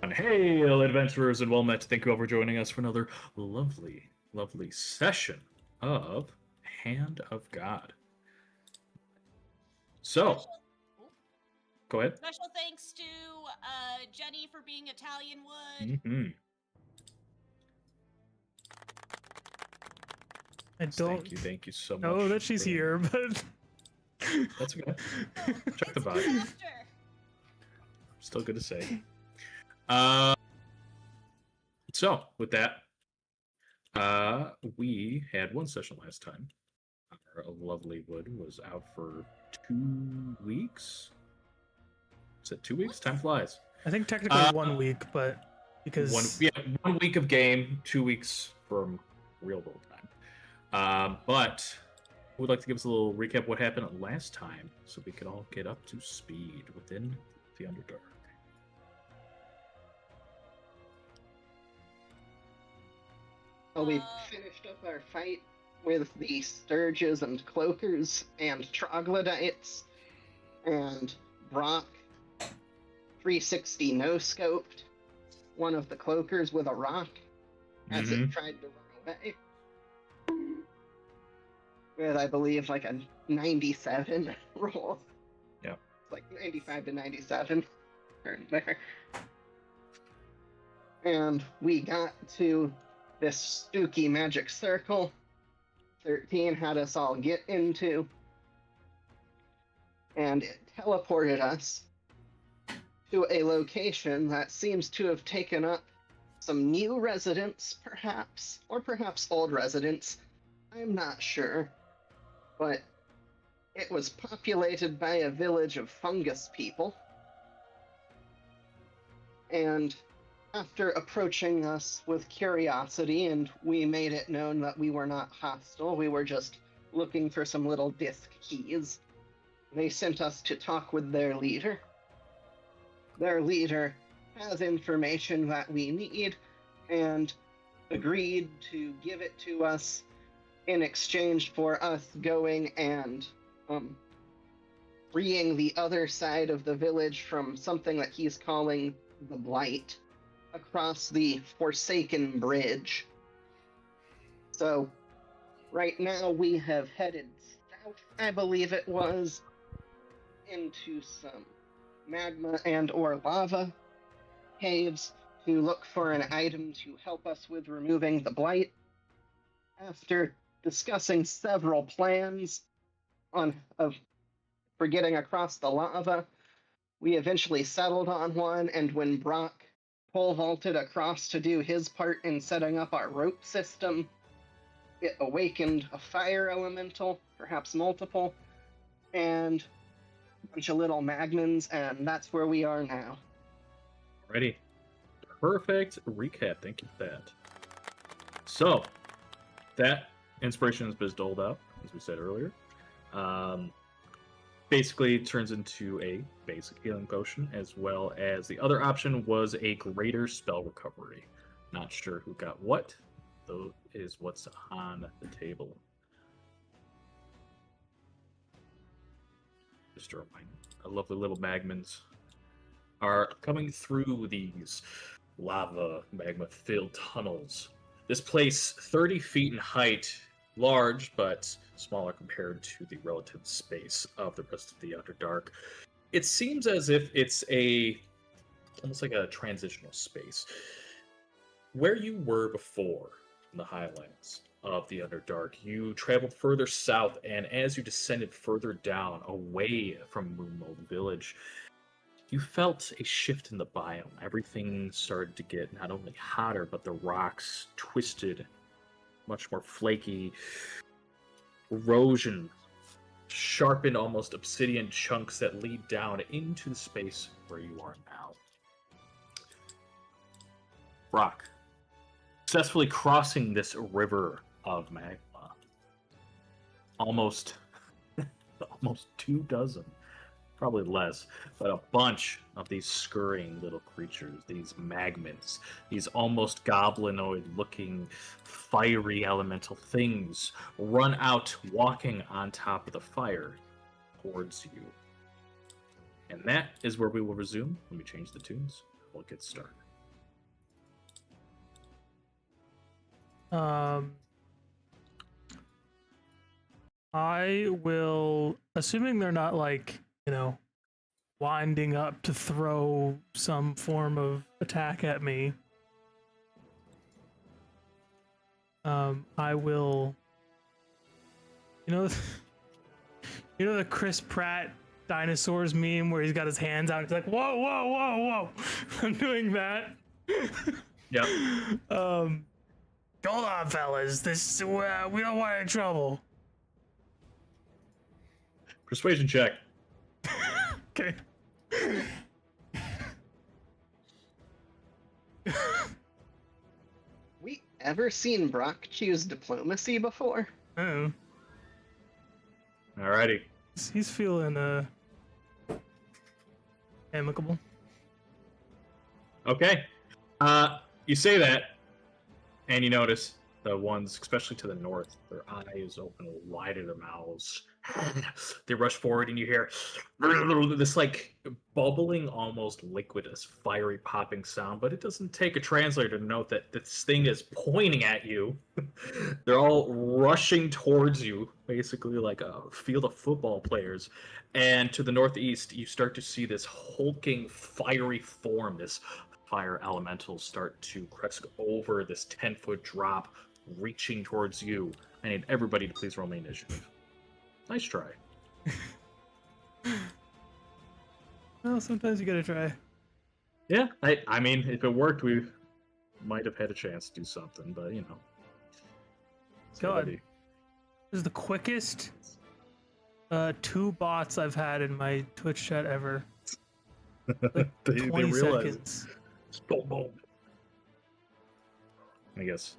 And hey, adventurers, and well met. Thank you all for joining us for another lovely, lovely session of Hand of God. So, Special, go ahead. special thanks to Jenny for being Italian wood. Mm-hmm. I don't Thank you so much. know that she's here, but that's okay. Check the It's a vibe. disaster. Still good to say. So with that, we had one session last time. Our lovely wood was out for 2 weeks. Is it 2 weeks? Time flies. I think technically 1 week, but because 1 week of game, 2 weeks from real world time. But I would like to give us a little recap of what happened last time, so we could all get up to speed within the Underdark. Well, we finished up our fight with the Sturges and Cloakers and Troglodytes, and Brock 360 no-scoped one of the Cloakers with a rock as it tried to run away. With, I believe, like a 97 roll. Yeah. It's like 95 to 97. There. And we got to this spooky magic circle 13 had us all get into, and it teleported us to a location that seems to have taken up some new residents, perhaps, or perhaps old residents. I'm not sure, but it was populated by a village of fungus people, and after approaching us with curiosity, and we made it known that we were not hostile, we were just looking for some little disc keys, they sent us to talk with their leader. Their leader has information that we need and agreed to give it to us in exchange for us going and freeing the other side of the village from something that he's calling the Blight, across the Forsaken Bridge. So, right now we have headed south, I believe it was, into some magma and or lava caves to look for an item to help us with removing the Blight. After discussing several plans for getting across the lava, we eventually settled on one, and when Brock pole vaulted across to do his part in setting up our rope system, it awakened a fire elemental, perhaps multiple, and a bunch of little magmans, and that's where we are now. Alrighty. Perfect recap. Thank you for that. So, that inspiration has been doled out, as we said earlier. Basically turns into a basic healing potion, as well as the other option was a greater spell recovery. Not sure who got what, though is what's on the table. Just a reminder, a lovely little magmans are coming through these lava magma-filled tunnels. This place, 30 feet in height, large, but smaller compared to the relative space of the rest of the Underdark. It seems as if it's almost like a transitional space. Where you were before, in the highlands of the Underdark, you traveled further south, and as you descended further down, away from Moonmold Village, you felt a shift in the biome. Everything started to get not only hotter, but the rocks twisted, much more flaky. Erosion, sharpened almost obsidian chunks that lead down into the space where you are now. Brock, successfully crossing this river of magma. Almost 24, probably less, but a bunch of these scurrying little creatures, these magments, these almost goblinoid-looking, fiery elemental things run out, walking on top of the fire towards you. And that is where we will resume when we change the tunes. We'll get started. Um, I will, assuming they're not like, winding up to throw some form of attack at me. I will, you know, the Chris Pratt dinosaurs meme where he's got his hands out. He's like, whoa, whoa, whoa, whoa. I'm doing that. Yep. Hold on, fellas. This we don't want any trouble. Persuasion check. Okay. We ever seen Brock choose diplomacy before? Oh, Alrighty. he's feeling amicable. Okay. You say that, and you notice the ones, especially to the north, their eyes open wide of their mouths. They rush forward, and you hear this like bubbling, almost liquidous, fiery popping sound. But it doesn't take a translator to note that this thing is pointing at you. They're all rushing towards you, basically like a field of football players. And to the northeast, you start to see this hulking, fiery form, this fire elementals start to crest over this 10-foot drop, reaching towards you. I need everybody to please roll me initiative. Nice try. Well, sometimes you gotta try. Yeah, I mean, if it worked, we might have had a chance to do something, but you know. God. This is the quickest 2 bots I've had in my Twitch chat ever. Like they 20 realize. seconds. Boom, boom. I guess.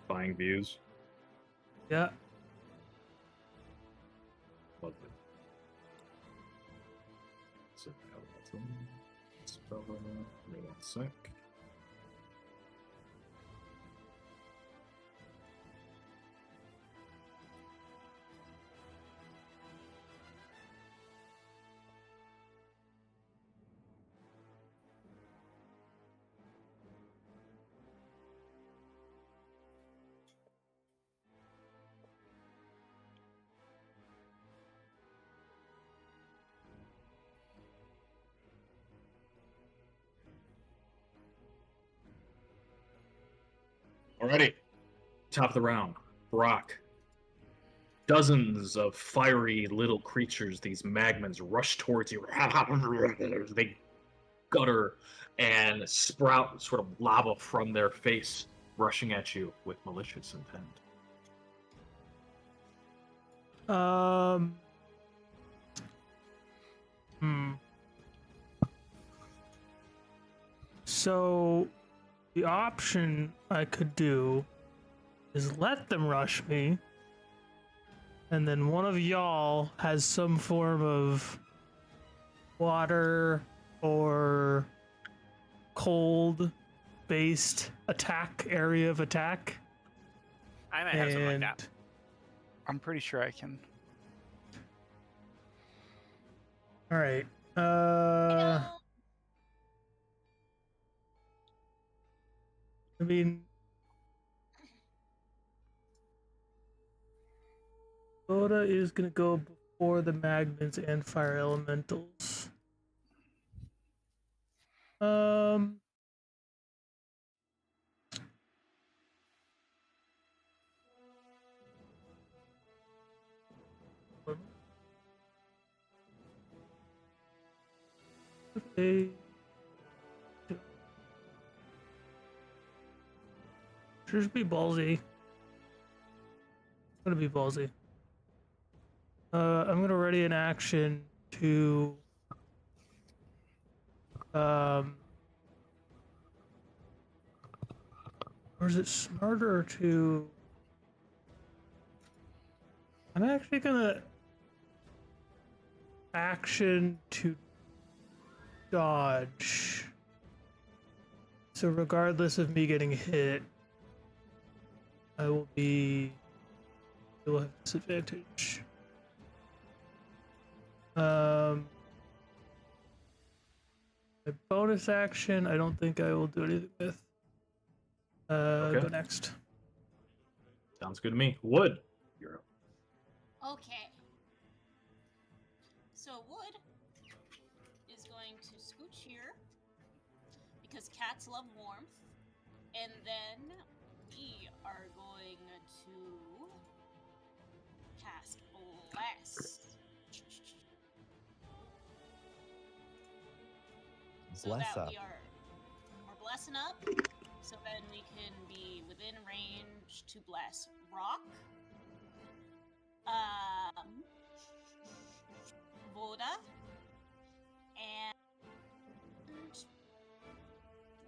Buying views. Yeah. Love it. So, spell it out. Give me 1 sec. Alrighty. Top of the round. Brock. Dozens of fiery little creatures, these magmans, rush towards you. They gutter and sprout sort of lava from their face, rushing at you with malicious intent. So the option I could do is let them rush me, and then one of y'all has some form of water or cold based attack, area of attack. I might have something like that. I'm pretty sure I can. All right. I mean, Oda is gonna go before the magmans and fire elementals. Okay. Should be ballsy. Gonna be ballsy. I'm gonna ready an action to or is it smarter to I'm actually gonna action to dodge. So regardless of me getting hit, I will have disadvantage. My bonus action, I don't think I will do anything with. Okay. Go next. Sounds good to me. Wood, you're up. Okay. So Wood is going to scooch here because cats love warmth, and then we are going to cast Bless. So Bless that up. we're blessing up, so then we can be within range to bless Rock, Voda, and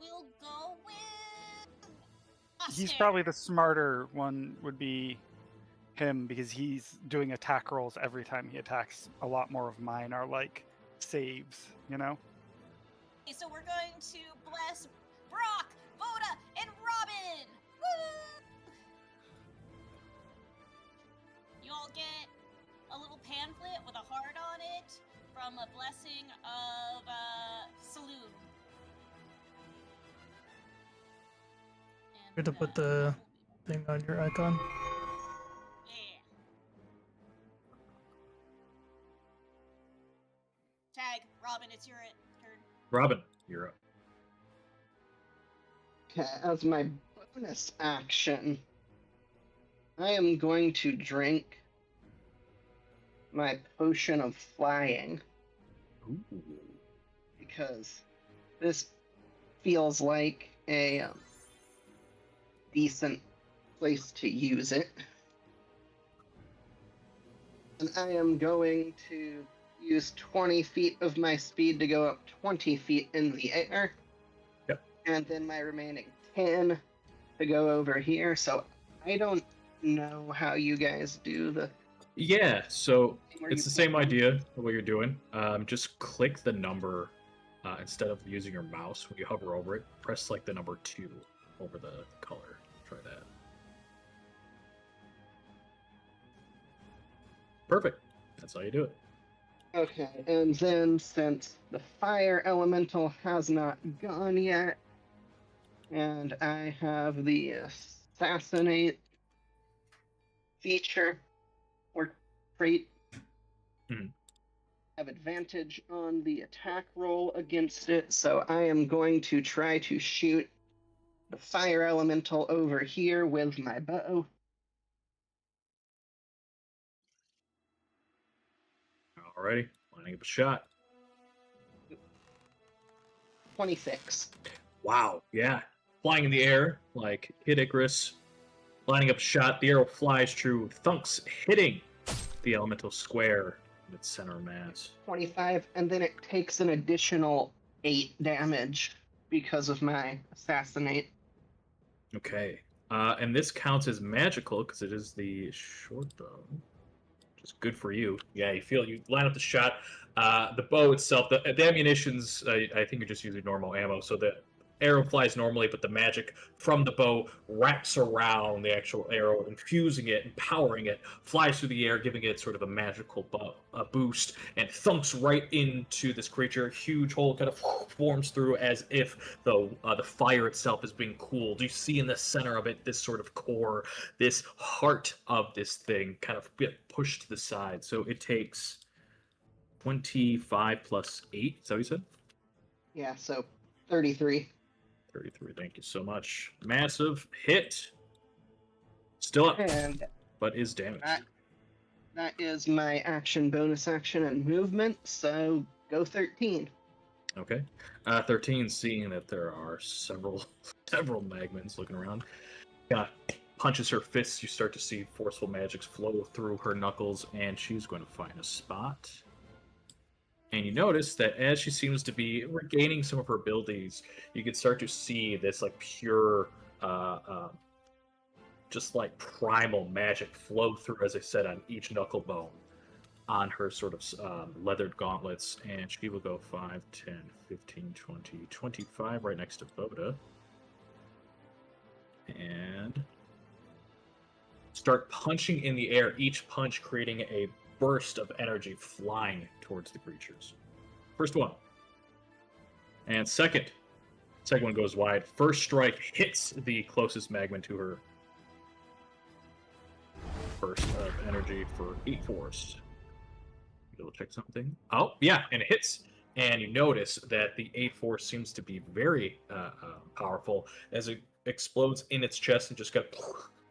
we'll go with He's Aster. probably the smarter one. Would be him because he's doing attack rolls every time he attacks. A lot more of mine are like saves, you know. Okay, so we're going to bless Brock, Voda, and Robin. Woo! You all get a little pamphlet with a heart on it from a blessing of Saloon. Good to put the thing on your icon. Yeah. Tag, Robin, it's your turn. Robin, you're up. Okay, as my bonus action, I am going to drink my potion of flying Ooh. because this feels like a decent place to use it. And I am going to use 20 feet of my speed to go up 20 feet in the air. Yep. And then my remaining 10 to go over here. So I don't know how you guys do the... Yeah, so where it's you the same pick them. idea of what you're doing. Just click the number instead of using your mouse. When you hover over it, press like the number 2 over the color. Try that. Perfect. That's how you do it. Okay, and then since the fire elemental has not gone yet, and I have the assassinate feature or trait, Mhm. have advantage on the attack roll against it, so I am going to try to shoot the fire elemental over here with my bow. Alrighty, lining up a shot. 26. Wow, yeah. Flying in the air, like hit Icarus. Lining up a shot, the arrow flies true, thunks, hitting the elemental square in its center mass. 25, and then it takes an additional 8 damage because of my assassinate. Okay. And this counts as magical because it is the short bow. Which is good for you. Yeah, you line up the shot. The bow itself, the ammunition's, I think you're just using normal ammo, so the arrow flies normally, but the magic from the bow wraps around the actual arrow, infusing it, empowering it, flies through the air, giving it sort of a magical boost, and thumps right into this creature. A huge hole kind of forms through as if the fire itself is being cooled. You see in the center of it this sort of core, this heart of this thing kind of get pushed to the side. So it takes 25 plus 8. Is that what you said? Yeah, so 33. 33. Thank you so much. Massive hit. Still up, And but is damaged. that is my action, bonus action, and movement, so go 13. Okay. 13, seeing that there are several magmans looking around. Punches her fists. You start to see forceful magics flow through her knuckles, and she's going to find a spot. And you notice that as she seems to be regaining some of her abilities, you can start to see this like pure, just like primal magic flow through, as I said, on each knuckle bone on her sort of leathered gauntlets. And she will go 5, 10, 15, 20, 25 right next to Voda. And start punching in the air, each punch creating a burst of energy flying towards the creatures. First one. And second. Second one goes wide. First strike hits the closest magma to her. Burst of energy for 8 force. Double check something. Oh, yeah, and it hits. And you notice that the 8 force seems to be very powerful as it explodes in its chest and just got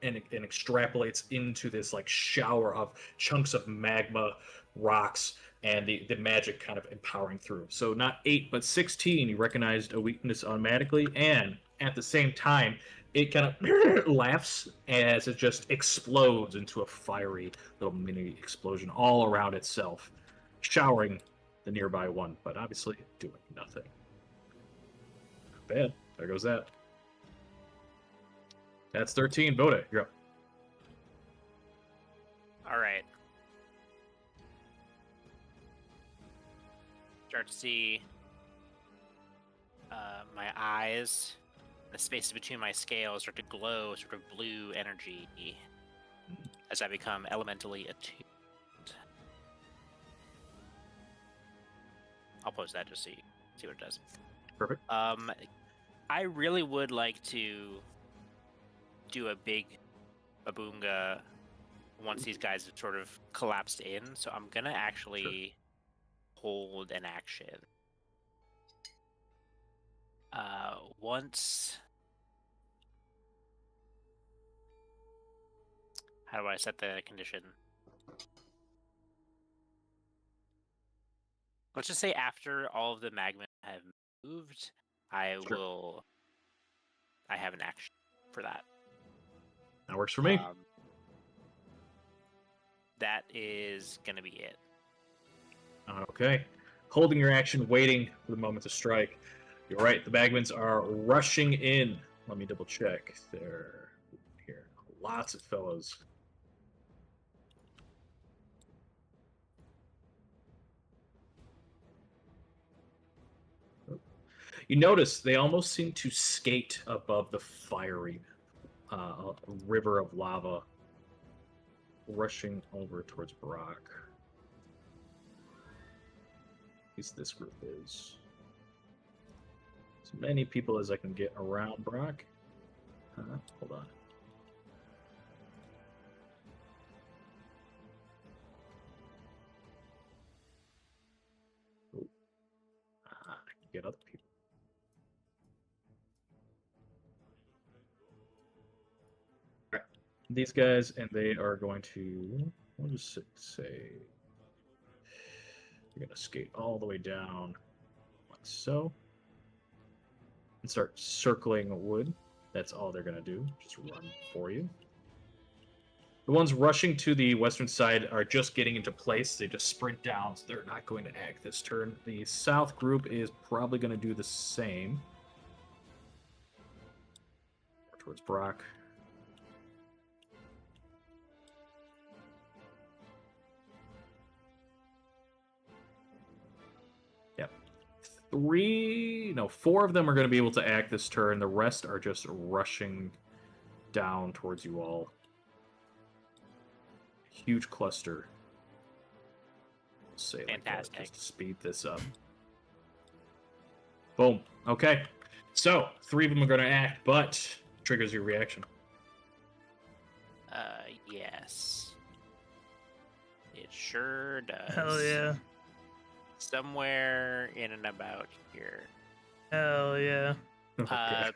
and extrapolates into this like shower of chunks of magma, rocks, and the magic kind of empowering through. So not 8, but 16. You recognized a weakness automatically, and at the same time, it kind of laughs as it just explodes into a fiery little mini explosion all around itself, showering the nearby one, but obviously doing nothing. Not bad. There goes that. That's 13. Vote it. You're up. All right. Start to see my eyes, the spaces between my scales start to glow, sort of blue energy as I become elementally attuned. I'll post that just so you see what it does. Perfect. I really would like to do a big baboonga once these guys have sort of collapsed in, so I'm gonna actually hold an action. Once... How do I set the condition? Let's just say after all of the magma have moved, I have an action for that. That works for me. That is gonna be it. Okay. Holding your action, waiting for the moment to strike. You're right, the Bagmans are rushing in. Let me double check. They're here. Lots of fellows. You notice they almost seem to skate above the fiery river of lava, rushing over towards Brock. At least this group is. As many people as I can get around Brock. Hold on. I can get other people. All right. These guys, and they are going to, we'll just say, you're going to skate all the way down like so. And start circling wood. That's all they're going to do. Just run for you. The ones rushing to the western side are just getting into place. They just sprint down, so they're not going to act this turn. The south group is probably going to do the same. Towards Brock. Yep. 4 of them are going to be able to act this turn. The rest are just rushing down towards you all. Huge cluster. Say like that, just to speed this up. Boom. Okay. So 3 of them are going to act, but triggers your reaction. Yes. It sure does. Hell yeah. Somewhere in and about here. Hell yeah. Okay.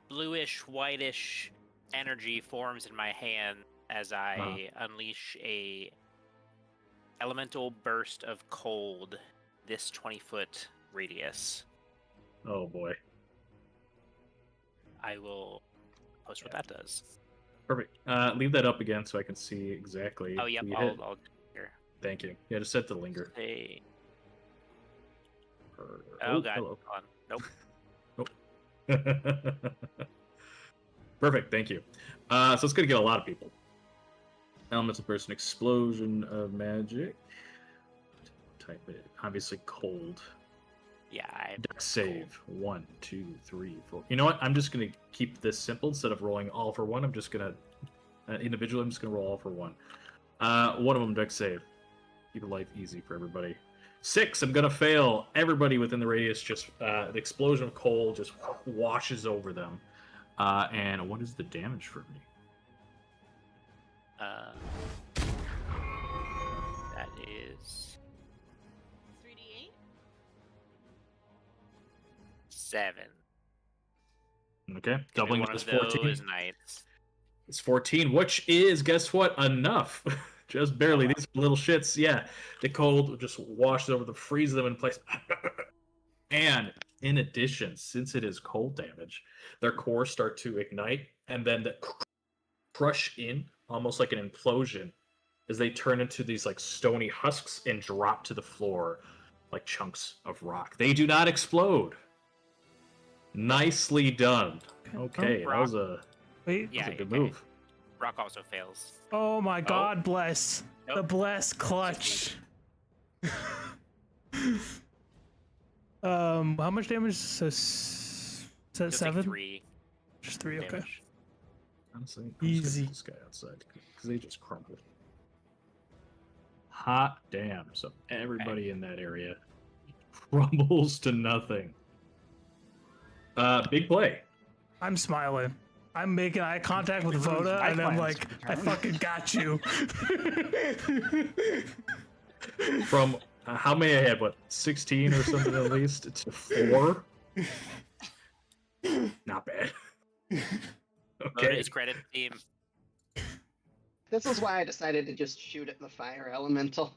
Bluish, whitish energy forms in my hand as I unleash a elemental burst of cold this 20-foot radius. Oh boy. I will post what that does. Perfect. Leave that up again so I can see exactly. Oh, yep. who you hit. I'll here. Thank you. Yeah, just set to linger. Hey. Oh, Oh, God. hello. Hold on. Nope. Perfect. Thank you. So it's going to get a lot of people. Elemental burst, an explosion of magic. Type it. Obviously cold. Yeah, I Dex save. 1, 2, 3, 4. You know what? I'm just going to keep this simple instead of rolling all for one. I'm just going to individually. I'm just going to roll all for one. One of them dex save. Keep life easy for everybody. 6, I'm gonna fail. Everybody within the radius just the explosion of coal just washes over them. And what is the damage for me? That is 3d8. 7. Okay, Give me doubling one it is of 14. those nights. It's 14, which is, guess what? Enough. Just barely. These little shits, yeah. The cold just washes over them, freezes them in place. And in addition, since it is cold damage, their cores start to ignite and then crush in, almost like an implosion, as they turn into these like stony husks and drop to the floor like chunks of rock. They do not explode. Nicely done. Okay, that was a Wait. Yeah, good okay. move. Brock also fails. Oh my God, bless. Nope. The bless clutch. How much damage? So, is that You'll take 7? 3 Just 3, okay. damage. Honestly, I'm just gonna Easy. put this guy outside because they just crumble. Hot damn. So everybody in that area crumbles to nothing. Big play. I'm smiling. I'm making eye contact with Voda, and I'm like, I fucking got you. From how many I had, what, 16 or something at least, to 4? Not bad. Okay. Is credit team. This is why I decided to just shoot at the fire elemental.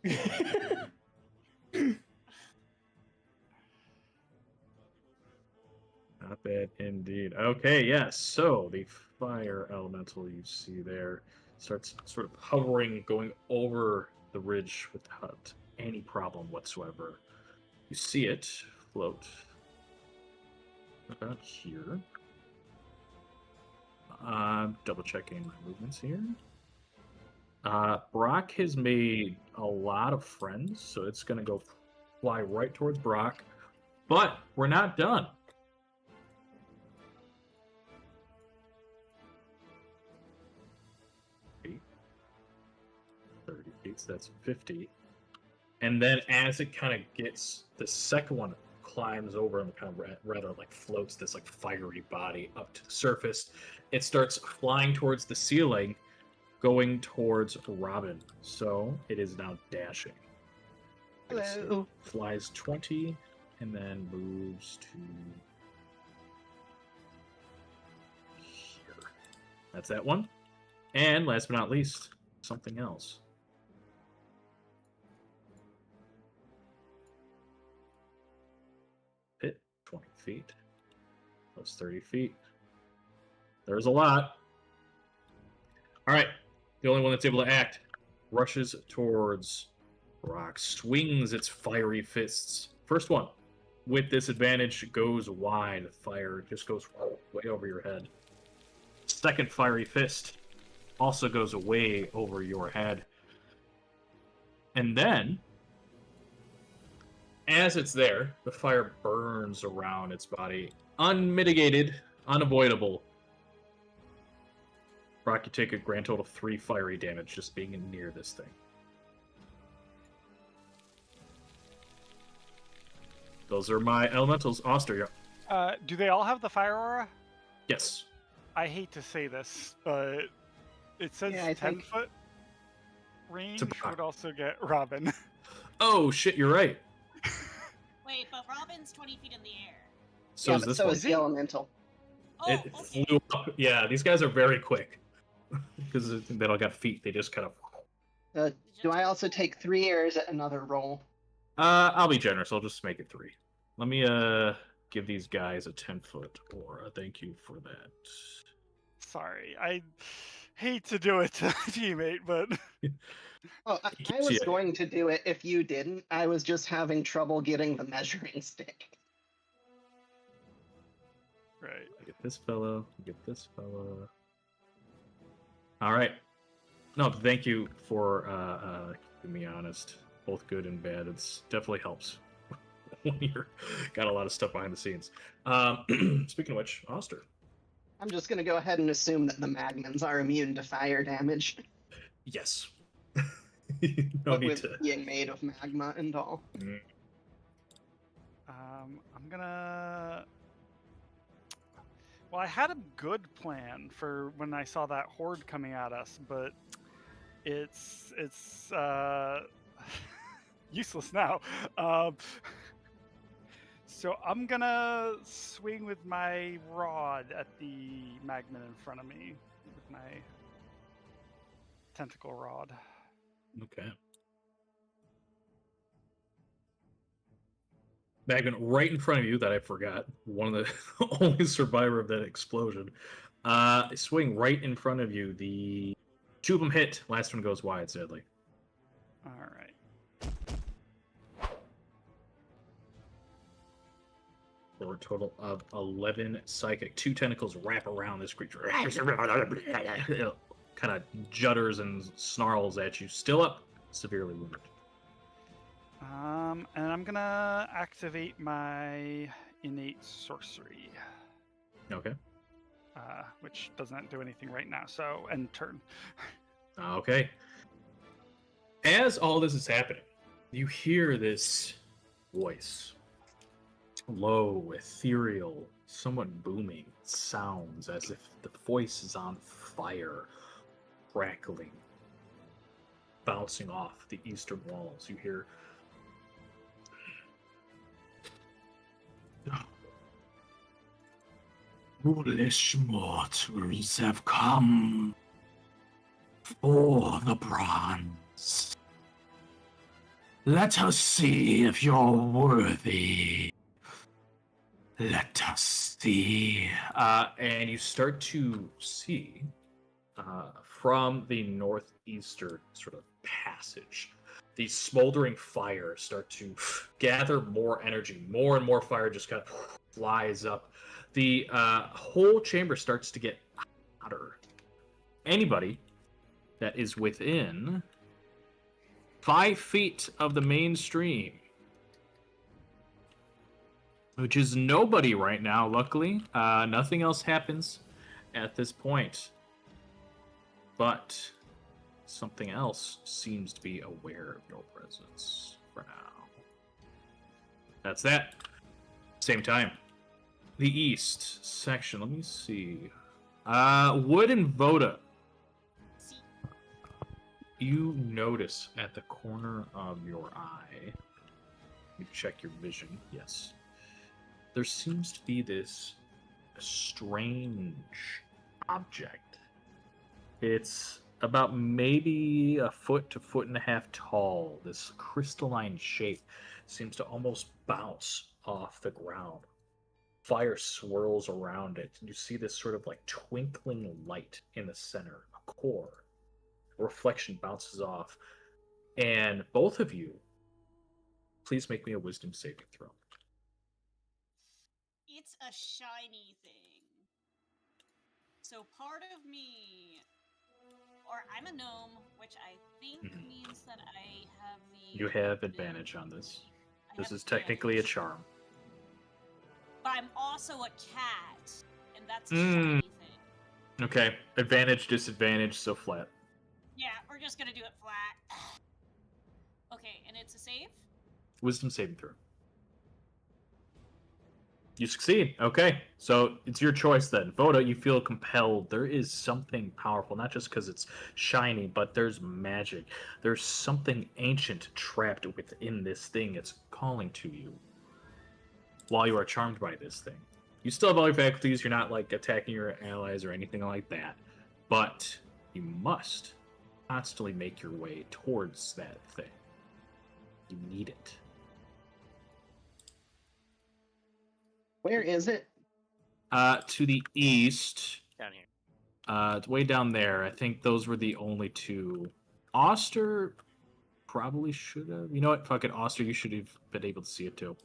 Not bad indeed. Okay, yes. So the fire elemental you see there starts sort of hovering, going over the ridge without any problem whatsoever. You see it float about here. Double checking my movements here. Brock has made a lot of friends, so it's going to go fly right towards Brock. But we're not done. 30 feet, so that's 50. And then as it kind of gets, the second one climbs over and kind of rather like floats this like fiery body up to the surface. It starts flying towards the ceiling, going towards Robin. So it is now dashing. Hello. Flies 20 and then moves to here. That's that one. And last but not least, something else. Pit, 20 feet. Plus 30 feet. There's a lot. Alright. The only one that's able to act rushes towards Brock, swings its fiery fists. First one, with disadvantage, goes wide. Fire just goes way over your head. Second fiery fist also goes way over your head. And then, as it's there, the fire burns around its body. Unmitigated, unavoidable. Brock, you take a grand total of 3 fiery damage just being near this thing. Those are my elementals. Oster, yeah. Do they all have the fire aura? Yes. I hate to say this, but it says Yeah, I 10 think- foot range Brock. would also get Robin. Oh, shit, you're right. Wait, but Robin's 20 feet in the air. So Yeah, is but this so one. is the elemental. Oh, It okay. flew up. Yeah, these guys are very quick. Because they don't got feet. They just kind of... Do I also take 3 or is it another roll? I'll be generous. I'll just make it 3. Let me give these guys a 10-foot aura. Thank you for that. Sorry, I hate to do it to a teammate, but Oh, I Keeps was you- going to do it if you didn't. I was just having trouble getting the measuring stick. right. Get this fellow. Get this fellow. All right. No, thank you for keeping me honest. Both good and bad. It's definitely helps when you're got a lot of stuff behind the scenes. Speaking of which, Oster. I'm just going to go ahead and assume that the Magmans are immune to fire damage. Yes. What need with to. being made of magma and all. I'm gonna. Well, I had a good plan for when I saw that horde coming at us, but it's useless now. So I'm gonna swing with my rod at the magnet in front of me with my tentacle rod. Okay. Magnet right in front of you that I forgot. One of the only survivor of that explosion. Swing right in front of you. The two of them hit. Last one goes wide, sadly. All right. For a total of 11 psychic. 2 tentacles wrap around this creature. Kind of judders and snarls at you. Still up. Severely wounded. And I'm gonna activate my innate sorcery, Okay. which doesn't do anything right now. So end turn. Okay. As all this is happening, you hear this voice. Low, ethereal, somewhat booming sounds as if the voice is on fire, crackling, bouncing off the eastern walls. You hear, foolish mortals have come for the bronze. Let us see if you're worthy. Let us see. And you start to see from the northeastern sort of passage, these smoldering fires start to gather more energy. More and more fire just kind of flies up. The whole chamber starts to get hotter. Anybody that is within 5 feet of the mainstream, which is nobody right now, luckily. Nothing else happens at this point. But something else seems to be aware of your presence for now. That's that. Same time. The east section, let me see. Wood and Voda. See, You notice at the corner of your eye, you check your vision, yes. There seems to be this strange object. It's about maybe a foot to foot and a half tall. This crystalline shape seems to almost bounce off the ground. Fire swirls around it, and you see this sort of like twinkling light in the center, a core. A reflection bounces off, and both of you, please make me a wisdom saving throw. it's a shiny thing. So part of me, or I'm a gnome, which I think Mhm. means that I have the. You have advantage on this. I This have is technically a advantage. charm. But I'm also a cat, and that's a Mm. shiny thing. Okay, advantage, disadvantage, so flat. Yeah, we're just gonna do it flat. Okay, and it's a save? Wisdom saving throw. You succeed. Okay, so it's your choice then. Voda, you feel compelled. There is something powerful, not just because it's shiny, but there's magic. There's something ancient trapped within this thing. It's calling to you while you are charmed by this thing. You still have all your faculties. You're not like attacking your allies or anything like that, but you must constantly make your way towards that thing. You need it. Where is it? To the east. Down here. It's way down there. I think those were the only two. Oster probably should have. You know what? Fuck it. Oster, you should have been able to see it too.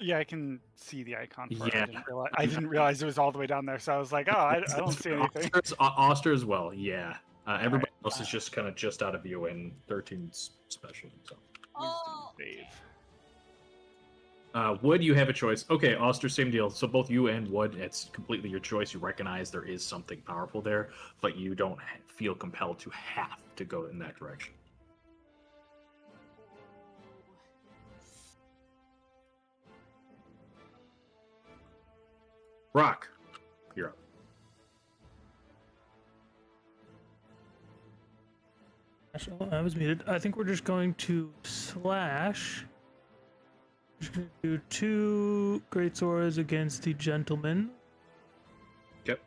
Yeah, I can see the icon for it. Yeah. I didn't realize it was all the way down there, so I was like, oh, I don't see anything. Oster as well. Yeah. Everybody Alright, else is just kind of just out of view in 13's special. So. Oh, Save. Wood, you have a choice. Okay, Oster, same deal. So both you and Wood, it's completely your choice. You recognize there is something powerful there, but you don't feel compelled to have to go in that direction. Brock, you're up. I was muted. I think we're just going to slash. Just going to do 2 great swords against the gentleman. Yep.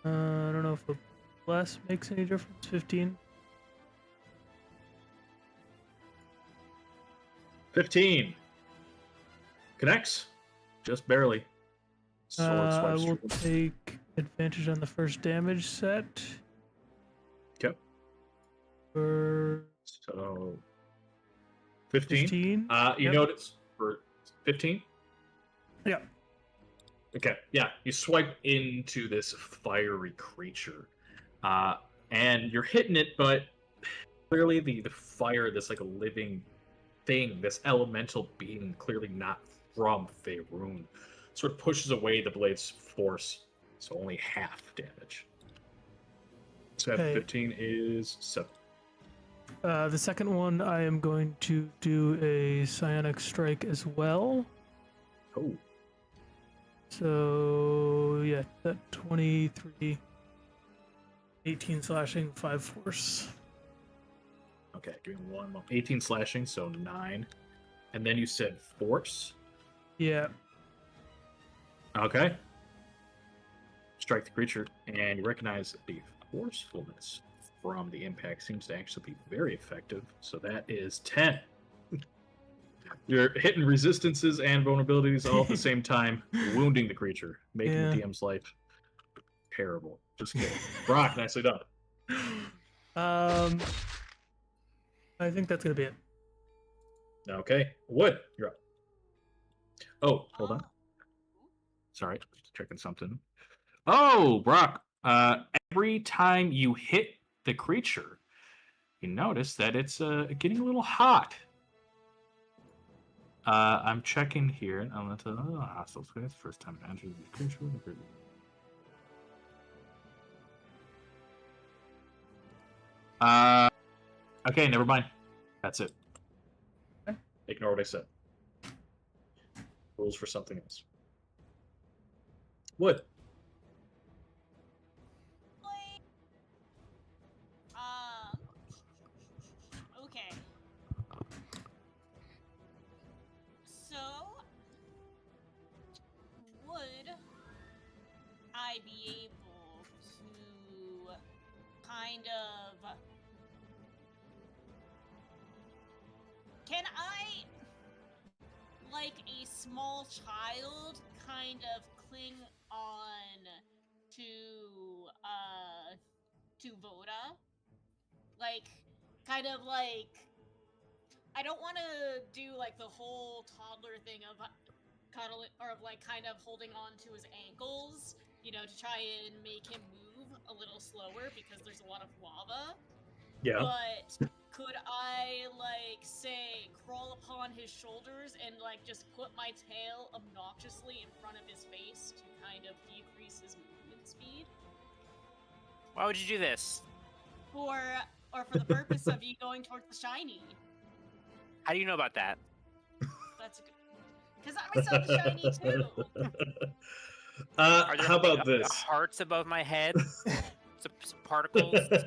I don't know if a bless makes any difference. 15. 15. Connects. Just barely. Sword I swipes will through. take advantage on the first damage set. Okay. For So 15. 15. You Yep. notice for 15? Yeah. Okay, yeah. You swipe into this fiery creature. And you're hitting it, but clearly the fire, this like a living thing, this elemental being, clearly not from Faerun, sort of pushes away the blade's force, so only half damage. So Okay. 15 is 7. The second one, I am going to do a psionic strike as well. Oh, So, yeah, that 23. 18 slashing, 5 force. okay. Give me 1 moment. 18 slashing, so 9. And then you said force. Yeah. Okay. Strike the creature, and you recognize the forcefulness from the impact seems to actually be very effective. So that is 10. You're hitting resistances and vulnerabilities all at the same time, wounding the creature, making Yeah. the DM's life terrible. Just kidding. Brock, nicely done. I think that's gonna be it. Okay. Wood, you're up. Oh, hold on. Sorry, just checking something. Oh, Brock. Every time you hit the creature, you notice that it's getting a little hot. I'm checking here. I'll let the hostile space first time it enters the creature. Okay, never mind. That's it. Okay. Ignore what I said. Rules for something else. Wood. Okay. So, would I be able to kind of... Can I, like a small child, kind of cling on to Voda? Like, kind of like, I don't want to do like the whole toddler thing of cuddling, or of like kind of holding on to his ankles, you know, to try and make him move a little slower because there's a lot of lava. Yeah. But could I, like, say, crawl upon his shoulders and, like, just put my tail obnoxiously in front of his face to kind of decrease his movement speed? Why would you do this? Or for the purpose of you going towards the shiny. How do you know about that? That's a good... Because I saw the shiny, too! Are there How big about this? hearts above my head? Some particles? You can say?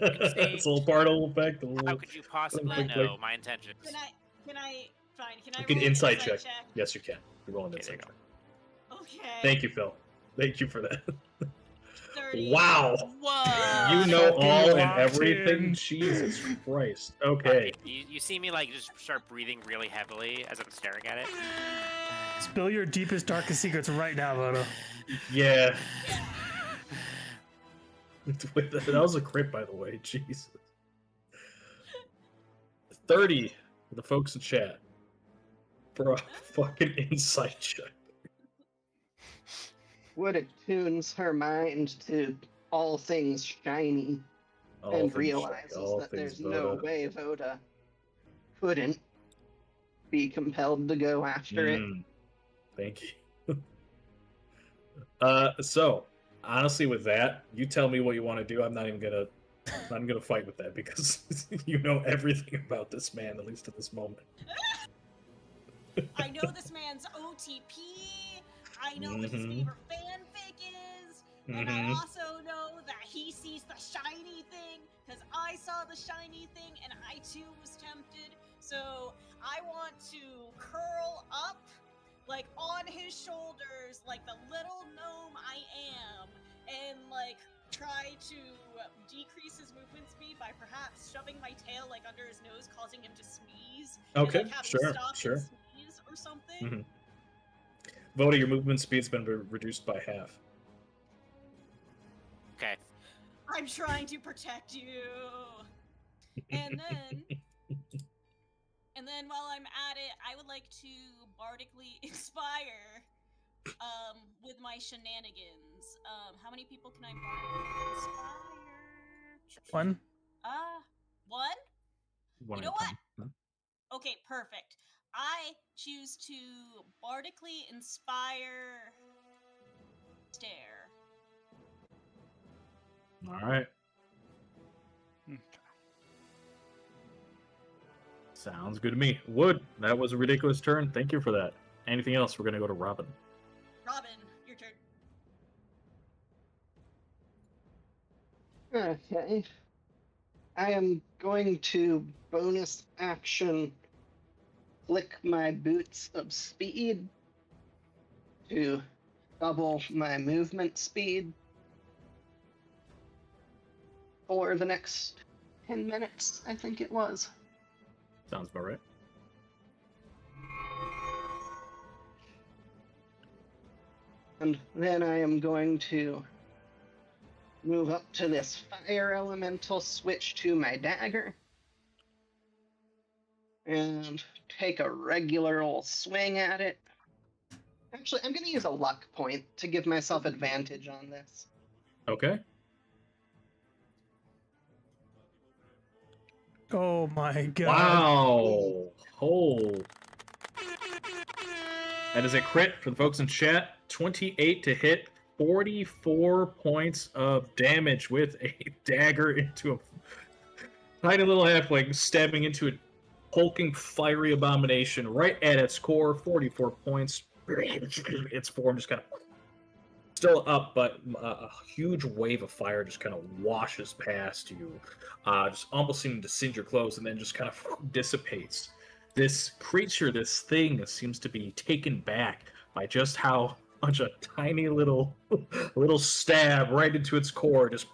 It's a little particle effect. How could you possibly Click, know click. my intentions? Can I You can roll an insight check. Yes, you can. You're rolling Okay, there insight you check. Okay. Thank you, Phil. Thank you for that. 30. Wow. Whoa! You know fucking all and locked everything? in. Jesus Christ. Okay. You see me like just start breathing really heavily as I'm staring at it. Spill your deepest, darkest secrets right now, Vodo. Yeah. That was a crit, by the way. Jesus. 30 for the folks in chat. For a fucking insight check. Wood attunes her mind to all things shiny All and things realizes shiny, all that things there's no Voda. way Voda couldn't be compelled to go after it. Thank you. So honestly, with that, you tell me what you want to do. I'm not even gonna fight with that because you know everything about this man, at least at this moment. I know this man's OTP. I know what his Mhm. favorite fanfic is. And I also know that he sees the shiny thing, because I saw the shiny thing and I too was tempted. So I want to curl up, like on his shoulders, like the little gnome I am, and like try to decrease his movement speed by perhaps shoving my tail like under his nose, causing him to sneeze, and Okay, like have him sure, stop sure. and sneeze or something. Mhm. Voda, your movement speed's been reduced by half. Okay. I'm trying to protect you. And then while I'm at it, I would like to bardically inspire with my shenanigans. How many people can I bardically inspire? One. One? One You at know a what? time. Huh? Okay, perfect. I choose to bardically inspire stare. All right. Okay. Sounds good to me. Wood, that was a ridiculous turn. Thank you for that. Anything else? We're gonna go to Robin. Robin, your turn. Okay. I am going to bonus action flick my boots of speed to double my movement speed for the next 10 minutes, I think it was. Sounds about right. And then I am going to move up to this fire elemental, switch to my dagger, and take a regular old swing at it. Actually, I'm going to use a luck point to give myself advantage on this. Okay. Oh my god. Wow. Oh. That is a crit for the folks in chat. 28 to hit. 44 points of damage with a dagger into a tiny little halfling, stabbing into a hulking fiery abomination right at its core. 44 points. Its form just kind of still up, but a huge wave of fire just kind of washes past you, just almost seeming to singe your clothes, and then just kind of dissipates. This creature, this thing, seems to be taken back by just how much a tiny little stab right into its core just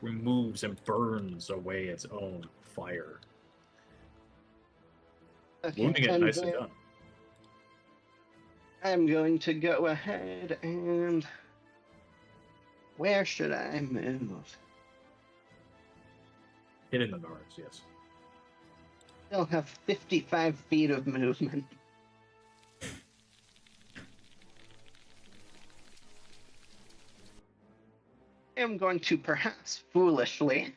removes and burns away its own fire. Okay, Wounding it and nicely then done. I'm going to go ahead and... Where should I move? Hit in the guards, yes. Still have 55 feet of movement. I'm going to perhaps foolishly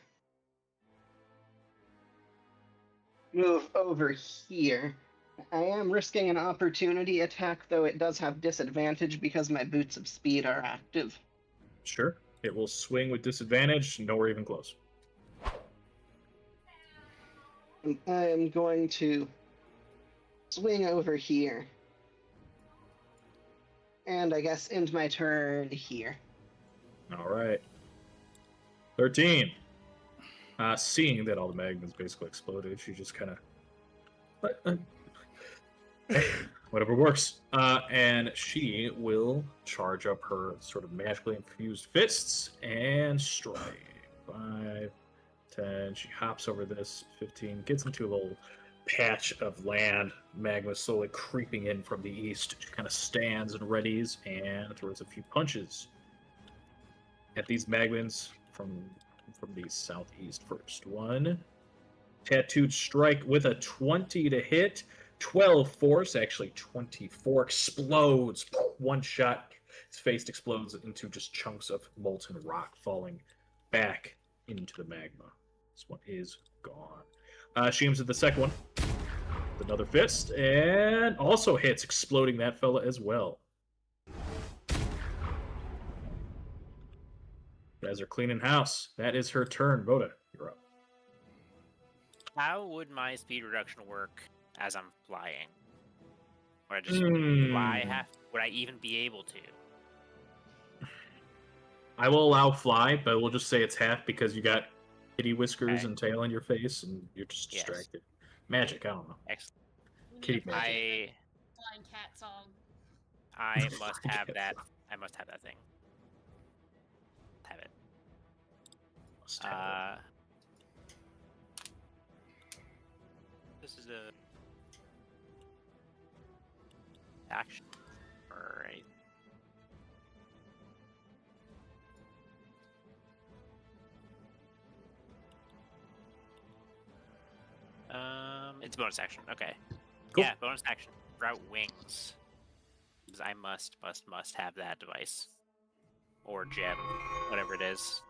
move over here. I am risking an opportunity attack, though it does have disadvantage because my boots of speed are active. Sure. It will swing with disadvantage, nowhere even close. And I am going to swing over here. And I guess end my turn here. All right. 13. Seeing that all the magmas basically exploded, she just kind of... whatever works. And she will charge up her sort of magically infused fists and strike. 5, 10. She hops over this. 15. Gets into a little patch of land. Magma slowly creeping in from the east. She kind of stands and readies and throws a few punches at these magmans from the southeast first. 1. Tattooed strike with a 20 to hit. 12 force, actually 24, explodes. One shot, his face explodes into just chunks of molten rock falling back into the magma. This one is gone. She aims at the second one with another fist, and also hits, exploding that fella as well. You guys are cleaning house. That is her turn. Voda, you're up. How would my speed reduction work as I'm flying? Would I just fly half? Would I even be able to? I will allow fly, but we'll just say it's half because you got kitty whiskers Okay. and tail in your face, and you're just Yes. distracted. Magic, I don't know. Excellent. We need Kitty a magic. flying cat song. I must have Yes. that. I must have that thing. Have it. Must have it. This is a action. Alright. It's bonus action. Okay. Cool. Yeah, bonus action. Sprout wings. Because I must have that device. Or gem, whatever it is.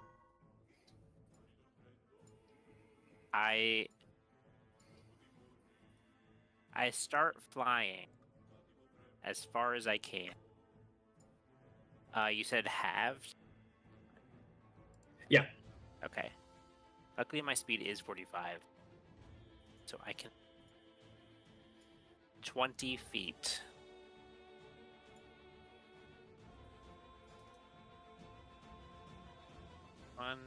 I start flying as far as I can. You said halved? Yeah. Okay. Luckily my speed is 45. So I can 20 feet. One,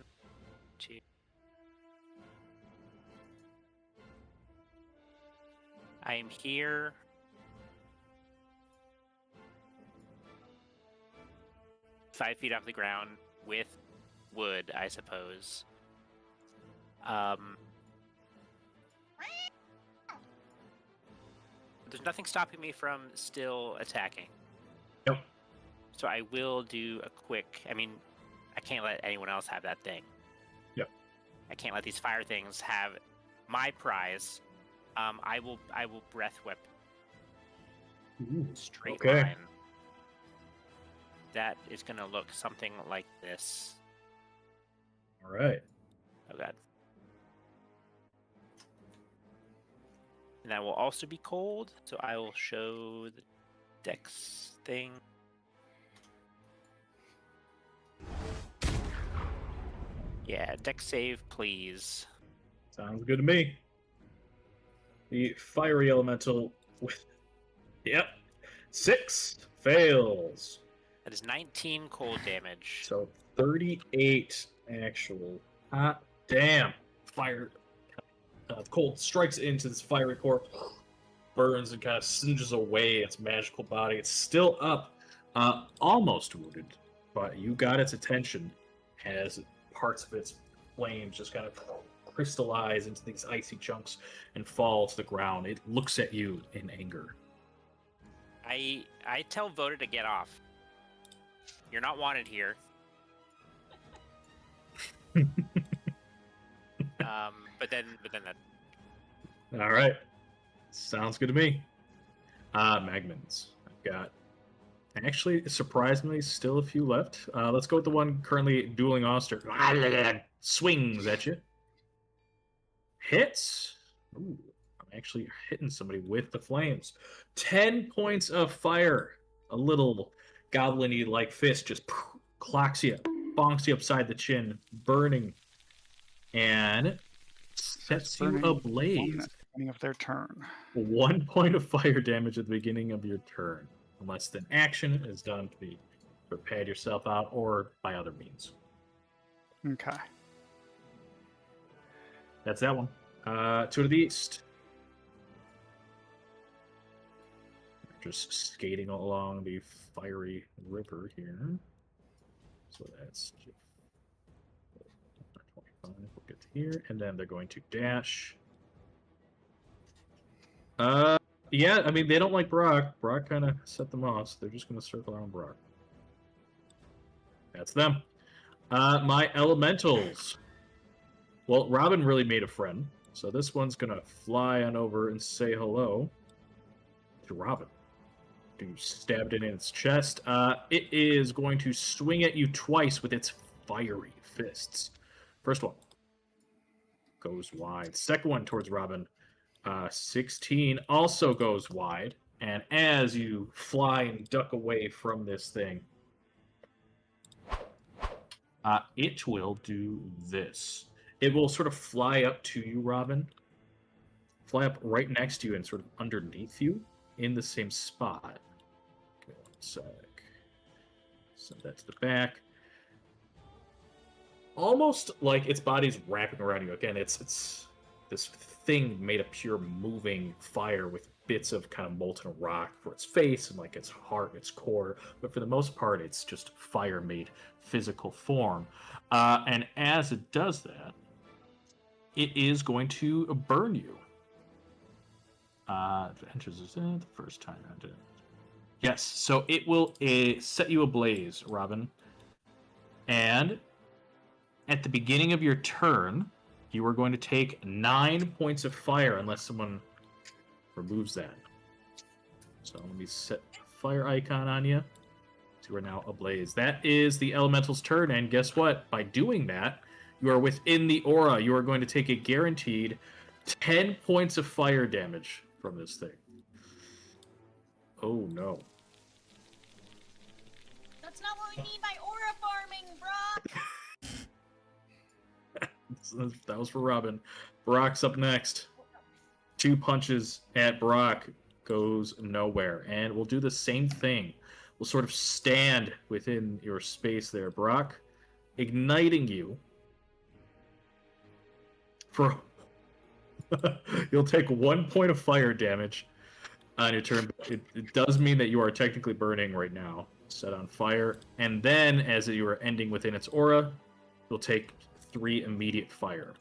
two. I am here. Five feet off the ground with wood, I suppose. There's nothing stopping me from still attacking. Nope. So I will do a quick. I mean, I can't let anyone else have that thing. Yep. I can't let these fire things have my prize. I will breath whip straight okay. line. That is gonna look something like this. All right. Oh god. And that will also be cold, so I will show the dex thing. Yeah, dex save, please. Sounds good to me. The fiery elemental with 6 fails. That is 19 cold damage. So 38 actual. Hot damn. Fire. Cold strikes into this fiery core, burns and kind of singes away its magical body. It's still up, almost wounded, but you got its attention as parts of its flames just kind of crystallize into these icy chunks and fall to the ground. It looks at you in anger. I tell Voda to get off. You're not wanted here. But then that. All right, sounds good to me. Magmans. I've got actually surprisingly still a few left. Let's go with the one currently dueling Oster. Swings at you. Hits. Ooh, I'm actually hitting somebody with the flames. 10 points of fire. A little goblin-y like fist just clocks you, bonks you upside the chin, burning, and sets you ablaze. At the beginning of their turn. 1 point of fire damage at the beginning of your turn, unless an action is done to be to pad yourself out or by other means. Okay. That's that one. To the east. Just skating along the fiery river here. So that's 25. We'll get to here, and then they're going to dash. Yeah, I mean, they don't like Brock. Brock kind of set them off, so they're just going to circle around Brock. That's them. My elementals. Well, Robin really made a friend, so this one's going to fly on over and say hello to Robin. You stabbed it in its chest. It is going to swing at you twice with its fiery fists. First one goes wide. Second one towards Robin. 16 also goes wide. And as you fly and duck away from this thing, it will do this. It will sort of fly up to you, Robin. Fly up right next to you and sort of underneath you. in the same spot. Give me one sec. Send that to the back. Almost like its body's wrapping around you. Again, it's this thing made of pure moving fire with bits of kind of molten rock for its face and like its heart, its core. But for the most part, it's just fire made physical form. And as it does that, it is going to burn you. Adventures is the first time I did it. Yes, so it will set you ablaze, Robin. And at the beginning of your turn, you are going to take 9 points of fire unless someone removes that. So let me set a fire icon on you. So you are now ablaze. That is the elemental's turn, and guess what? By doing that, you are within the aura. You are going to take a guaranteed 10 points of fire damage from this thing. Oh no. That's not what we mean by aura farming, Brock! That was for Robin. Brock's up next. 2 punches at Brock goes nowhere. And we'll do the same thing. We'll sort of stand within your space there, Brock, igniting you for... You'll take 1 point of fire damage on your turn. It does mean that you are technically burning right now. Set on fire. And then, as you are ending within its aura, you'll take 3 immediate fire.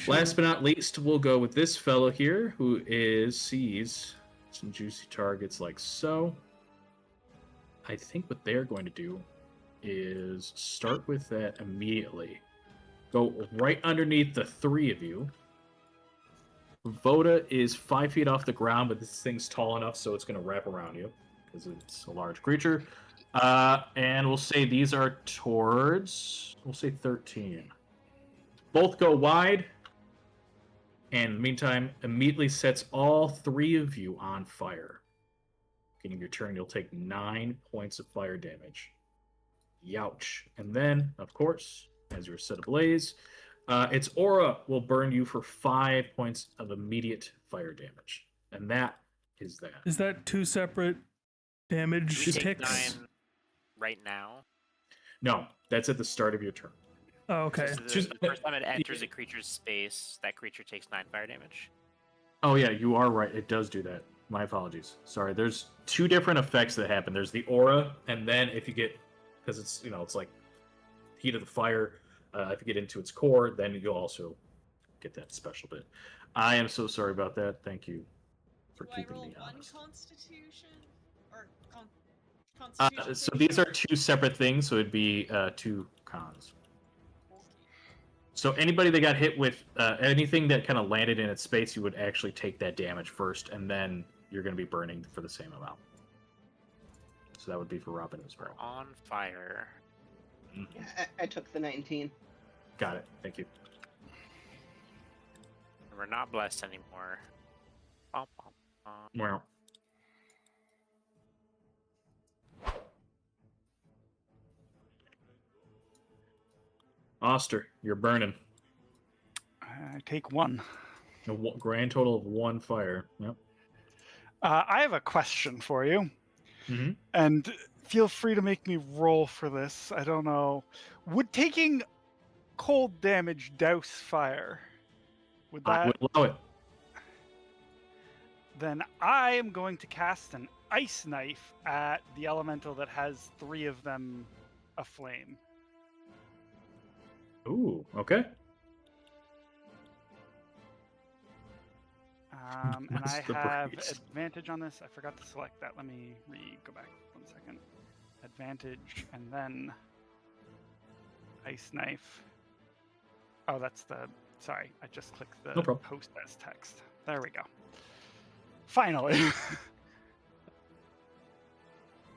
Last but not least, we'll go with this fellow here, who sees some juicy targets like so. I think what they're going to do is start with that immediately. Go right underneath the 3 of you. Voda is 5 feet off the ground, but this thing's tall enough so it's going to wrap around you because it's a large creature. And we'll say these are towards, we'll say 13. Both go wide. And in the meantime, immediately sets all 3 of you on fire. Beginning of your turn, you'll take 9 points of fire damage. Youch. And then, of course, as you're set ablaze, its aura will burn you for 5 points of immediate fire damage. And that is that. Is that 2 separate damage We take ticks? 9 right now. No, that's at the start of your turn. Oh, okay. So the first time it enters a creature's space, that creature takes 9 fire damage. Oh yeah, you are right. It does do that. My apologies. Sorry. There's 2 different effects that happen. There's the aura, and then if you get, because it's it's like heat of the fire. If you get into its core, then you'll also get that special bit. I am so sorry about that. Thank you for Do I keeping roll me one honest. constitution? Or constitution? So these are 2 separate things. So it'd be 2 cons. So anybody that got hit with anything that kind of landed in its space, you would actually take that damage first, and then you're going to be burning for the same amount. So that would be for Robin as well. On fire. Yeah, I took the 19. Got it. Thank you. We're not blessed anymore. Bum, bum, bum. Well, Oster, you're burning. I take 1. A grand total of 1 fire. Yep. I have a question for you. Mm-hmm. And feel free to make me roll for this. I don't know. Would taking cold damage douse fire? Would that? I would allow it. Then I am going to cast an ice knife at the elemental that has 3 of them aflame. Ooh, okay. And What's I the have breeze? advantage on this. I forgot to select that. Let me go back 1 second. Advantage, and then ice knife. Oh, that's the... Sorry, I just clicked the No problem. post as text. There we go. Finally.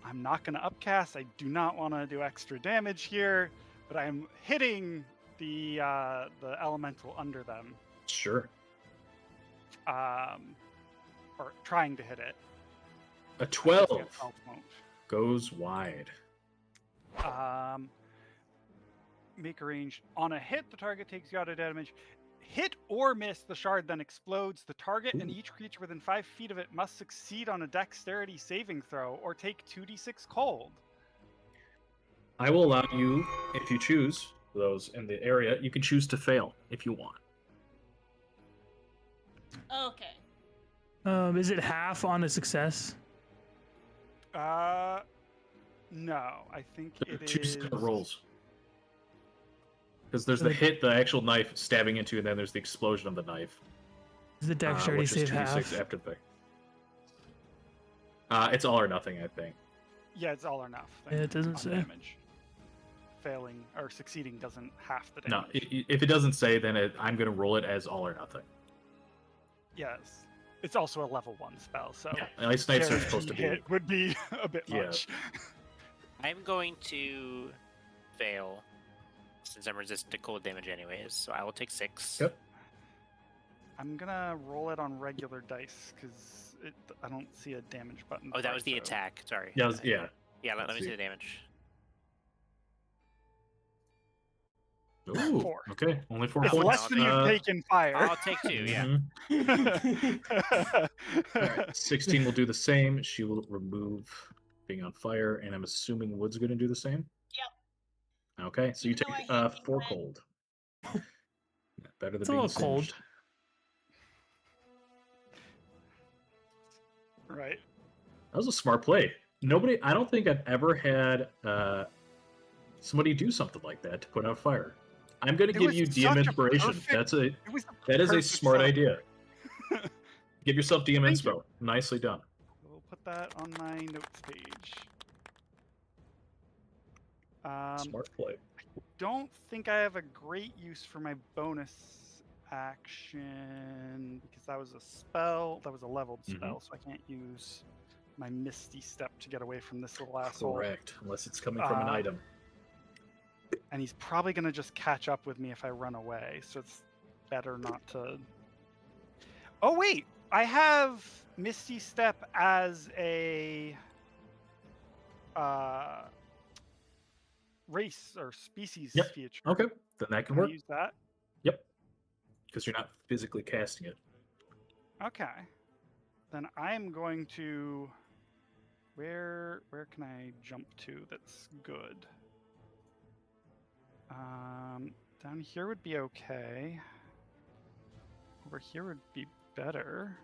I'm not going to upcast. I do not want to do extra damage here, but I'm hitting the elemental under them. Sure. Or trying to hit it. A 12 I guess 12 won't. goes wide. Make a range. On a hit, the target takes you out of damage. hit or miss, the shard then explodes. The target and Ooh. each creature within 5 feet of it must succeed on a dexterity saving throw or take 2d6 cold. I will allow you, if you choose, those in the area, you can choose to fail if you want. Okay. Is it half on a success? No, I think it Two is. separate rolls. Because there's So the the- hit, the actual knife stabbing into, and then there's the explosion of the knife. Is the dexterity which is save 2d6 half? after the thing. It's all or nothing, I think. Yeah, it's all or nothing. Yeah, it doesn't on say. damage. Failing or succeeding doesn't half the No, damage. if it doesn't say, then I'm going to roll it as all or nothing. Yes. It's also a level 1 spell, so Yeah, ice knives are supposed to guaranteed be. hit would be a bit Yeah. much. I'm going to fail since I'm resistant to cold damage anyways, so I will take 6. Yep. I'm gonna roll it on regular dice because I don't see a damage button. Oh, for that it, was the so- attack. Sorry. Yeah, Yeah, let Let's me see. see the damage. Ooh, 4. okay, only 4 It's points. less than you've taken fire. I'll take 2, yeah. Mhm. All right, 16 will do the same. She will remove being on fire, and I'm assuming Wood's going to do the same. Yep. Okay, so you Even though take I hate being 4 wet. cold. Better than It's a being little cold. singed. Right. That was a smart play. I don't think I've ever had somebody do something like that to put out fire. I'm going to It give was you such DM a inspiration. perfect- It was That is a perfect smart setup. idea. Give yourself DM Thank you. inspo. Nicely done. We'll put that on my notes page. Smart play. Don't think I have a great use for my bonus action because that was a spell. That was a leveled Mhm. spell, so I can't use my Misty Step to get away from this little asshole. Correct. Unless it's coming from an item. And he's probably going to just catch up with me if I run away, so it's better not to... Oh, wait! I have Misty Step as a... race or species Yep. feature. Okay, then that can Can I work. use that? Yep. Because you're not physically casting it. Okay. Then I'm going to... Where can I jump to that's good? Down here would be okay. Over here would be better.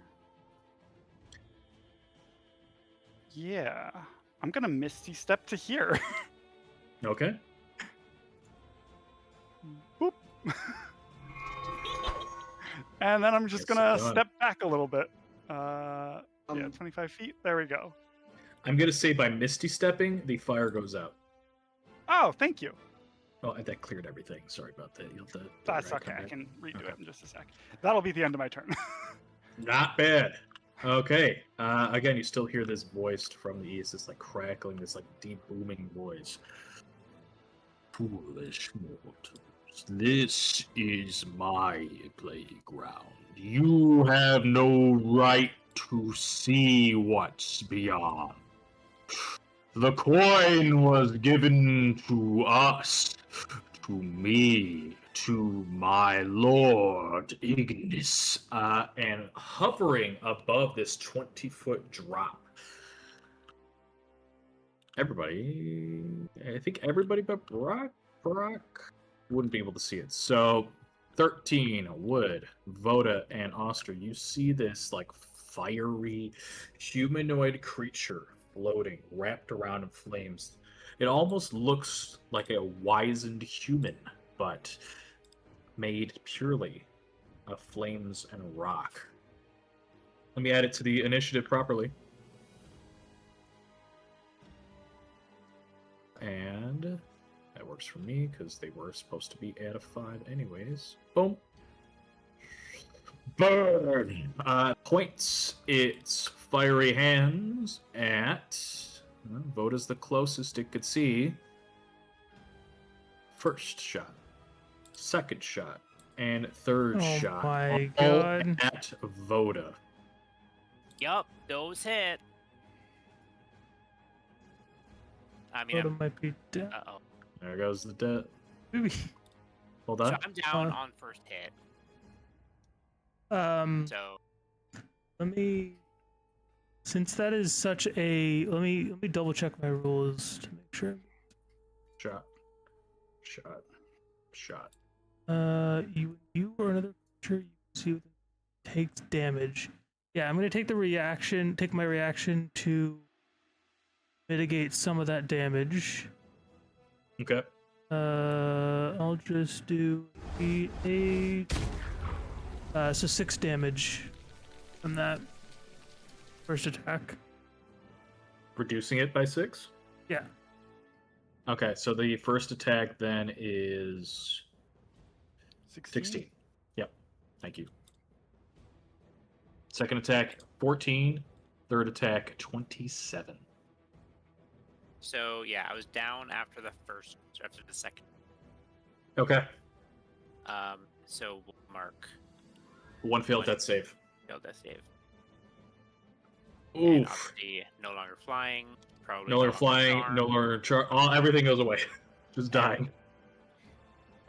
Yeah. I'm gonna Misty Step to here. Okay. Boop. And then I'm just Yes, gonna done. step back a little bit. Yeah, 25 feet. There we go. I'm going to say by Misty Stepping, the fire goes out. Oh, thank you. Oh, that cleared everything. Sorry about that. You'll have to That's come okay. I back. can redo Okay. it in just a sec. That'll be the end of my turn. Not bad. Okay. Again, you still hear this voice from the east. This like crackling, this like deep booming voice. Foolish mortals, this is my playground. You have no right to see what's beyond. The coin was given to us, to me, to my lord Ignis, and hovering above this 20-foot drop. Everybody, I think everybody but Brock wouldn't be able to see it. So 13, Wood, Voda, and Oster, you see this like fiery humanoid creature floating, wrapped around in flames. It almost looks like a wizened human, but made purely of flames and rock. Let me add it to the initiative properly. And that works for me because they were supposed to be at a 5 anyways. Boom. Burn! Points its fiery hands at... Voda's the closest it could see. First shot. Second shot. And third Oh shot. my all God. at Voda. Yup, those hit. I mean, Voda might be dead. There goes the death. Maybe. Hold so on. I'm down Uh, on first hit. So Let me, since that is such a, let me double check my rules to make sure. Shot. You or another creature you see with takes damage. Yeah, I'm gonna take my reaction to mitigate some of that damage. Okay. I'll just do 8. So 6 damage from that first attack. Reducing it by 6? Yeah. Okay, so the first attack then is 16. Yep. Thank you. Second attack, 14. Third attack, 27. So yeah, I was down after the second. Okay. So we'll mark One failed One. death save. failed death save. And Oof. obviously, no longer flying. Probably No longer flying, charmed. no longer everything goes away. Just dying.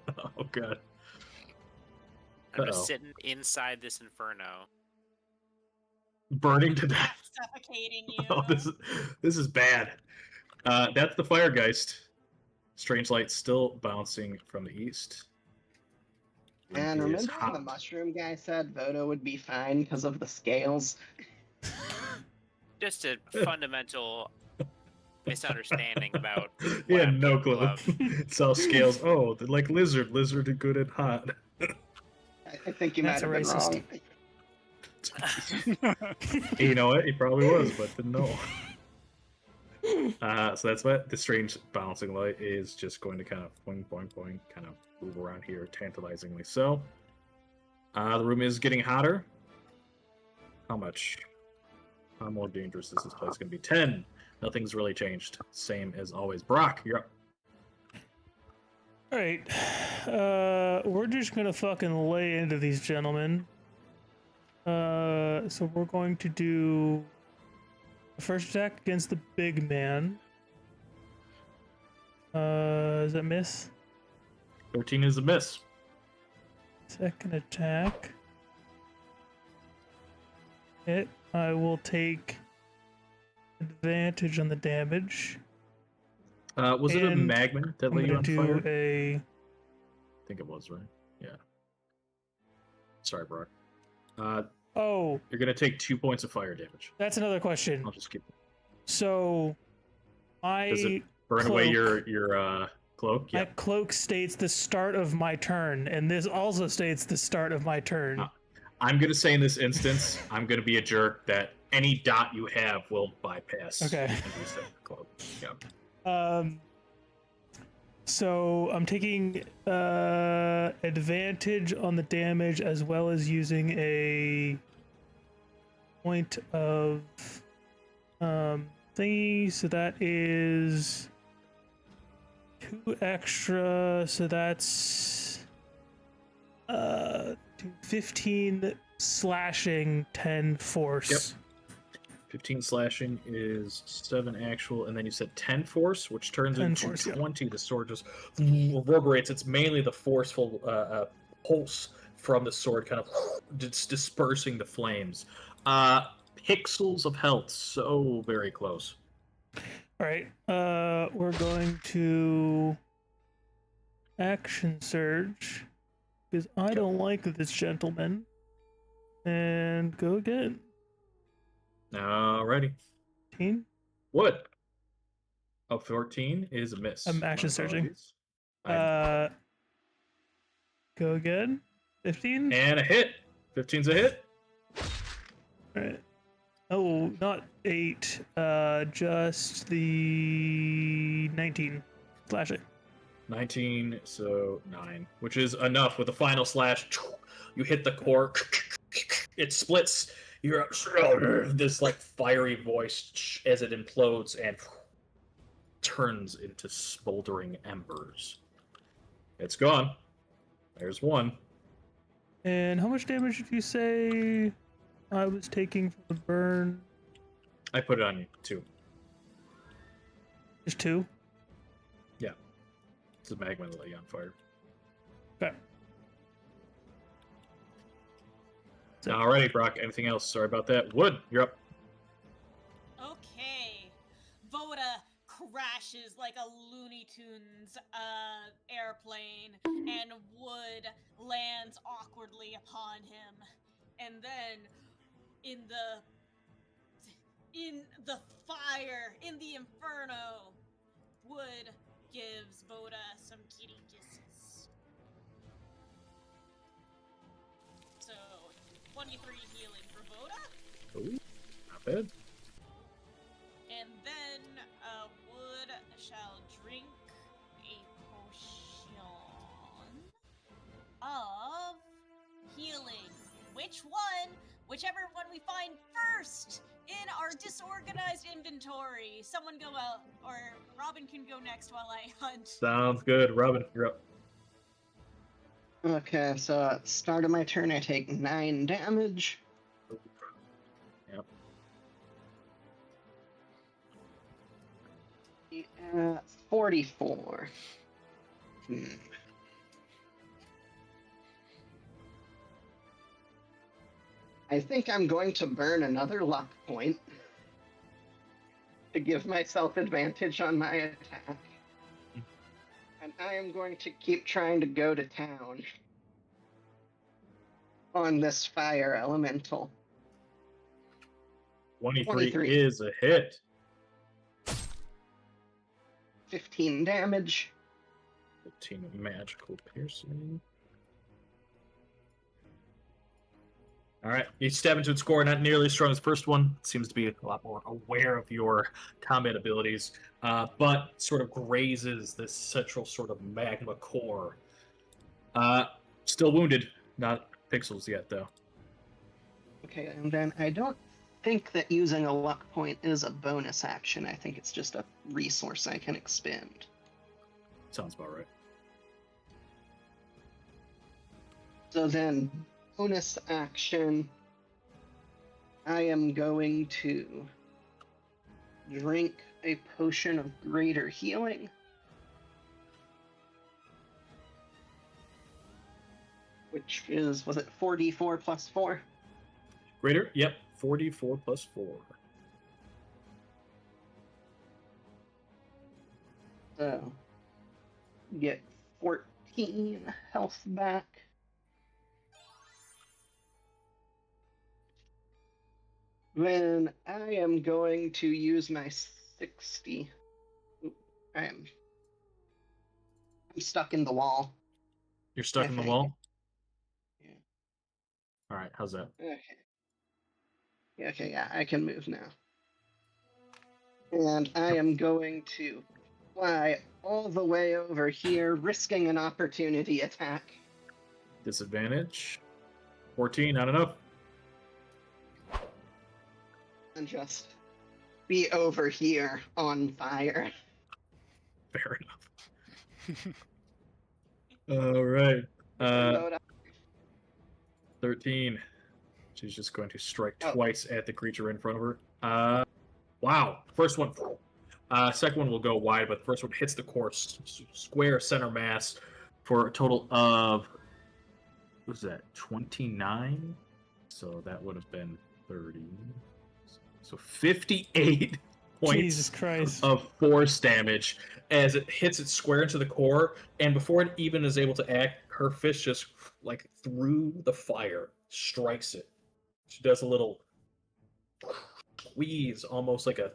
Oh god. I'm just Uh-oh. sitting inside this inferno. Burning to death. Suffocating you. Oh, this is bad. That's the Firegeist. Strange light still bouncing from the east. And It is remember when the hot. mushroom guy said Vodo would be fine because of the scales? Just a fundamental misunderstanding about what Yeah, I'm no capable clue. of. It's all scales. Oh, they're like lizard. Lizard are good and hot. I think you might That's have been racist. wrong. You know what? He probably was, but didn't know. So that's what the strange bouncing light is just going to kind of boing, boing, boing, kind of move around here tantalizingly. So, the room is getting hotter. How much? How more dangerous is this place going to be? 10. Nothing's really changed. Same as always. Brock, you're up. All right. We're just gonna fucking lay into these gentlemen. So we're going to do the first attack against the big man. Is that miss? 13 is a miss. Second attack. Hit. I will take advantage on the damage. Was it a And magma that I'm lit you gonna on do fire? a. I think it was, right? Yeah. Sorry, Brock. Oh, You're gonna take 2 points of fire damage. that's another question. I'll just keep. So, Does I it burn away cloak. your cloak? Yeah. My cloak states the start of my turn, and this also states the start of my turn. I'm gonna say in this instance, I'm gonna be a jerk that any dot you have will bypass. Okay. And reset the cloak. Yeah. So I'm taking advantage on the damage as well as using a point of thingy. So that is 2 extra. So that's 15 slashing, 10 force. Yep. 15 slashing is 7 actual, and then you said 10 force, which turns 10 into force, yeah. 20. The sword just reverberates. It's mainly the forceful pulse from the sword kind of just dispersing the flames. Pixels of health, so very close. All right. We're going to action surge because I don't like this gentleman, and go again. Alrighty. 15. What? Oh, 14 is a miss. I'm action My surging. apologies. Go again. 15. And a hit. 15's a hit. All right. Oh, not 8. Just the 19 slashing. 19, so 9, which is enough. With the final slash, you hit the core. It splits. You're this like fiery voice as it implodes and turns into smoldering embers. It's gone. There's one. And how much damage did you say I was taking from the burn? I put it on you, 2. Just 2? Yeah. It's a magma that lit you on fire. Okay. So, Alrighty, Brock. Anything else? Sorry about that. Wood, you're up. Okay. Voda crashes like a Looney Tunes airplane, and wood lands awkwardly upon him. And then in the fire, in the inferno, wood gives Voda some kitty kisses. So 23 healing for Voda. Ooh, not bad. And then Wood shall drink a potion of healing. Which one? Whichever one we find first in our disorganized inventory. Someone go out, or Robin can go next while I hunt. Sounds good. Robin, you're up. Okay, so at the start of my turn, I take 9 damage. Yep. 44. I think I'm going to burn another luck point to give myself advantage on my attack. And I am going to keep trying to go to town on this fire elemental. 23 is a hit. 15 damage. 15 magical piercing. All right, you stab into its core, not nearly as strong as the first one. It seems to be a lot more aware of your combat abilities, but sort of grazes this central sort of magma core. Still wounded, not pixels yet, though. Okay, and then I don't think that using a luck point is a bonus action. I think it's just a resource I can expend. Sounds about right. So then, bonus action, I am going to drink a potion of greater healing. Which is, was it 4d4 plus 4? Greater? Yep, 44 plus 4. So, get 14 health back. Then I am going to use my 60. Oop, I'm stuck in the wall. You're stuck in the Okay. wall? Yeah. All right, how's that? Okay, yeah, I can move now. And I am going to fly all the way over here, risking an opportunity attack. Disadvantage. 14, not enough. And just be over here on fire. Fair enough. All right. 13. She's just going to strike twice at the creature in front of her. Wow. First one. Second one will go wide, but the first one hits the core square center mass for a total of, what was that, 29? So that would have been 30. So 58 points Jesus Christ. of force damage as it hits it square into the core, and before it even is able to act, her fist just, like, through the fire, strikes it. She does a little squeeze, almost like a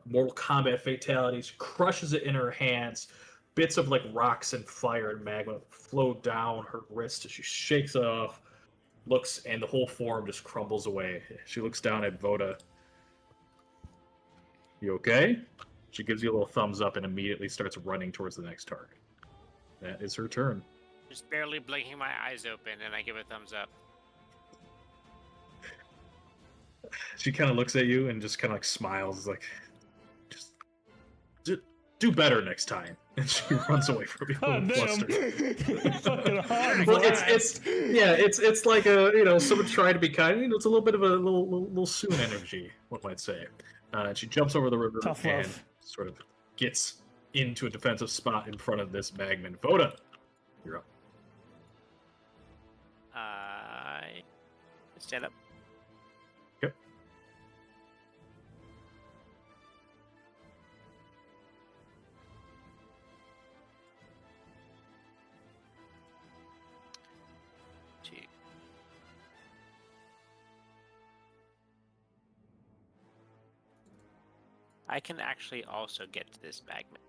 Mortal Kombat fatality. She crushes it in her hands. Bits of, like, rocks and fire and magma flow down her wrist as she shakes it off, looks, and the whole form just crumbles away. She looks down at Voda. You okay? She gives you a little thumbs up and immediately starts running towards the next target. That is her turn. Just barely blinking my eyes open, and I give a thumbs up. She kind of looks at you and just kind of like smiles, like, just do better next time. And she runs away from you. Oh, damn. Fucking hard. Well, it's like someone trying to be kind. It's a little bit of a little soon energy, one might say. And she jumps over the river Tough and love. sort of gets into a defensive spot in front of this Magman. Voda, you're up. I Stand up. Yep. Two. I can actually also get to this magnet.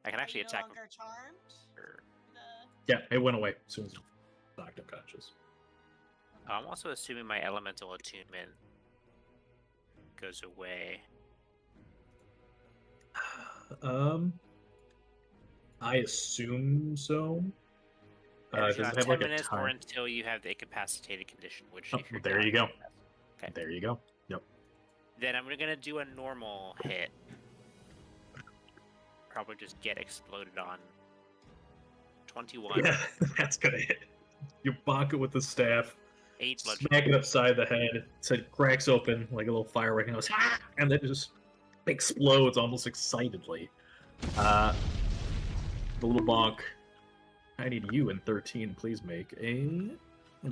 I can Are actually you no attack him. longer charmed? for- The... Yeah, it went away as soon as you knocked unconscious. I'm also assuming my elemental attunement goes away. I assume so. It's Does it about have 10 like a minutes or time? until you have the incapacitated condition, which Oh, if you're there down, you go. Okay. There you go. Yep. Then I'm gonna do a normal hit. Probably just get exploded on. 21. Yeah, that's gonna hit. You bonk it with the staff, 8 bludgeoning. smack it upside the head. It cracks open like a little firework and goes, ah! And then it just explodes almost excitedly. The little bonk. I need you in 13. Please make a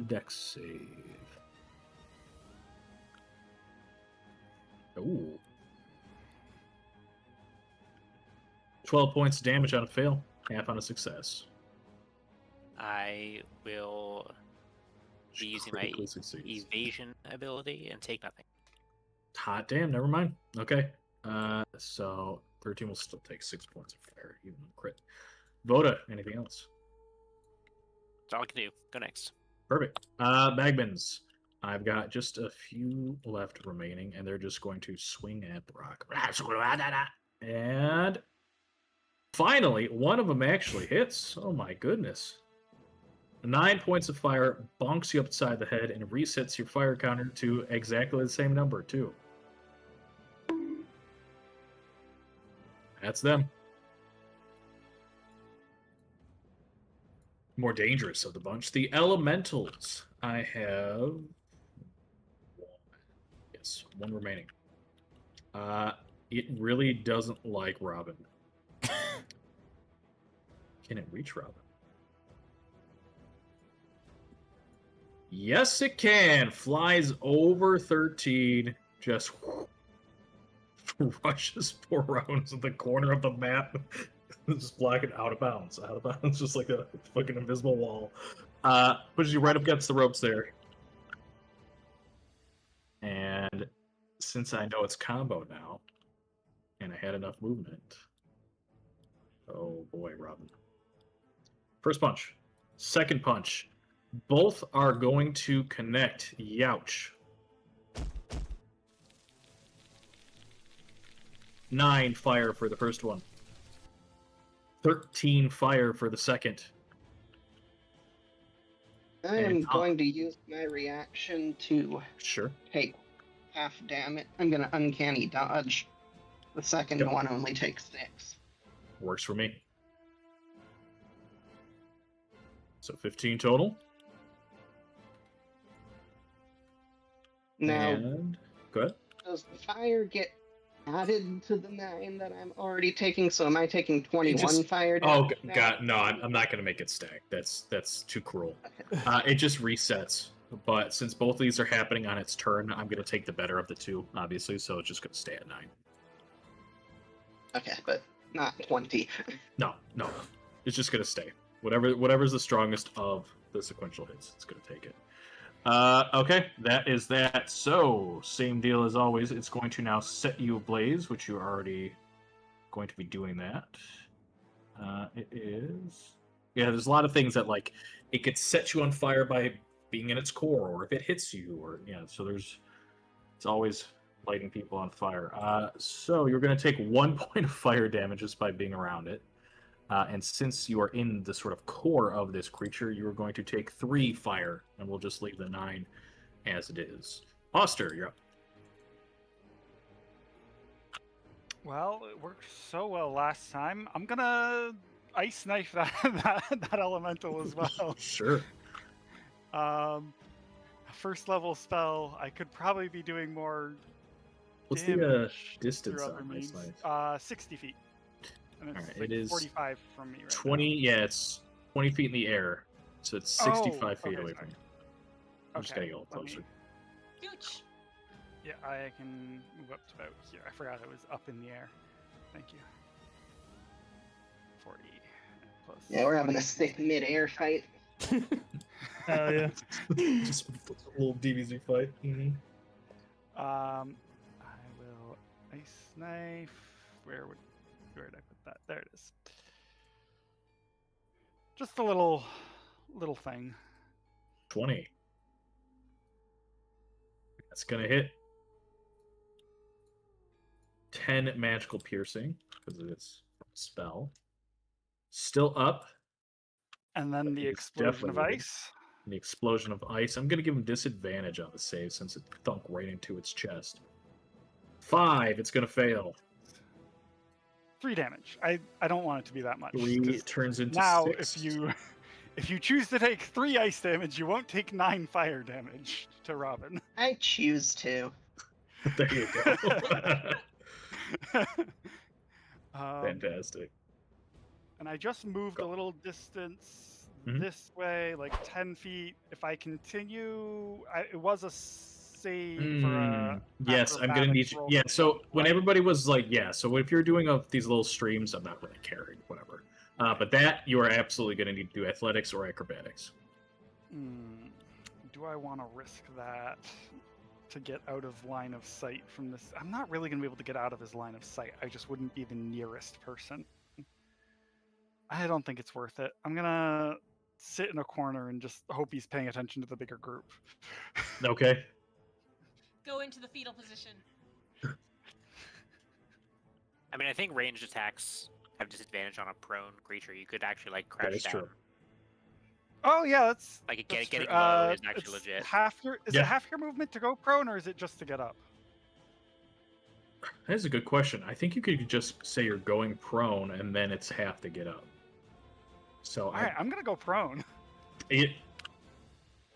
dex save. Ooh. 12 points of damage on a fail, half on a success. I will be using my Critically succeeds. evasion ability and take nothing. Hot damn, never mind. Okay. So 13 will still take 6 points of fire, even on crit. Voda, anything else? That's all I can do. Go next. Perfect. Bagmans. I've got just a few left remaining, and they're just going to swing at the rock. And finally, one of them actually hits. Oh my goodness. 9 points of fire bonks you upside the head and resets your fire counter to exactly the same number, too. That's them. More dangerous of the bunch. The elementals. I have one remaining. It really doesn't like Robin. Can it reach Robin? Yes, it can. Flies over 13. Just rushes poor Robin to the corner of the map. Just blocking out of bounds. Out of bounds. Just like a fucking invisible wall. Pushes you right up against the ropes there. And since I know it's combo now, and I had enough movement. Oh boy, Robin. First punch. Second punch. Both are going to connect. Youch. 9 fire for the first one. 13 fire for the second. I am going to use my reaction to Sure. take half damage. I'm going to uncanny dodge. The second Yep. one only takes 6. Works for me. So 15 total. Now, And go ahead. does the fire get added to the 9 that I'm already taking? So am I taking 21 fire Oh damage now? god, no! I'm not gonna make it stack. That's too cruel. Okay. It just resets. But since both of these are happening on its turn, I'm gonna take the better of the two, obviously. So it's just gonna stay at 9. Okay, but not 20. No, it's just gonna stay. Whatever's the strongest of the sequential hits, it's gonna take it. Okay, that is that. So, same deal as always. It's going to now set you ablaze, which you're already going to be doing that. It is... Yeah, there's a lot of things that, like, it could set you on fire by being in its core, or if it hits you, or, yeah, so it's always lighting people on fire. So, you're going to take 1 point of fire damage just by being around it. And since you are in the sort of core of this creature, you are going to take 3 fire, and we'll just leave the 9 as it is. Oster, you're up. Well, it worked so well last time. I'm gonna ice knife that elemental as well. Sure. First level spell. I could probably be doing more What's the damage distance through other on means. this? 60 feet. And it's Alright, like it is 45 from me right 20, now. yeah, it's 20 feet in the air, so it's 65 Oh, feet okay, away sorry. from you. I'm just Okay, getting a little let me- closer. Gooch. Yeah, I can move up to about here. I forgot it was up in the air. Thank you. 40 plus. Yeah, we're having a 20. sick mid-air fight. Hell yeah. Just a little DBZ fight. Mm-hmm. I will ice knife. Where did I put that? There it is. Just a little thing. 20. That's gonna hit. 10 magical piercing because of its spell. Still up. And then the It's explosion of definitely ice. The explosion of ice. I'm gonna give him disadvantage on the save since it thunk right into its chest. 5. It's gonna fail. 3 damage. I don't want it to be that much. 3 'cause turns into now 6. if you choose to take 3 ice damage, you won't take 9 fire damage to Robin. I choose to. There you go. Fantastic. And I just moved a little distance Mhm. this way, like 10 feet. If I continue, it was a save for a. Yes, I'm gonna need acrobatics you. roll Yeah, to so jump, when right? everybody was like, yeah, so if you're doing these little streams, I'm not really caring, whatever. But that you are absolutely gonna need to do athletics or acrobatics. Do I want to risk that to get out of line of sight from this? I'm not really going to be able to get out of his line of sight. I just wouldn't be the nearest person. I don't think it's worth it. I'm going to sit in a corner and just hope he's paying attention to the bigger group. Okay. Go into the fetal position. I mean, I think ranged attacks have disadvantage on a prone creature. You could actually like That crouch is down. true. Oh yeah, that's Like that's getting true. low is actually It's legit. Is Yeah. it half your movement to go prone, or is it just to get up? That is a good question. I think you could just say you're going prone and then it's half to get up. So All right, I'm gonna go prone.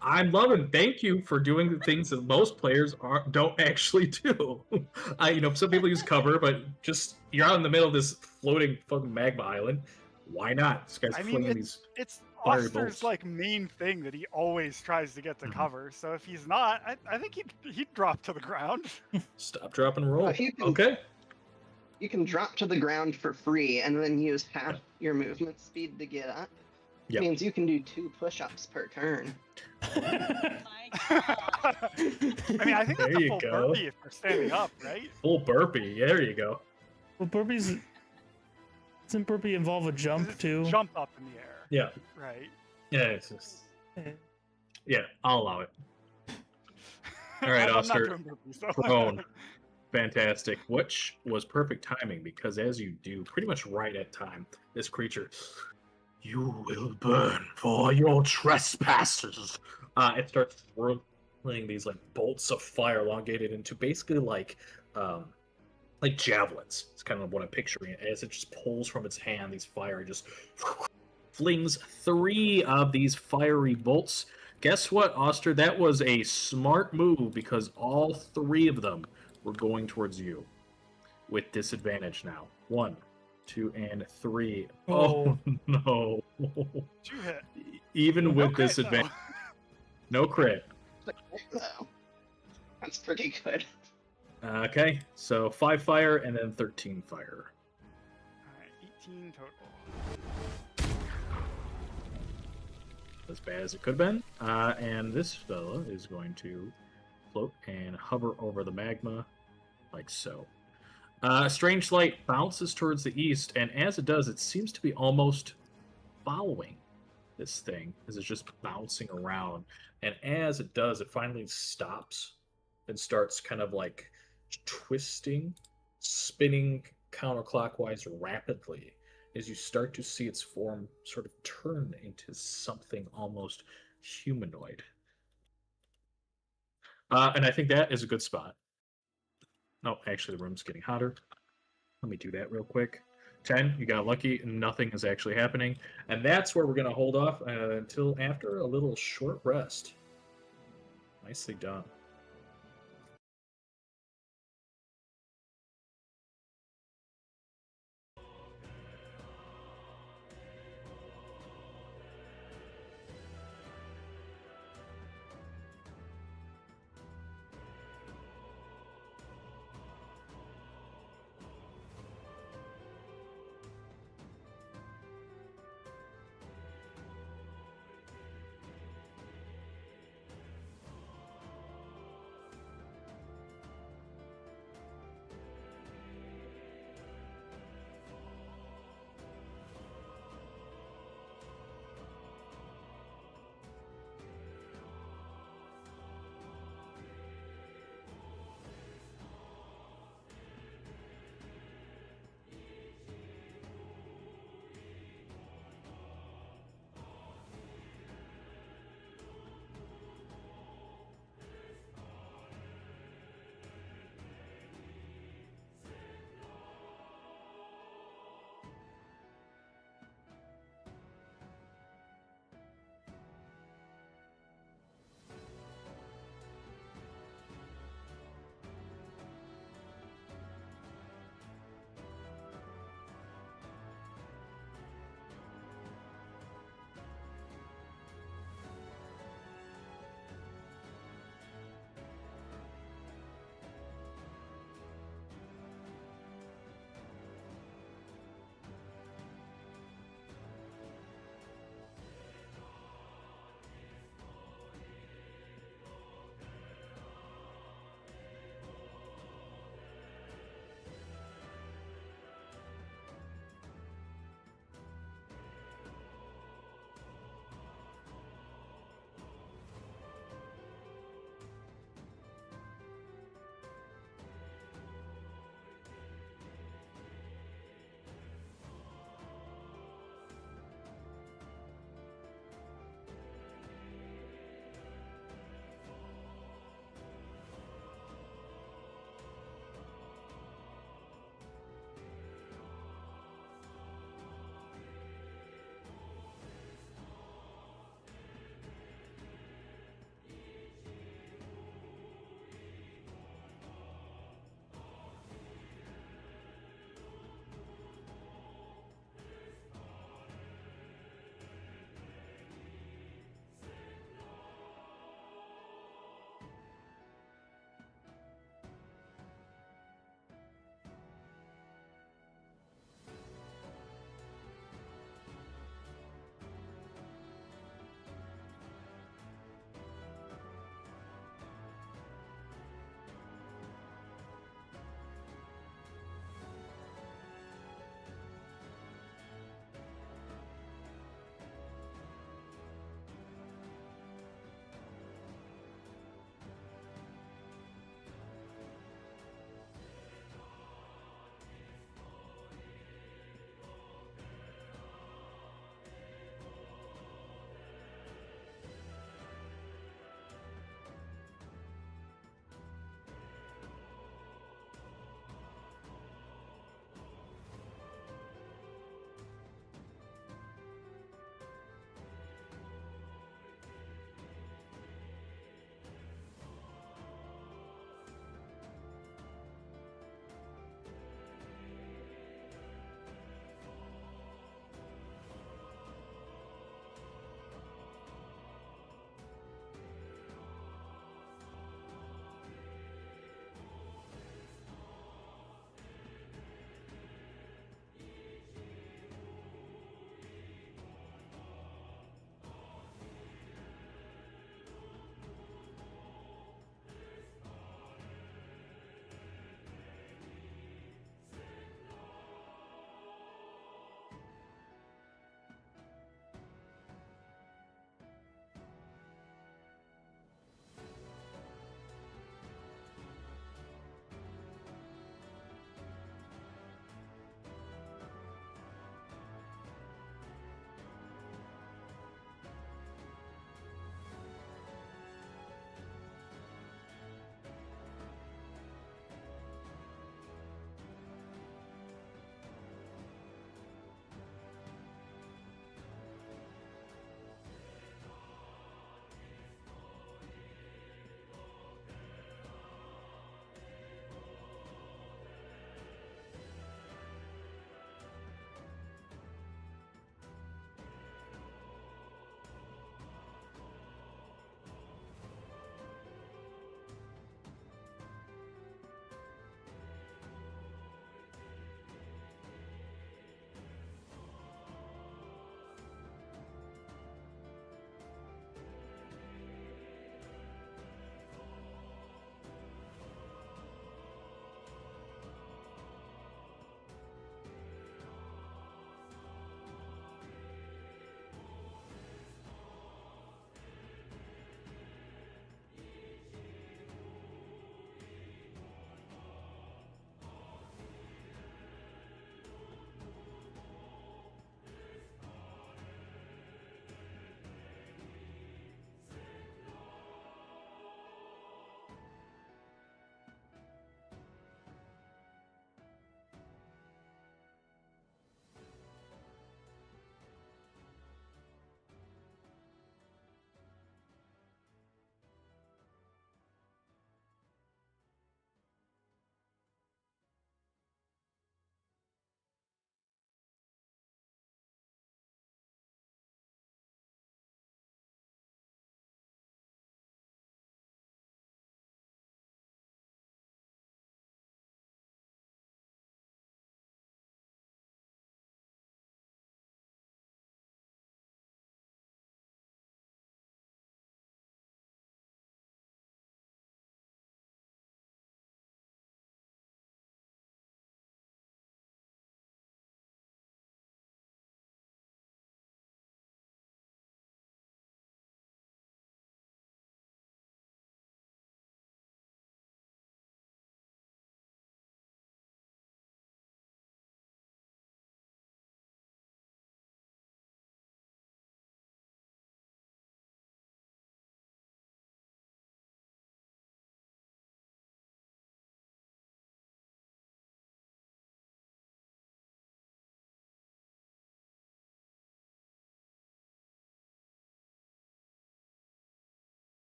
I'm loving. Thank you for doing the things that most players don't actually do. Some people use cover, but just you're out in the middle of this floating fucking magma island. Why not? This guy's I mean, flinging these. It's fiery Oster's bolts. like main thing that he always tries to get to Mhm. cover. So if he's not, I think he'd drop to the ground. Stop, drop, and roll. If you can- Okay. You can drop to the ground for free and then use half your movement speed to get up. Yep. Means you can do 2 push-ups per turn. My I God. mean, I think that's There a you full go. burpee if we're standing up, right? Full burpee. Yeah, there you go. Well, burpees. Doesn't burpee involve a 'Cause jump it's too? Jump up in the air. Yeah. Right. Yeah. It's just. Eh. Yeah, I'll allow it. All right, I'm not Oster. doing burpees, so. Prone. Fantastic. Which was perfect timing because as you do, pretty much right at time, this creature, you will burn for your trespasses. It starts whirling these like bolts of fire elongated into basically like javelins. It's kind of what I'm picturing it as it just pulls from its hand. These fire just flings 3 of these fiery bolts. Guess what, Oster? That was a smart move because all 3 of them were going towards you with disadvantage now. 1, 2, and 3. Oh, no. 2 hit. Even No with crit, disadvantage. though. No crit. Though. That's pretty good. Okay, so 5 fire and then 13 fire. Alright, 18 total. As bad as it could have been. And this fella is going to float and hover over the magma like so. A strange light bounces towards the east, and as it does, it seems to be almost following this thing as it's just bouncing around. And as it does, it finally stops and starts kind of like twisting, spinning counterclockwise rapidly as you start to see its form sort of turn into something almost humanoid. And I think that is a good spot. No, actually, the room's getting hotter. Let me do that real quick. 10, you got lucky. Nothing is actually happening. And that's where we're going to hold off until after a little short rest. Nicely done.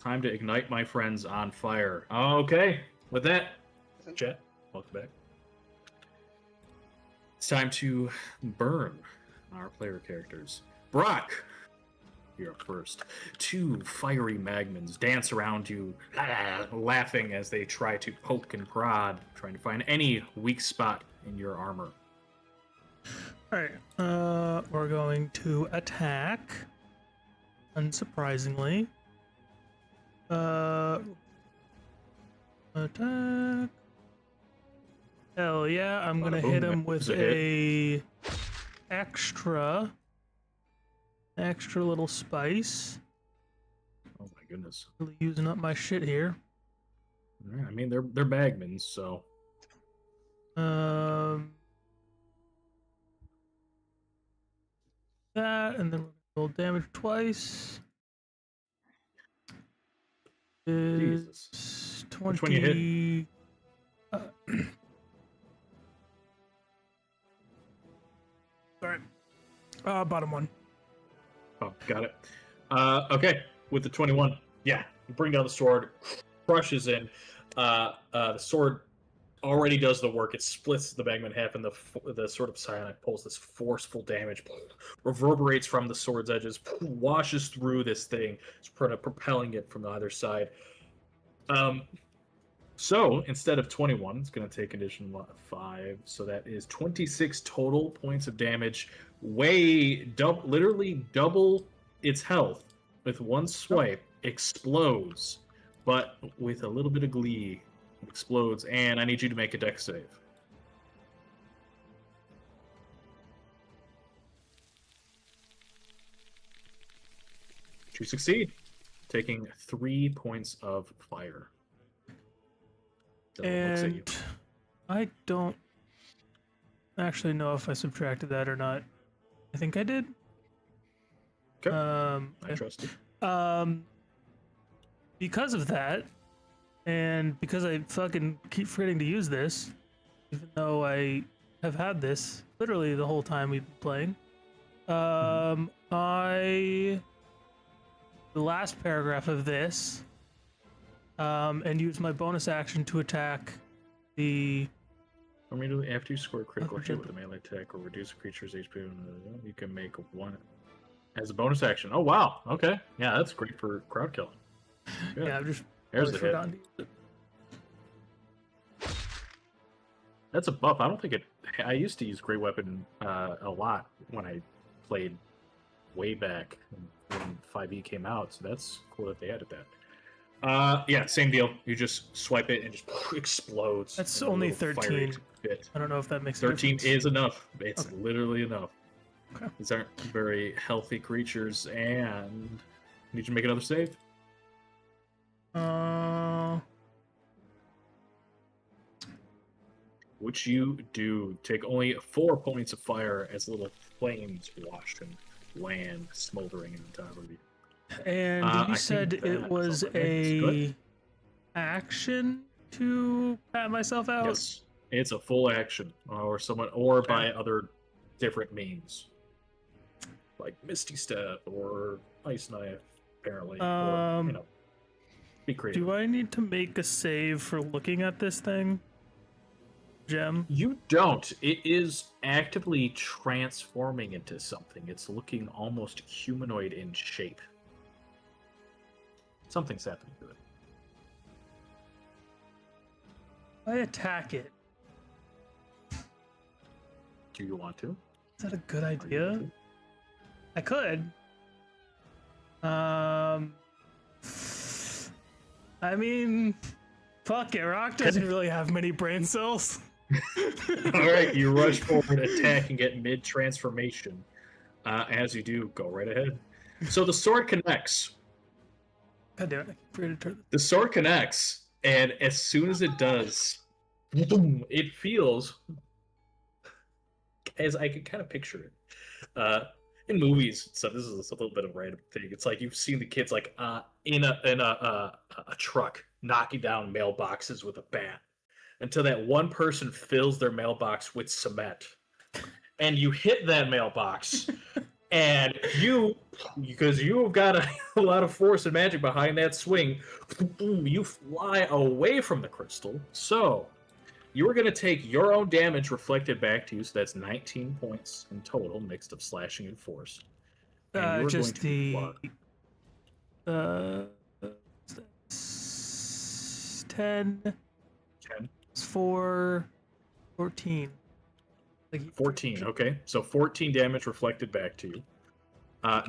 Time to ignite my friends on fire. Okay, with that, chat, welcome back. It's time to burn our player characters. Brock, you're up first. 2 fiery magmans dance around you, laughing as they try to poke and prod, trying to find any weak spot in your armor. All right. We're going to attack. Unsurprisingly. Attack. Hell yeah! I'm gonna Bada boom, hit him that with was a a extra little spice. Oh my goodness. Really using up my shit here. Yeah, I mean, they're bagmans, so that, and then we're gonna roll damage twice. Jesus. Is Which one you hit? 20. Sorry. Bottom one. Oh, got it. Okay, with the 21, yeah, you bring down the sword, crushes in. The sword already does the work. It splits the bagman in half, and the sword of Psionic pulls this forceful damage, reverberates from the sword's edges, washes through this thing, propelling it from the other side. So instead of 21, it's going to take additional 5, so that is 26 total points of damage. Literally double its health with one swipe. Explodes, but with a little bit of glee. Explodes, and I need you to make a dex save. You succeed, taking 3 points of fire. And I don't actually know if I subtracted that or not. I think I did. Okay. I trust you. Because of that, and because I fucking keep forgetting to use this, even though I have had this literally the whole time we've been playing, the last paragraph of this, and use my bonus action to attack the. Immediately after you score a critical hit with a melee attack or reduce a creature's HP, you can make one as a bonus action. Oh wow! Okay, yeah, that's great for crowd killing. Good. Yeah, I've just There's really the hit. forgotten to use it. That's a buff. I don't think it. I used to use Great Weapon a lot when I played way back when 5e came out. So that's cool that they added that. Yeah, same deal. You just swipe it and just explodes. That's in a only little fiery 13. bit. I don't know if that makes a 13 difference. is enough. It's Okay. literally enough. Okay. These aren't very healthy creatures, and need you to make another save. Which you do. Take only 4 points of fire as little flames wash and land smoldering in the top of you. And I you think said that it was is all right. It's good. a action to pat myself out. Yes, it's a full action, or by Okay. other different means, like Misty Step or Ice Knife, apparently. Or, be creative. Do I need to make a save for looking at this thing, Gem? You don't. It is actively transforming into something. It's looking almost humanoid in shape. Something's happening to it. I attack it. Do you want to? Is that a good Are you idea? going to? I could. I mean, fuck it. Rock doesn't really have many brain cells. All right, you rush forward, attacking it mid-transformation. As you do, go right ahead. So the sword connects. God damn it! I forgot to turn. The sword connects, and as soon as it does, boom, it feels, as I can kind of picture it, in movies. So this is a little bit of a random thing. It's like you've seen the kids like in a truck knocking down mailboxes with a bat, until that one person fills their mailbox with cement, and you hit that mailbox. And you, because you've got a lot of force and magic behind that swing, you fly away from the crystal. So you are going to take your own damage reflected back to you. So that's 19 points in total, mixed of slashing and force. And you are Just going the to 10 10, 4 14. 14. Okay, so 14 damage reflected back to you.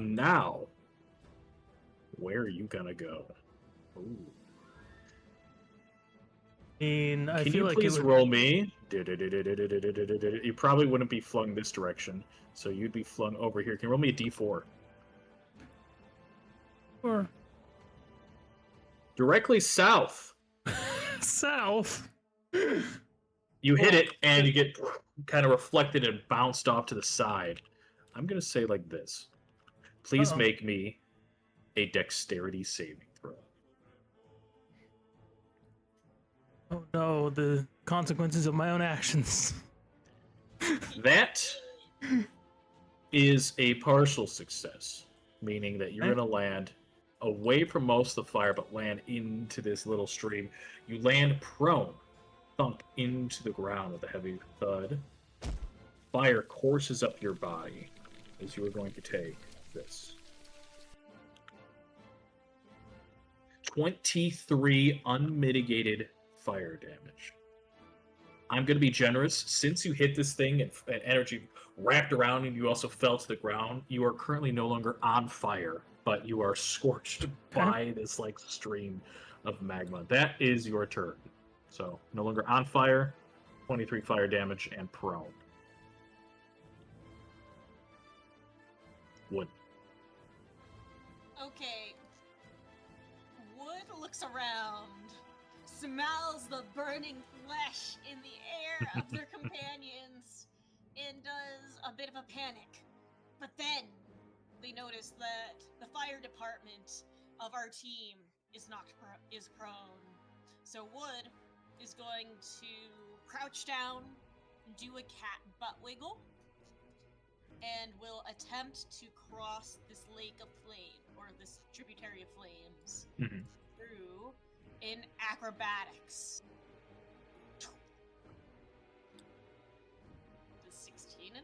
Now, where are you gonna go? Ooh. I mean, I Can feel you like please it would... roll me? You probably wouldn't be flung this direction, so you'd be flung over here. Can you roll me a d4? Or Directly south. south. You hit it, and you get kind of reflected and bounced off to the side. I'm gonna say like this. Please Uh-oh. make me a dexterity saving throw. Oh no, the consequences of my own actions. That is a partial success, meaning that you're Okay. going to land away from most of the fire, but land into this little stream. You land prone, thunk into the ground with a heavy thud. Fire courses up your body as you are going to take this. 23 unmitigated fire damage. I'm going to be generous. Since you hit this thing and energy wrapped around and you also fell to the ground, you are currently no longer on fire, but you are scorched by this like stream of magma. That is your turn. So no longer on fire, 23 fire damage, and prone. Wood. Okay. Wood looks around, smells the burning flesh in the air of their companions, and does a bit of a panic. But then they notice that the fire department of our team is prone. So Wood is going to crouch down, do a cat butt wiggle, and will attempt to cross this lake of flame, or this tributary of flames, through in acrobatics. Is 16 enough?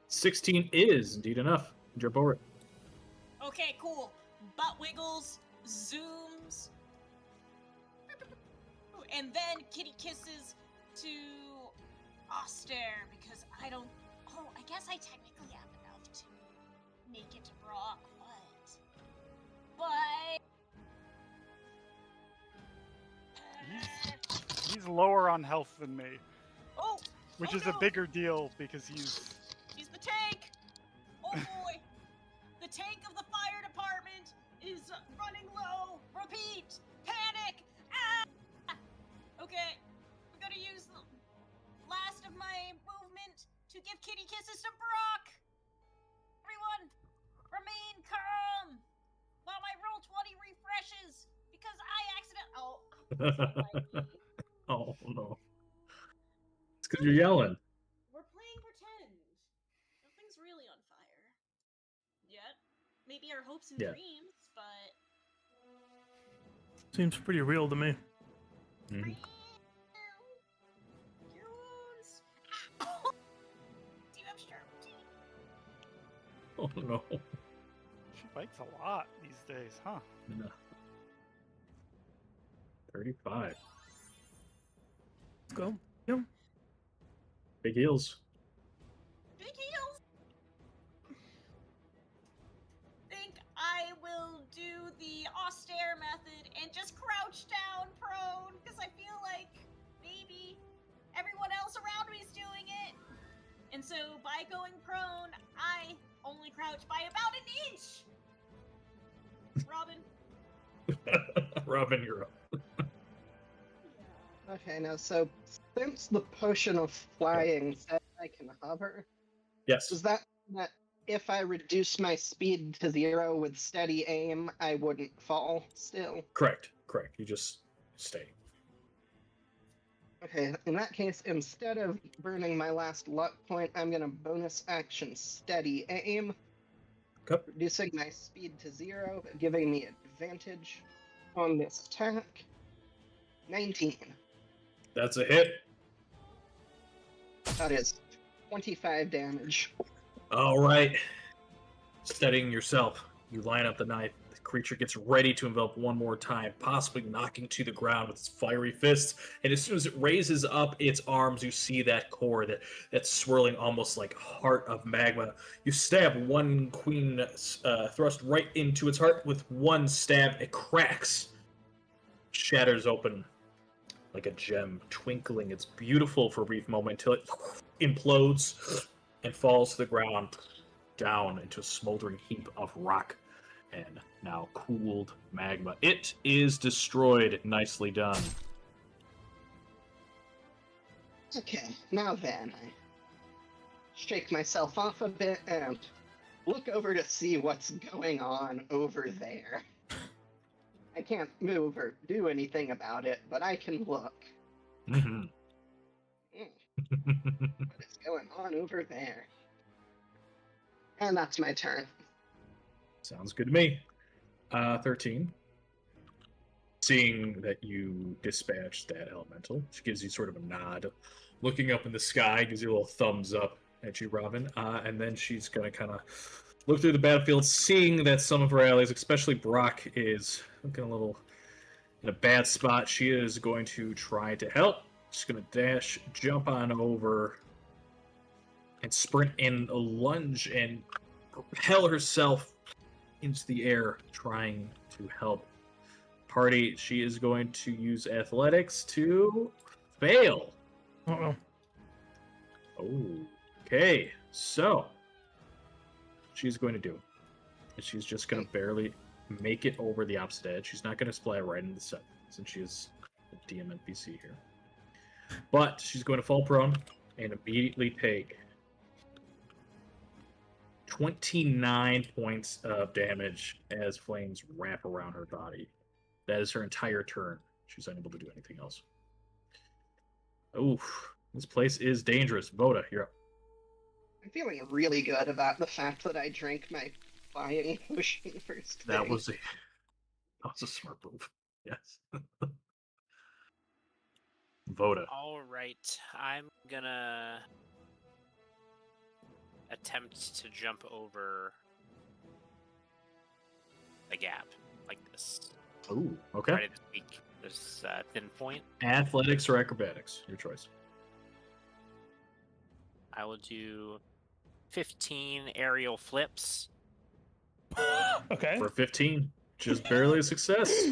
16 is indeed enough. Jump over it. Okay, cool. Butt wiggles, zooms, and then kitty kisses to Austere, because I don't... Oh, I guess I technically have enough to make it to Brock, but... He's lower on health than me, Oh! which Oh is no! a bigger deal because he's He's the tank! Oh boy! The tank of the fire department is running low! Repeat! Panic! Ah! Okay, I'm gonna use the last of my movement to give kitty kisses to Brock! Everyone, remain calm while my roll 20 refreshes, because I accidentally... Oh no. It's because you're yelling. We're playing pretend. Nothing's really on fire. Yet. Maybe our hopes and dreams, but... Seems pretty real to me. Mm-hmm. Your wounds. Ow! Do you have sharp teeth? Oh no. she bites a lot these days, huh? No. 35. Let's go. Yep. Big heels. Big heels! Think I will do the austere method and just crouch down prone, because I feel like maybe everyone else around me is doing it. And so by going prone, I only crouch by about an inch. Robin. Robin, you're up. Okay, now, so since the potion of flying said I can hover, Yes. does that mean that if I reduce my speed to 0 with steady aim, I wouldn't fall still? Correct. You just stay. Okay, in that case, instead of burning my last luck point, I'm gonna bonus action steady aim, Okay. reducing my speed to 0, but giving me advantage on this attack. 19. That's a hit. That is 25 damage. All right. Steadying yourself, you line up the knife. The creature gets ready to envelop one more time, possibly knocking to the ground with its fiery fists. And as soon as it raises up its arms, you see that core, that swirling almost like heart of magma. You stab one queen thrust right into its heart with one stab. It cracks, shatters open like a gem, twinkling. It's beautiful for a brief moment until it implodes and falls to the ground, down into a smoldering heap of rock and now cooled magma. It is destroyed. Nicely done. Okay, now then, I shake myself off a bit and look over to see what's going on over there. I can't move or do anything about it, but I can look. Mm-hmm. What is going on over there? And that's my turn. Sounds good to me. 13. Seeing that you dispatched that elemental, she gives you sort of a nod. Looking up in the sky, gives you a little thumbs up at you, Robin. And then she's going to kind of look through the battlefield, seeing that some of her allies, especially Brock, is looking a little in a bad spot. She is going to try to help. She's going to dash, jump on over, and sprint in a lunge and propel herself into the air, trying to help party. She is going to use athletics to fail. Uh-oh. Okay, so she's going to do it. She's just going to barely make it over the opposite edge. She's not going to splatter right into the sun, since she is a DM NPC here. But she's going to fall prone and immediately take 29 points of damage as flames wrap around her body. That is her entire turn. She's unable to do anything else. Oof. This place is dangerous. Voda, you're up. I'm feeling really good about the fact that I drank my flying potion first thing. That was a smart move. Yes. Voda. All right, I'm gonna attempt to jump over the gap like this. Ooh, okay. Try to speak this thin point. Athletics or acrobatics, your choice. I will do 15 aerial flips. Okay. For 15, just barely a success.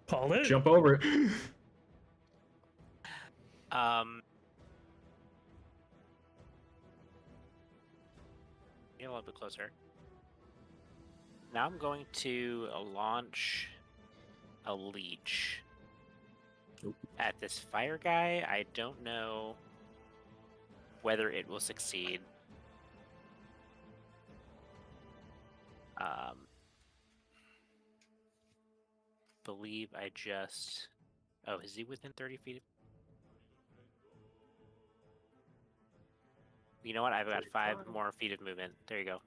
Called it. Jump over it. Get a little bit closer. Now I'm going to launch a leech at this fire guy. I don't know whether it will succeed. Believe I just... Oh, is he within 30 feet? You know what? I've got 5 more feet of movement. There you go.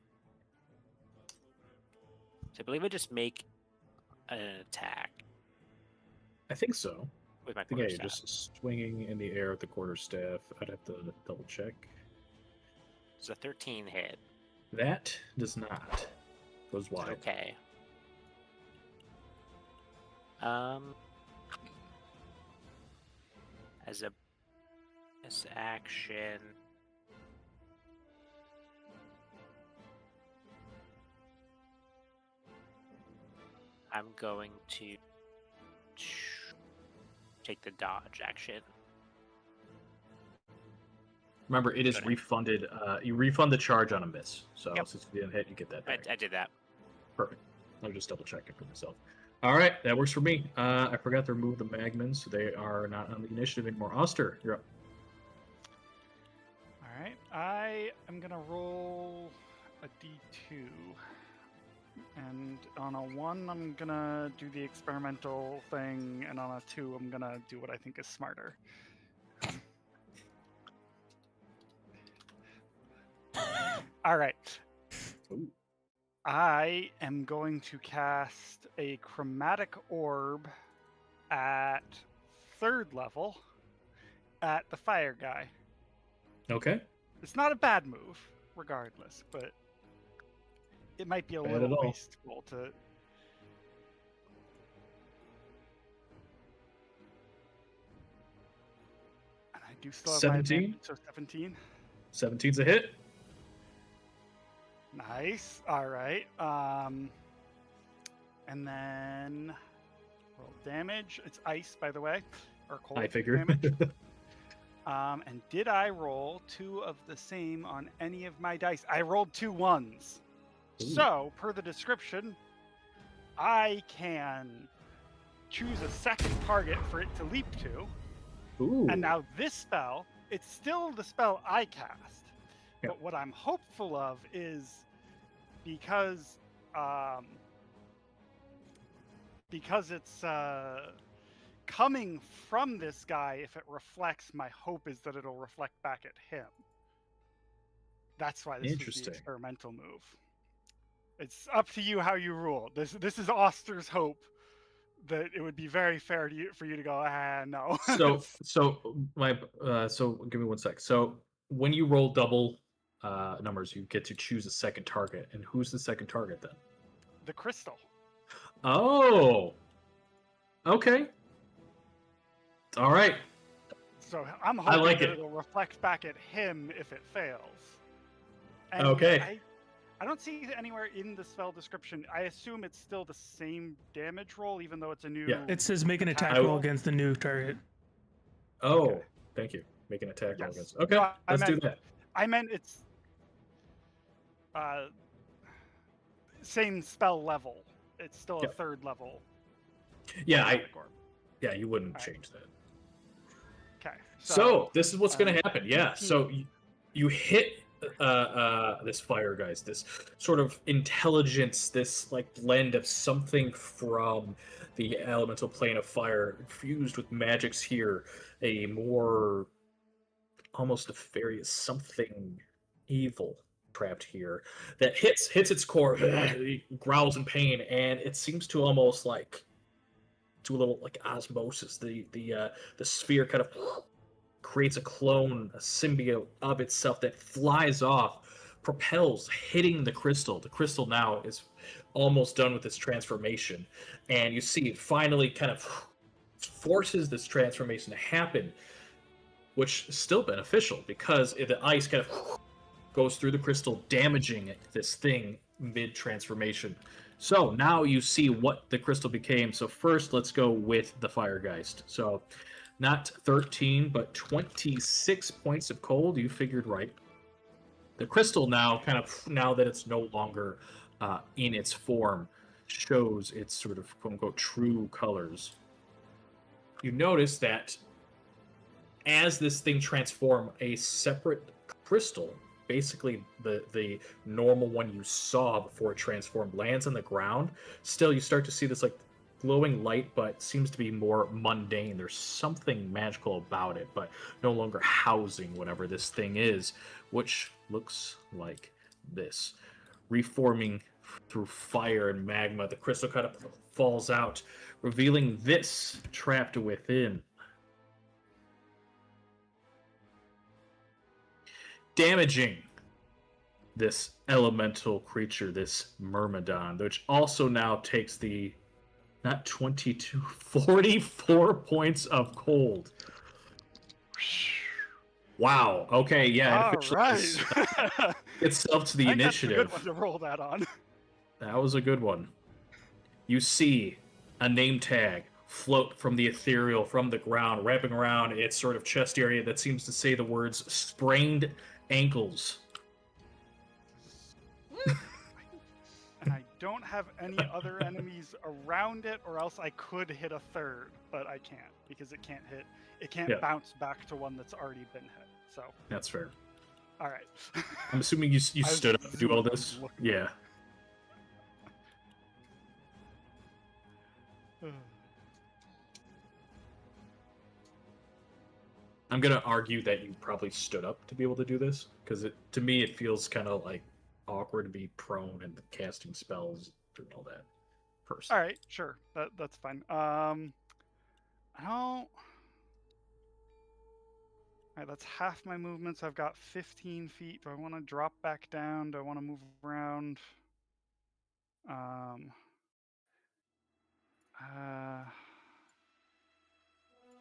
So I believe I just make an attack I think so. with my I think, yeah, you're quarterstaff. just swinging in the air with the quarterstaff. I'd have to double check. It's a 13 hit. That does not. Goes wide. Okay. As a action, I'm going to take the dodge action. Remember, it is Good. refunded. You refund the charge on a miss. So Yep. since you didn't hit, you get that back. I did that. Perfect. I'm just double checking for myself. All right, that works for me. I forgot to remove the Magmans, so they are not on the initiative anymore. Oster, you're up. All right, I am gonna roll a d2. And on a 1, I'm gonna do the experimental thing, and on a 2, I'm gonna do what I think is smarter. All right. Ooh. I am going to cast a chromatic orb at 3rd level at the fire guy. Okay. It's not a bad move, regardless, but it might be a Bad little at all. wasteful to. And I do still have 17? my advantage, so 17. 17's a hit. Nice. All right. And then roll damage. It's ice, by the way, or cold I figured. damage. And did I roll 2 of the same on any of my dice? I rolled 2 1s. Ooh. So, per the description, I can choose a second target for it to leap to. Ooh. And now this spell, it's still the spell I cast. Yeah. But what I'm hopeful of is because it's coming from this guy, if it reflects, my hope is that it'll reflect back at him. That's why this is the Interesting. experimental move. It's up to you how you rule. This is Oster's hope that it would be very fair to you, for you to go, no. So give me 1 sec. So when you roll double numbers, you get to choose a second target. And who's the second target then? The crystal. Oh. Okay. All right. So I'm I hoping like that it. it'll reflect back at him if it fails. And Okay. I don't see anywhere in the spell description. I assume it's still the same damage roll, even though it's a new. Yeah. It says make an attack I roll will- against the new target. Oh, Okay. thank you. Make an attack roll Yes. against. Okay, No, I let's do meant- that. I meant it's same spell level. It's still a Yep. 3rd level. Yeah, chromatic orb. you wouldn't Alright. change that. Okay. So this is what's going to happen. Yeah. 18. So you hit this fire, guys. This sort of intelligence, this like blend of something from the elemental plane of fire, infused with magics here, a more almost nefarious something evil trapped here that hits its core, growls in pain, and it seems to almost like do a little like osmosis. The sphere kind of creates a clone, a symbiote of itself that flies off, propels, hitting the crystal. The crystal now is almost done with its transformation, and you see it finally kind of forces this transformation to happen, which is still beneficial because the ice kind of goes through the crystal, damaging this thing mid-transformation. So now you see what the crystal became. So first, let's go with the Firegeist. So not 13, but 26 points of cold. You figured right. The crystal now, now that it's no longer in its form, shows its sort of quote-unquote true colors. You notice that as this thing transforms, a separate crystal, basically the normal one you saw before it transformed, lands on the ground. Still, you start to see this like glowing light, but seems to be more mundane. There's something magical about it, but no longer housing whatever this thing is, which looks like this. Reforming through fire and magma, the crystal kind of falls out, revealing this trapped within. Damaging this elemental creature, this Myrmidon, which also now takes the, not 22, 44 points of cold. Wow. Okay, yeah. It All officially right. itself to the I think that's a initiative. good one to roll that on. That was a good one. You see a name tag float from the ethereal, from the ground, wrapping around its sort of chest area that seems to say the words sprained ankles. And I don't have any other enemies around it, or else I could hit a 3rd, but I can't because it can't hit. It can't Yeah. bounce back to one that's already been hit. So, That's fair. all right. I'm assuming you I was stood up to do all zooming, this. looking. Yeah. I'm gonna argue that you probably stood up to be able to do this, because to me it feels kind of like awkward to be prone and casting spells and all that. Person. All right, sure. That's fine. I don't. All right, that's half my movement. So I've got 15 feet. Do I want to drop back down? Do I want to move around? Um.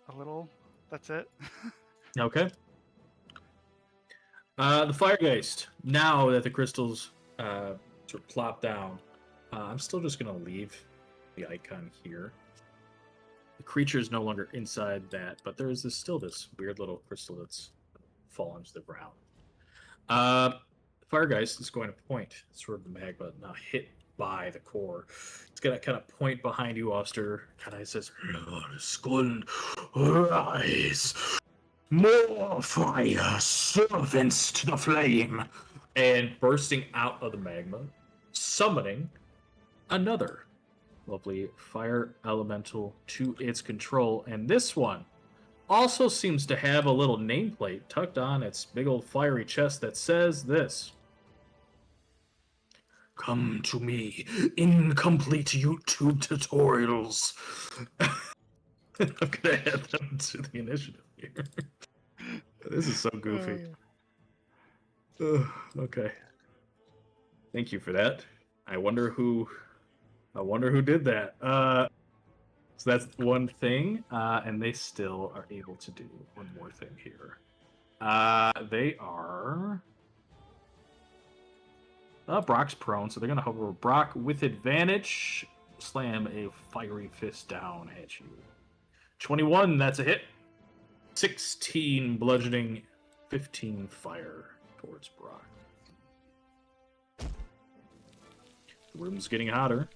A little. That's it. Okay. The Firegeist. Now that the crystals sort of plop down, I'm still just gonna leave the icon here. The creature is no longer inside that, but there is still this weird little crystal that's fallen to the ground. Firegeist is going to point sort of the magma now hit by the core. It's gonna kind of point behind you, Oster. Kind of says, "Skull, rise! More fire, servants to the flame!" And bursting out of the magma, summoning another lovely fire elemental to its control. And this one also seems to have a little nameplate tucked on its big old fiery chest that says this: "Come to me, incomplete YouTube tutorials." I'm gonna add them to the initiative here. This is so goofy. Okay. Thank you for that. I wonder who did that. So that's one thing, and they still are able to do one more thing here. They are. Brock's prone, so they're gonna hover over Brock with advantage. Slam a fiery fist down at you. 21, that's a hit. 16 bludgeoning, 15 fire towards Brock. The room's getting hotter.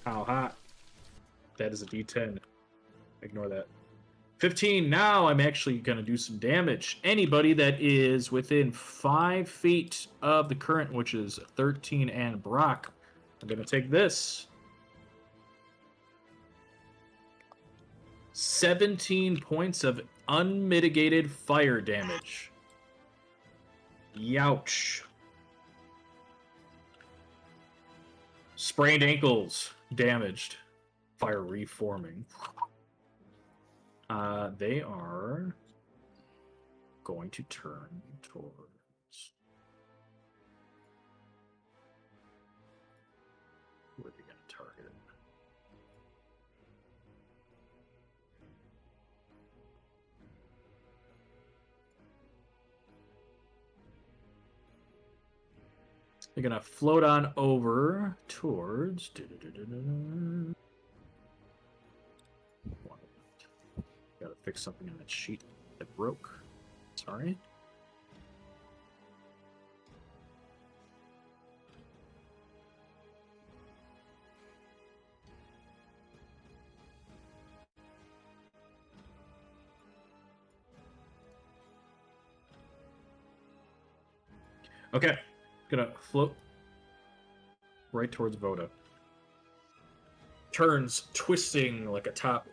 How hot? That is a D10. Ignore that. 15. Now I'm actually going to do some damage. Anybody that is within 5 feet of the current, which is 13 and Brock, I'm going to take this. 17 points of unmitigated fire damage. Youch. Sprained ankles damaged. Fire reforming. They are going to turn towards. Where are they going to target it? They're going to float on over towards. Gotta fix something on that sheet that broke. Sorry. Okay. Gonna float right towards Voda. Turns, twisting like a top.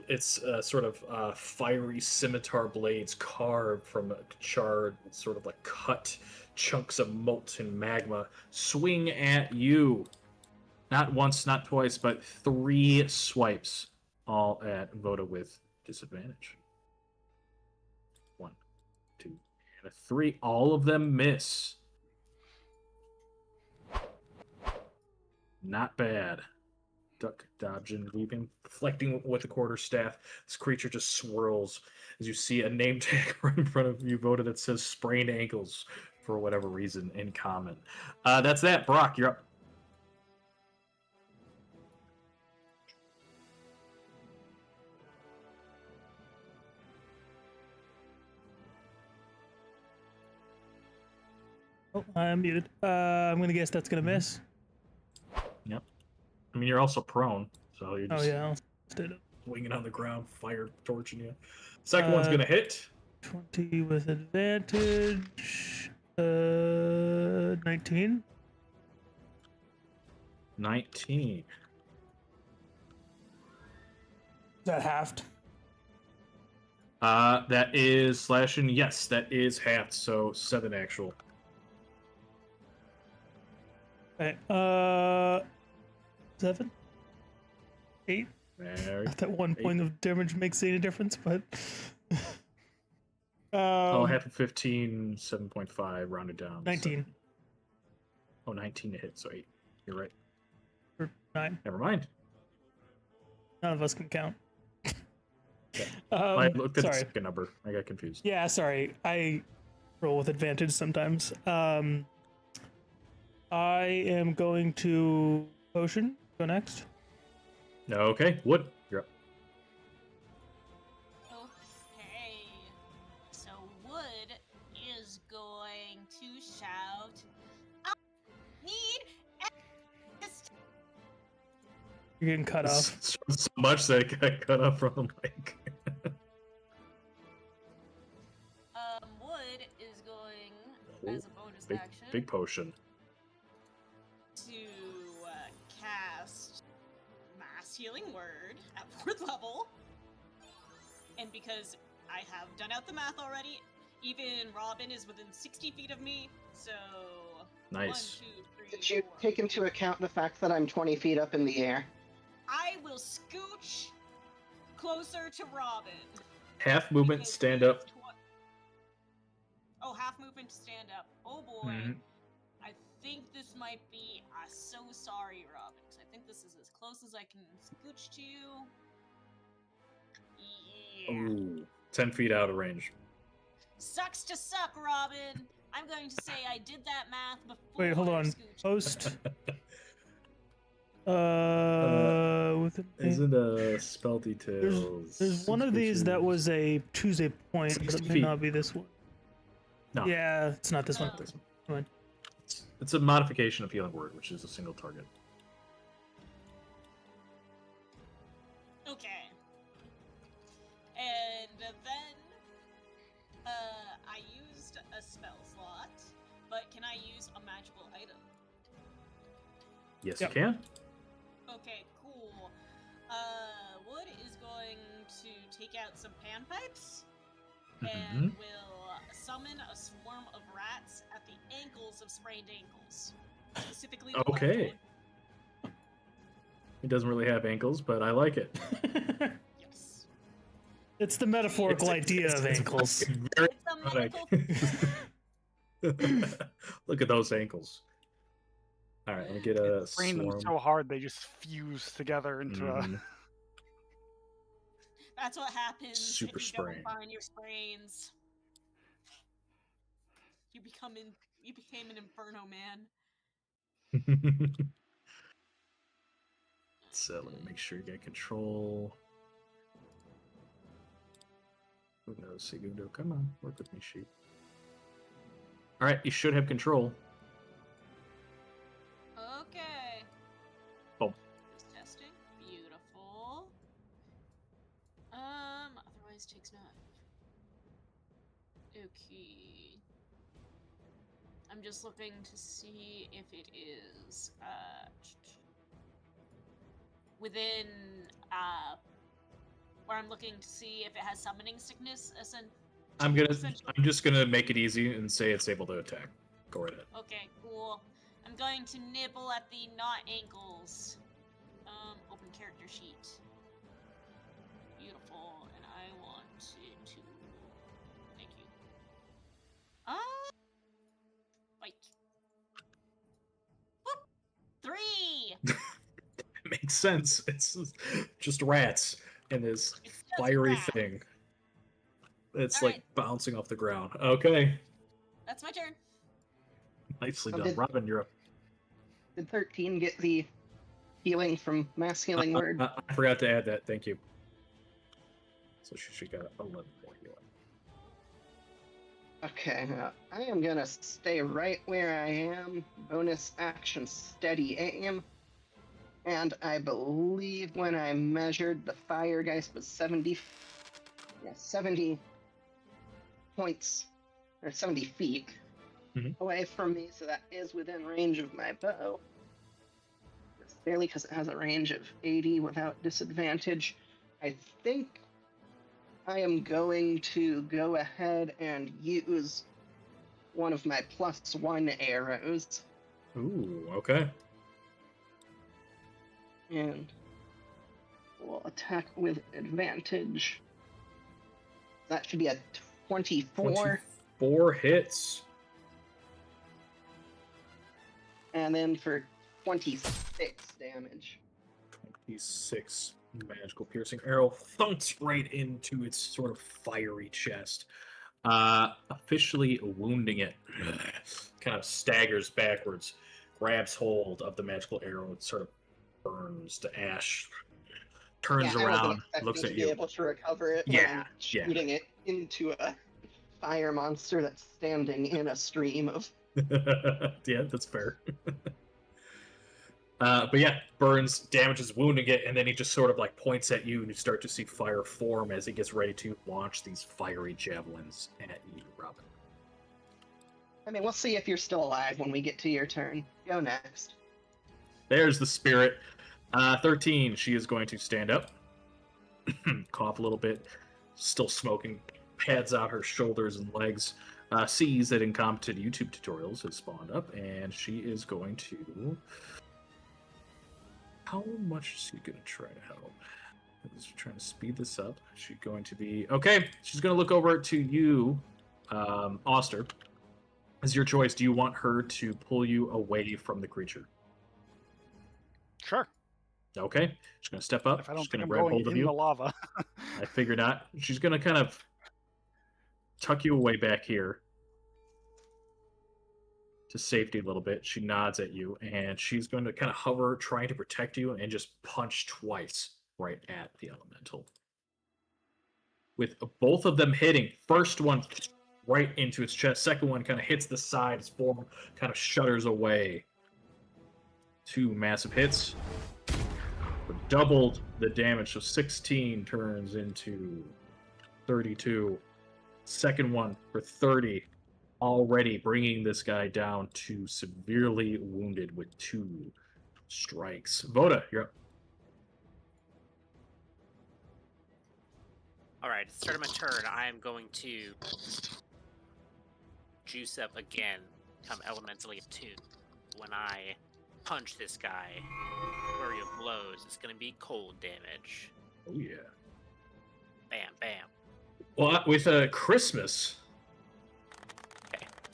It's sort of fiery scimitar blades carved from charred, sort of like cut chunks of molten magma. Swing at you. Not once, not twice, but 3 swipes, all at Voda with disadvantage. 1, 2, and a 3. All of them miss. Not bad. Duck, dodging, weaving, reflecting with the quarterstaff. This creature just swirls as you see a name tag right in front of you, Voda, that says sprained ankles for whatever reason in common. That's that. Brock, you're up. Oh, I'm muted. I'm gonna guess that's gonna miss. Yep. I mean, you're also prone, so you're just Oh yeah, I'll stand up. swinging on the ground, fire torching you. Second one's gonna hit. 20 with advantage. 19. 19. Is that halved? That is slashing. Yes, that is half. So 7 actual. Okay. 7? 8? There. Not that 1 8. point of damage makes any difference, but. Oh, half of 15, 7.5, rounded down. 19 Oh, 19 to hit, so 8. You're right. or 9. Never mind. None of us can count. Yeah. I looked at the Sorry. second number. I got confused. Yeah, sorry. I roll with advantage sometimes. I am going to potion. Go next. Okay, Wood, you're up. Okay. So Wood is going to shout, I need assist. You're getting cut off. So much that it got cut off from the mic. Wood is going, as a bonus Big, action, big potion. to cast Mass Healing Word at 4th level. And because I have done out the math already, even Robin is within 60 feet of me, so... Nice. 1, 2, 3, Did you 4. take into account the fact that I'm 20 feet up in the air? I will scooch closer to Robin. Half movement, because stand he up. is Oh, half movement to stand up. Oh boy. Mhm. I think this might be... so sorry, Robin, because I think this is as close as I can scooch to you. Yeah. Ooh, 10 feet out of range. Sucks to suck, Robin. I'm going to say I did that math before. Wait, hold on. scooch. Post. With an Isn't a spell details? there's one of these that was a Tuesday point, but 60 it may feet. not be this one. No. Yeah, it's not this one. No. This one. Come on. It's a modification of Healing Word, which is a single target. Okay. And then, I used a spell slot, but can I use a magical item? Yes, Yep. you can. Okay, cool. Wood is going to take out some panpipes and will summon a swarm of rats at the ankles of sprained ankles. Specifically the left Okay. one. It doesn't really have ankles, but I like it. Yes. It's the metaphorical idea of ankles. Very It's a ironic. medical... Look at those ankles. All right, let me get a Sprain them swarm. so hard they just fuse together into a. Mhm. That's what happens Super if you sprain. don't find your sprains. You became an inferno man. So let me make sure you get control. Who knows, Segundo? Come on, work with me, sheep. All right, you should have control. Okay. Boom. Just testing. Beautiful. Otherwise takes none. Okay. I'm just looking to see if it is within where I'm looking to see if it has summoning sickness I'm essentially. just gonna make it easy and say it's able to attack. Go right ahead. Okay, cool. I'm going to nibble at the not ankles. Open character sheet. Beautiful, and I want it to... Thank you. Wait. Whoop! 3! It makes sense. It's just rats and this It's just fiery rats. thing. It's Alright. like bouncing off the ground. Okay, That's my turn. nicely So done, did- Robin. You're up. Did 13 get the healing from Mass Healing Word? I forgot to add that. Thank you. So she should get 11 more healing. Okay, I am gonna stay right where I am. Bonus action steady aim. And I believe when I measured, the fire geist was 70 points, or 70 feet away from me, so that is within range of my bow. Just barely, because it has a range of 80 without disadvantage. I think I am going to go ahead and use one of my +1 arrows. Ooh, okay. And we'll attack with advantage. That should be a 24. 24 hits. And then for 26 damage. 26 magical piercing arrow thunks right into its sort of fiery chest, officially wounding it. Kind of staggers backwards, grabs hold of the magical arrow, and sort of burns to ash. Turns Yeah, I around, wasn't expecting looks to at be you. able to recover it when Yeah, I'm shooting it into a fire monster that's standing in a stream of. Yeah, that's fair. But yeah, burns, damages, wounding it, and then he just sort of like points at you, and you start to see fire form as he gets ready to launch these fiery javelins at you, Robin. I mean, we'll see if you're still alive when we get to your turn. Go next. There's the spirit. 13, she is going to stand up, cough a little bit, still smoking, pads out her shoulders and legs, sees that incompetent YouTube tutorials has spawned up, and she is going to... How much is she going to try to help? She's trying to speed this up. She's going to be... Okay, she's going to look over to you, Oster. It's your choice. Do you want her to pull you away from the creature? Sure. Okay. She's going to step up. If I don't She's think going to I'm grab going hold of in you. the lava. I figured not. She's going to kind of tuck you away back here to safety a little bit. She nods at you, and she's going to kind of hover, trying to protect you, and just punch twice right at the elemental. With both of them hitting, first one right into its chest, second one kind of hits the side, its form kind of shudders away. 2 massive hits. Doubled the damage, so 16 turns into 32. Second one for 30, already bringing this guy down to severely wounded with 2 strikes. Voda, you're up. Alright, at the start of my turn, I am going to juice up again, become elementally attuned. When I punch this guy, flurry of blows, it's going to be cold damage. Oh, yeah. Bam, bam. Well, with Christmas,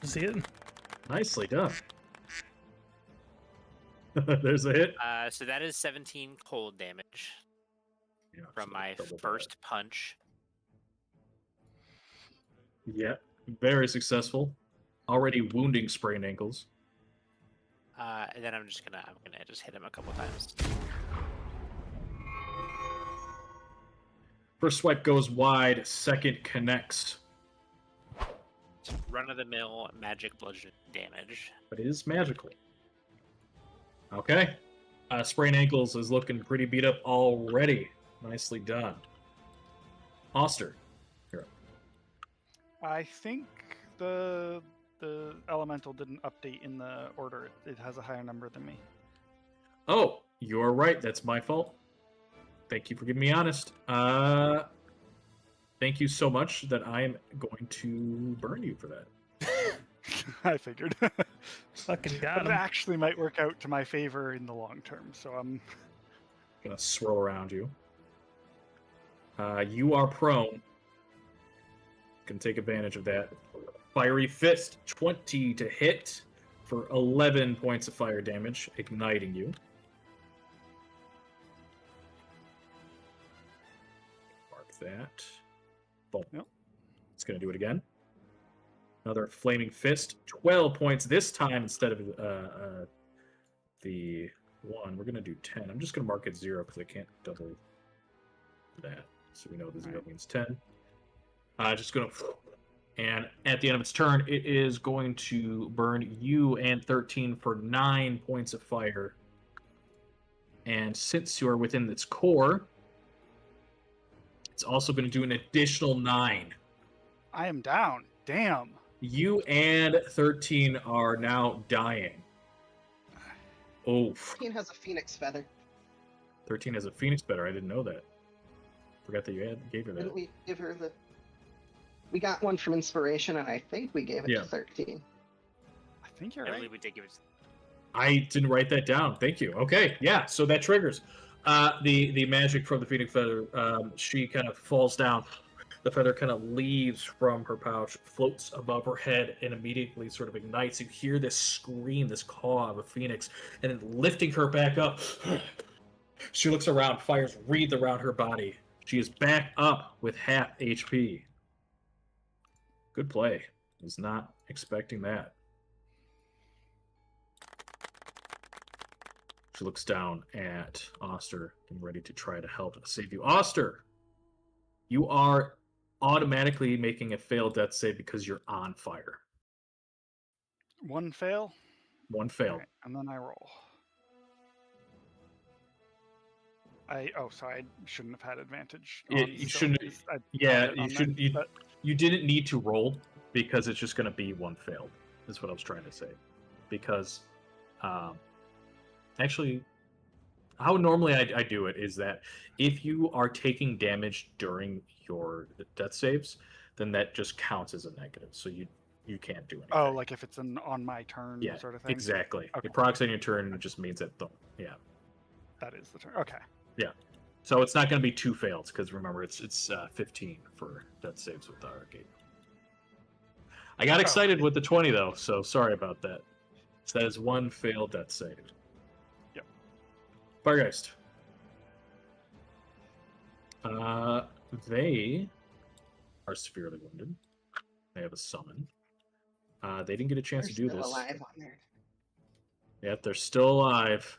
See it? nicely done. There's a hit. So that is 17 cold damage Yeah, from so my double first punch. that. Yeah, very successful. Already wounding sprained ankles. And then I'm gonna just hit him a couple times. First swipe goes wide, second connects. Run of the mill magic bludgeoning damage. But it is magical. Okay. Sprained ankles is looking pretty beat up already. Nicely done. Oster. You're up. I think the elemental didn't update in the order. It has a higher number than me. Oh, you're right. That's my fault. Thank you for giving me honest. Thank you so much that I am going to burn you for that. I figured. Fucking But got it him. actually might work out to my favor in the long term, so I'm... Gonna swirl around you. You are prone. Can take advantage of that. Fiery Fist, 20 to hit for 11 points of fire damage, igniting you. Mark that. Boom. Yep. It's gonna do it again. Another Flaming Fist, 12 points this time instead of the 1. We're gonna do 10. I'm just gonna mark it 0 because I can't double that. So we know the 0 means 10. Just gonna... And at the end of its turn, it is going to burn you and 13 for 9 points of fire. And since you are within its core, it's also going to do an additional 9. I am down. Damn. You and 13 are now dying. Oh, 13 has a phoenix feather. 13 has a phoenix feather. I didn't know that. Forgot that gave her that. Didn't we give her the? We got one from inspiration, and I think we gave it Yeah. to 13. I think you're I right. believe we did give it. I didn't write that down. Thank you. Okay, yeah. So that triggers the magic from the Phoenix feather. She kind of falls down. The feather kind of leaves from her pouch, floats above her head, and immediately sort of ignites. You hear this scream, this caw of a phoenix, and then lifting her back up. She looks around, fires wreathed around her body. She is back up with half HP. Good play. Was not expecting that. She looks down at Oster, getting ready to try to help save you. Oster, you are automatically making a failed death save because you're on fire. One fail. One fail. Alright, and then I roll. Sorry, I shouldn't have had advantage. You shouldn't. Yeah, you shouldn't. You didn't need to roll because it's just going to be one failed. Is what I was trying to say. Because, actually, how normally I do it is that if you are taking damage during your death saves, then that just counts as a negative. So you can't do anything. Oh, like if it's on my turn sort of thing? Exactly. Okay. It procs on your turn, it just means that, yeah. That is the turn. Okay. Yeah. So it's not going to be two fails, because remember, it's 15 for death saves with the arcade. I got excited with the 20, though, so sorry about that. So that is one failed death save. Yep. Firegeist. They are severely wounded. They have a summon. They didn't get a chance They're to do still this. alive on there. Yep, they're still alive.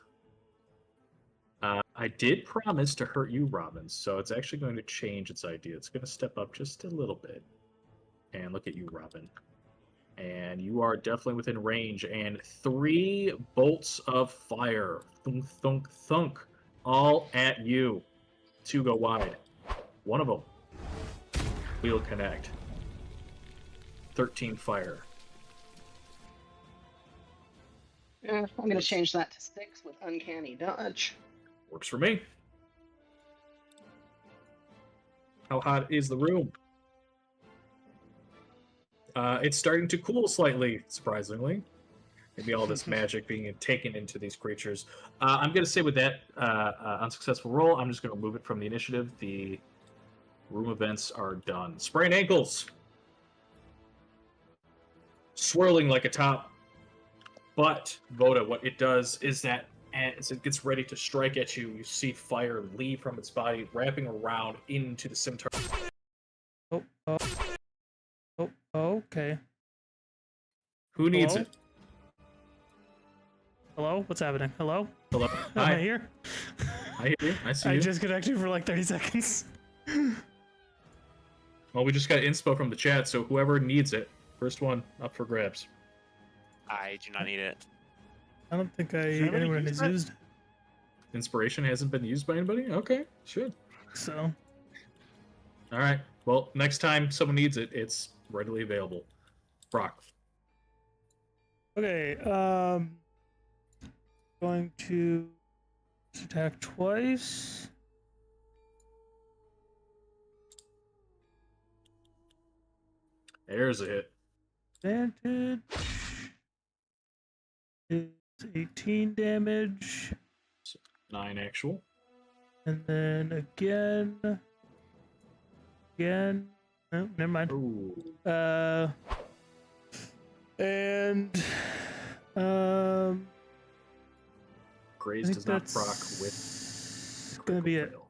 I did promise to hurt you, Robin, so it's actually going to change its idea. It's going to step up just a little bit. And look at you, Robin. And you are definitely within range. And 3 bolts of fire. Thunk, thunk, thunk. All at you. 2 go wide. One of them will connect. 13 fire. Yeah, I'm going to change that to 6 with Uncanny Dodge. Works for me. How hot is the room? It's starting to cool slightly, surprisingly. Maybe all this magic being taken into these creatures. I'm going to say with that unsuccessful roll, I'm just going to move it from the initiative. The room events are done. Sprained ankles. Swirling like a top. But, Voda, what it does is that as it gets ready to strike at you, you see fire leave from its body, wrapping around into the scimitar. Okay. Who needs Hello? it? Hello? What's happening? Hello? Hello? Am I Hi. here? I hear you. I see I you. just connected for like 30 seconds. Well, we just got inspo from the chat, so whoever needs it, first one up for grabs. I do not need it. I don't think anybody anyone use has that? used Inspiration hasn't been used by anybody? Okay, sure. so. All right. Well, next time someone needs it, it's readily available. Brock. Okay, going to attack twice. There's a hit. Advantage is 18 damage. 9 actual. And then again. No, never mind. Ooh. And Graze I does think not that's proc with gonna be it. fail.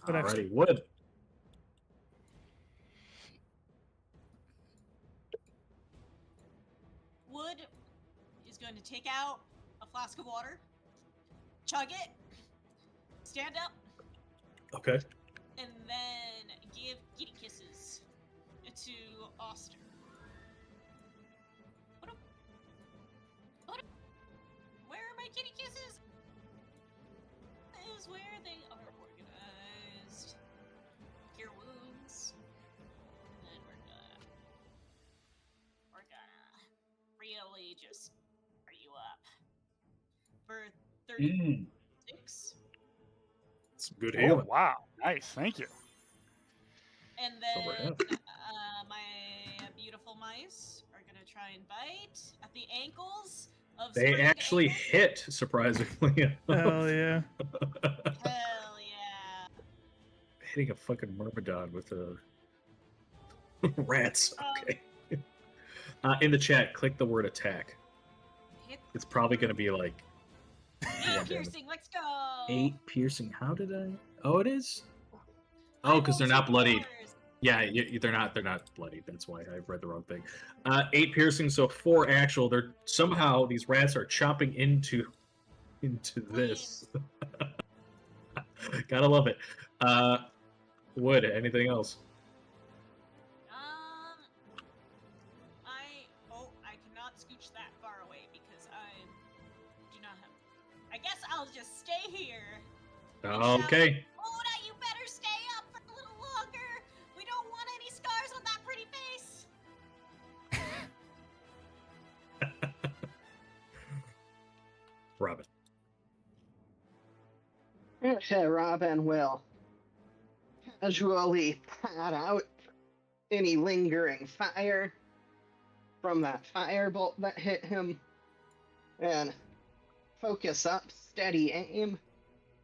What next? Alrighty, Wood. Wood is going to take out a flask of water, chug it, stand up, Okay. and then give kitty kisses to Oster. Where are my kitty kisses? Is where they are organized. Cure wounds. And then we're gonna really just fire you up for 36. Some good Oh healing. wow, nice, thank you. And Over then half. my beautiful mice are gonna try and bite at the ankles of They springed actually ankles. hit, surprisingly. Hell yeah. Hell yeah! Hitting a fucking myrmidon with a rats. Okay. In the chat, click the word attack. Hit It's probably going to be like 8 one damage. piercing. Let's go. 8 piercing. How did I? Oh, it is. I Oh, because rolled they're not 2 bloodied. 4s. Yeah, they're not. They're not bloodied. That's why I read the wrong thing. 8 piercing, so 4 actual. They're somehow these rats are chopping into this. Gotta love it. Wood. Anything else? I cannot scooch that far away because I do not have. I guess I'll just stay here. and shout, Okay. Oda, you better stay up for a little longer. We don't want any scars on that pretty face. Robin. Okay, Robin will casually pat out any lingering fire from that firebolt that hit him and focus up, steady aim,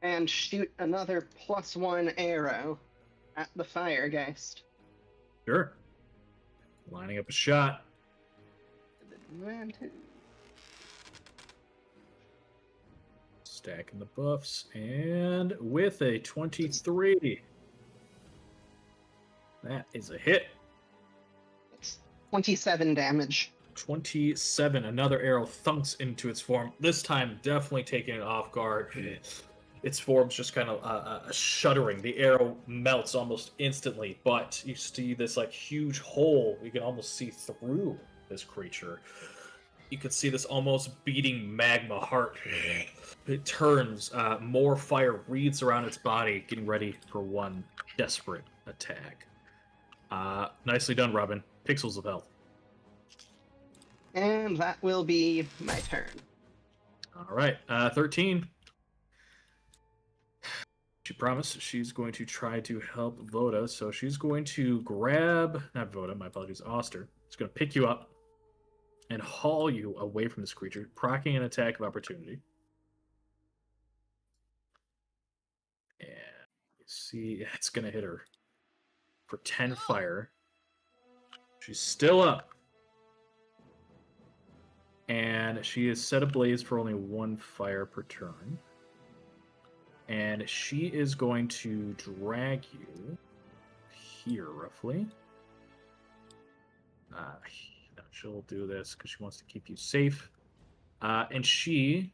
and shoot another +1 arrow at the Firegeist. Sure. Lining up a shot. Advantage. Stacking the buffs. And with a 23. That is a hit. It's 27 damage. 27. Another arrow thunks into its form. This time, definitely taking it off guard. Its form's just kind of shuddering. The arrow melts almost instantly, but you see this like huge hole. You can almost see through this creature. You could see this almost beating magma heart. It turns. More fire wreathes around its body, getting ready for one desperate attack. Nicely done, Robin. Pixels of health. And that will be my turn. All right, 13. She promised she's going to try to help Voda, so she's going to grab, not Voda, my apologies, Oster. She's going to pick you up and haul you away from this creature, proccing an attack of opportunity. And you see, it's going to hit her for 10 fire. She's still up. And she is set ablaze for only 1 fire per turn. And she is going to drag you here, roughly. She'll do this because she wants to keep you safe. And she...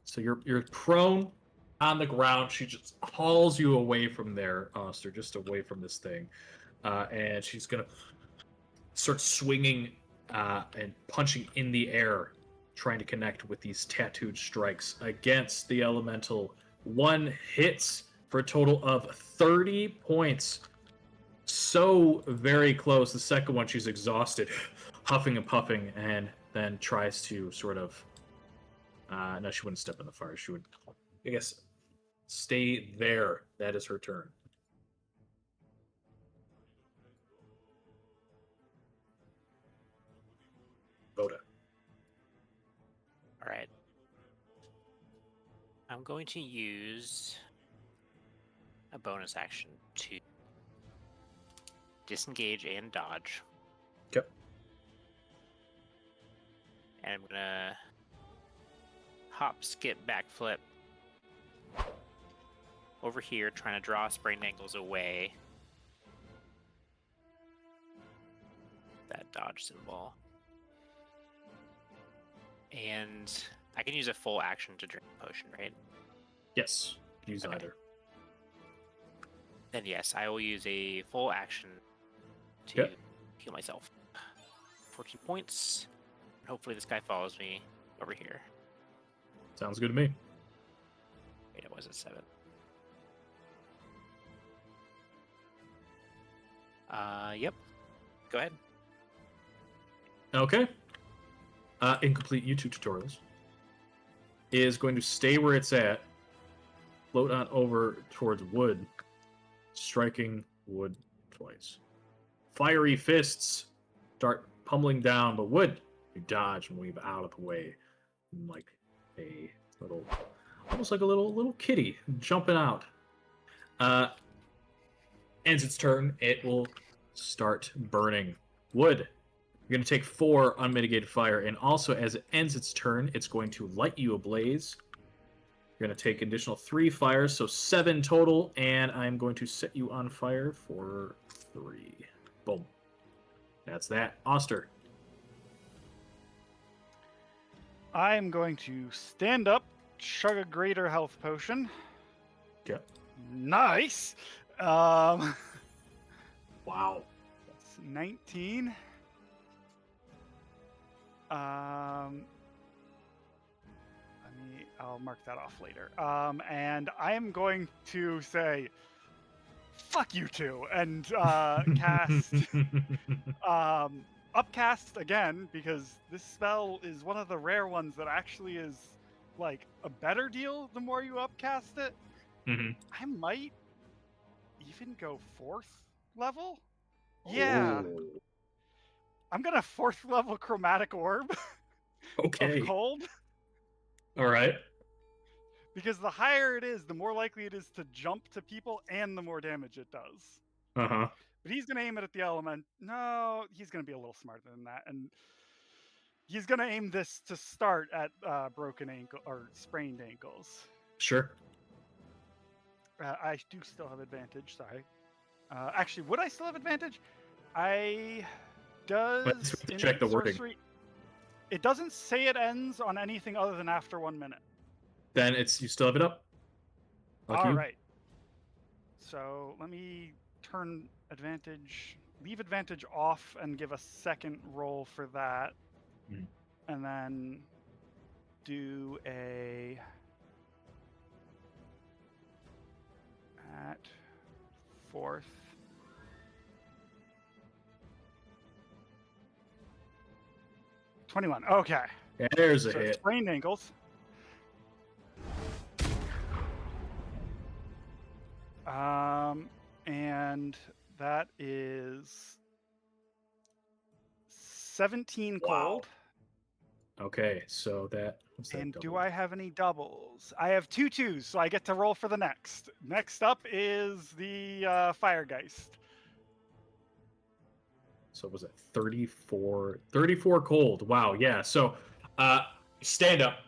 So you're prone on the ground. She just hauls you away from there, Oster, just away from this thing. And she's going to start swinging and punching in the air, trying to connect with these tattooed strikes against the elemental. 1 hits for a total of 30 points. So very close. The second one, she's exhausted, huffing and puffing, and then tries to sort of... no, she wouldn't step in the fire. She would, I guess, stay there. That is her turn. Voda. All right. I'm going to use a bonus action to disengage and dodge. Okay. And I'm gonna hop, skip, backflip over here, trying to draw sprained ankles away. That dodge symbol. And I can use a full action to drink a potion, right? Yes. Use Okay. either. Then yes, I will use a full action to Okay. heal myself. 14 points. Hopefully this guy follows me over here. Sounds good to me. Wait, it was at 7. Yep. Go ahead. Okay. Incomplete YouTube tutorials is going to stay where it's at float on over towards wood, striking wood twice. Fiery fists start pummeling down, but wood, you dodge and weave out of the way, like a little, almost like a little kitty jumping out. Ends its turn. It will start burning wood. You're going to take 4 unmitigated fire, and also as it ends its turn, it's going to light you ablaze. You're going to take additional 3 fires, so 7 total, and I'm going to set you on fire for 3. Boom. That's that. Oster. I am going to stand up, chug a greater health potion. Okay. Nice. Wow. That's 19. I'll mark that off later. And I am going to say, "Fuck you two," and cast upcast again, because this spell is one of the rare ones that actually is like a better deal the more you upcast it. Mhm. I might even go 4th level. Yeah, Ooh. I'm gonna 4th level chromatic orb Okay. of cold, All right. because the higher it is, the more likely it is to jump to people and the more damage it does. Uh-huh. But he's gonna aim it at the element. No, he's gonna be a little smarter than that, and he's gonna aim this to start at broken ankle or sprained ankles. Sure. I do still have advantage. Sorry. Actually, would I still have advantage? I does. Let's check innate the wording. sorcery- It doesn't say it ends on anything other than after 1 minute. Then you still have it up. Lucky All you. right. So let me leave advantage off, and give a second roll for that, Mhm. and then do a at 4th. $21. Okay. Yeah, there's a So hit. sprained ankles. And that is 17 Wow. cold. Okay, so what's that And do double? I have any doubles? I have 2 2s, so I get to roll for the next. Next up is the Firegeist. So was it 34? 34 cold. Wow, yeah. So stand up.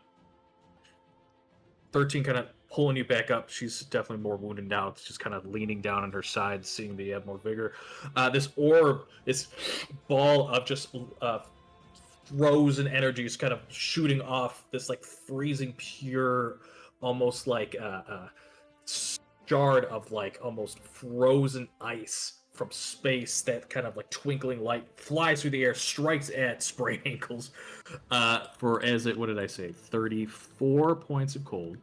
13 kind of pulling you back up. She's definitely more wounded now. It's just kind of leaning down on her side, seeing that you have more vigor. This orb, this ball of just frozen energy is kind of shooting off this like freezing pure, almost like shard of like almost frozen ice from space. That kind of like twinkling light flies through the air, strikes at Spray Ankles for, what did I say, 34 points of cold.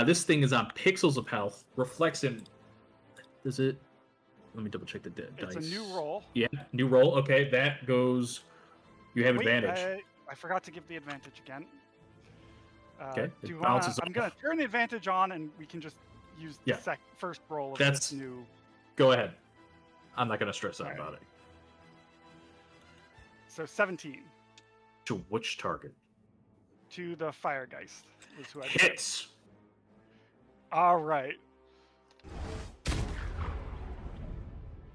This thing is on pixels of health, reflects in, is it, let me double check the dice. It's a new roll. Yeah, new roll. Okay, that goes, you have Wait, advantage. I forgot to give the advantage again. Okay, Do it you wanna, bounces I'm going off. to turn the advantage on, and we can just use Yeah. the first roll of That's- this new. Go ahead. I'm not going to stress out Alright. about it. So 17 To which target? to the Firegeist. Was who I did. Hits. All right.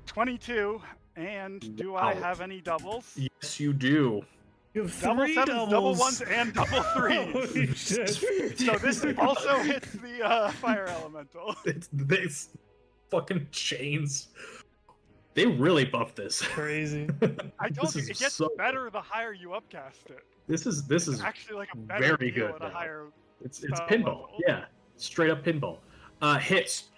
22. And do I Wow. have any doubles? Yes, you do. You have Double 3 sevens, doubles. double ones, and double threes. Holy shit. So this also hits the fire elemental. It's this fucking chains. They really buffed this. Crazy. I told This you, is it gets so- better the higher you upcast it. This is It's actually like a better very deal good at a now. higher. It's spell pinball. level. Yeah, straight up pinball. Hits.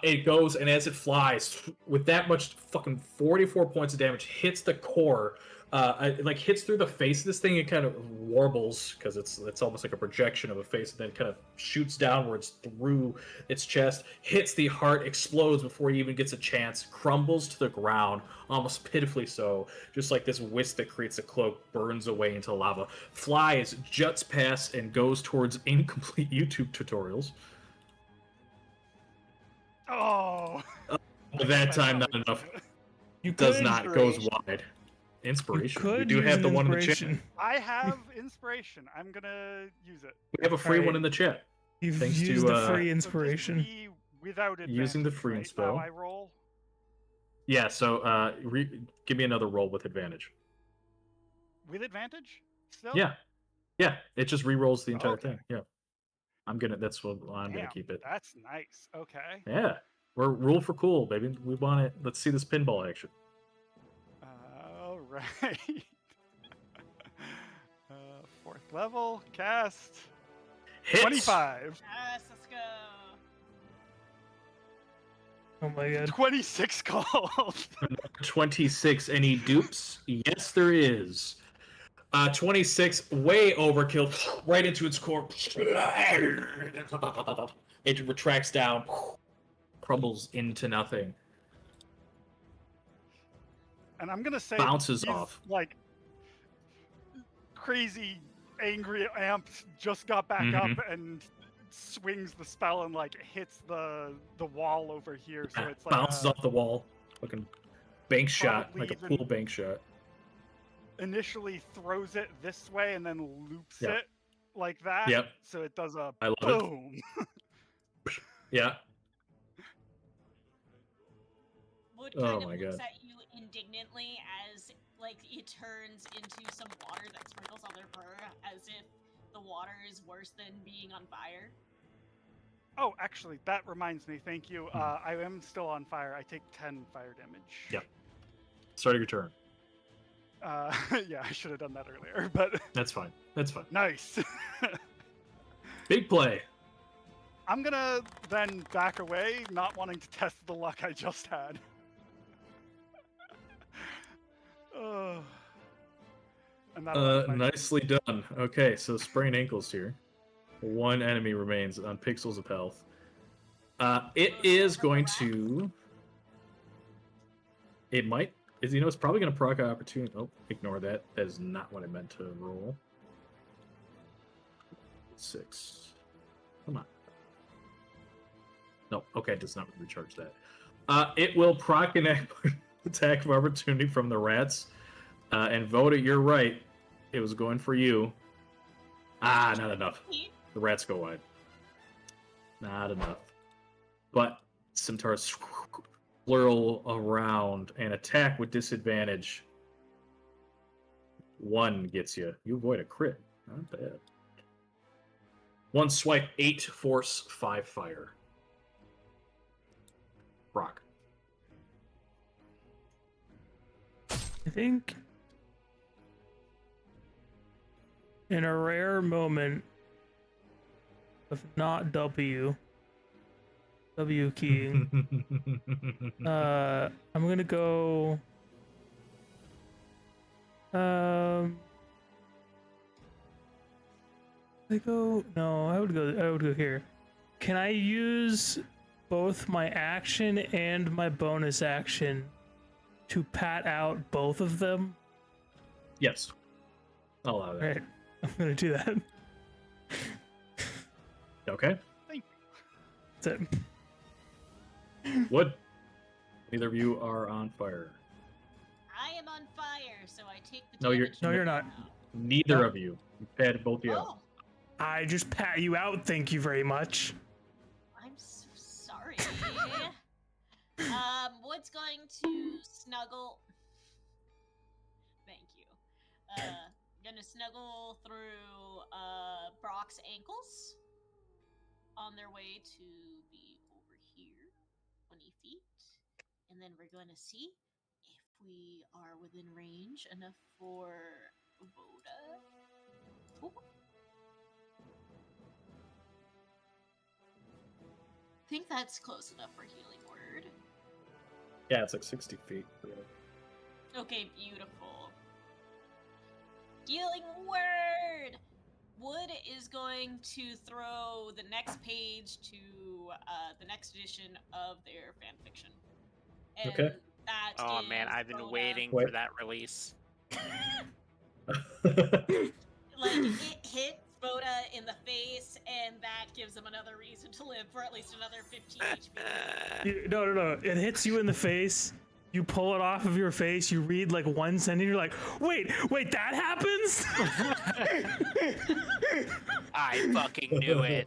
It goes, and as it flies with that much fucking 44 points of damage, hits the core. It like hits through the face of this thing. It kind of warbles because it's almost like a projection of a face, and then kind of shoots downwards through its chest. Hits the heart, explodes before he even gets a chance. Crumbles to the ground, almost pitifully so. Just like this wisp that creates a cloak burns away into lava. Flies, juts past, and goes towards incomplete YouTube tutorials. Oh. But that time, not enough. You Does could, not goes Inspiration. wide. you Inspiration. We could do use have an the one in the chat. inspiration. I have inspiration. I'm gonna use it. We have a free Alright. one in the chat. You've Thanks to, used the free So just inspiration. be without advantage. Using the free right? inspo. Now I roll. Yeah. So, give me another roll with advantage. With advantage? Still? Yeah. Yeah. It just re-rolls the entire Okay. thing. Yeah. That's what I'm gonna Damn, keep it. that's nice. Okay. Yeah. We're rule for cool, baby. We want it. Let's see this pinball action. All right. Fourth level, cast. Hits. 25. Yes, let's go. Oh my god. 26 calls. 26. Any dupes? Yes, there is. 26, way overkill, right into its core. It retracts down, crumbles into nothing. And I'm gonna say Bounces he's, off. like crazy angry amps just got back Mhm. up and swings the spell and like hits the wall over here. So it's like Bounces off the wall. Fucking bank shot, Probably like a even- pool bank shot. initially throws it this way and then loops Yep. it like that. Yep. So it does a I love it. boom. Yeah. Wood Oh kind my of looks God. at you indignantly as like it turns into some water that sprinkles on their fur, as if the water is worse than being on fire. Oh, actually, that reminds me. Thank you. Hmm. I am still on fire. I take 10 fire damage. Yep. Start your turn. Yeah, I should have done that earlier, but That's fine. That's fine. nice. Big play. I'm gonna then back away, not wanting to test the luck I just had. And that'll end my- Nicely done. Okay, so sprained ankles here. One enemy remains on pixels of health. It is going to. It might. It's probably going to proc opportunity. Oh, ignore that. That is not what I meant to roll. 6. Come on. No, okay, it does not recharge that. It will proc an attack of opportunity from the rats. And Voda, you're right. It was going for you. Not enough. The rats go wide. Not enough. But Centaurs swirl around and attack with disadvantage. 1 gets you. You avoid a crit. Not bad. 1 swipe, 8 force, 5 fire. Rock. I think in a rare moment of not W keying, I'm gonna go. I would go here. Can I use both my action and my bonus action to pat out both of them? Yes. I'll allow that. Right, I'm gonna do that. Okay. That's it. Wood. Neither of you are on fire. I am on fire, so I take the No, you're- damage No, you're from not. now. Neither No. of you. You patted both of you out. Oh, I just pat you out. Thank you very much. I'm so sorry. Wood's going to snuggle. Thank you. Gonna snuggle through Brock's ankles on their way to be over here, 20 feet, and then we're going to see if we are within range enough for Voda. Ooh. I think that's close enough for healing word. Yeah, it's like 60 feet. Okay, beautiful. Healing word! Wood is going to throw the next page to the next edition of their fanfiction. And Okay. that Oh man, is I've been Voda. waiting Wait. for that release. Like, it hits, Voda in the face, and that gives him another reason to live for at least another 15 HP. No. It hits you in the face. You pull it off of your face. You read like one sentence. You're like, wait, that happens? I fucking knew it.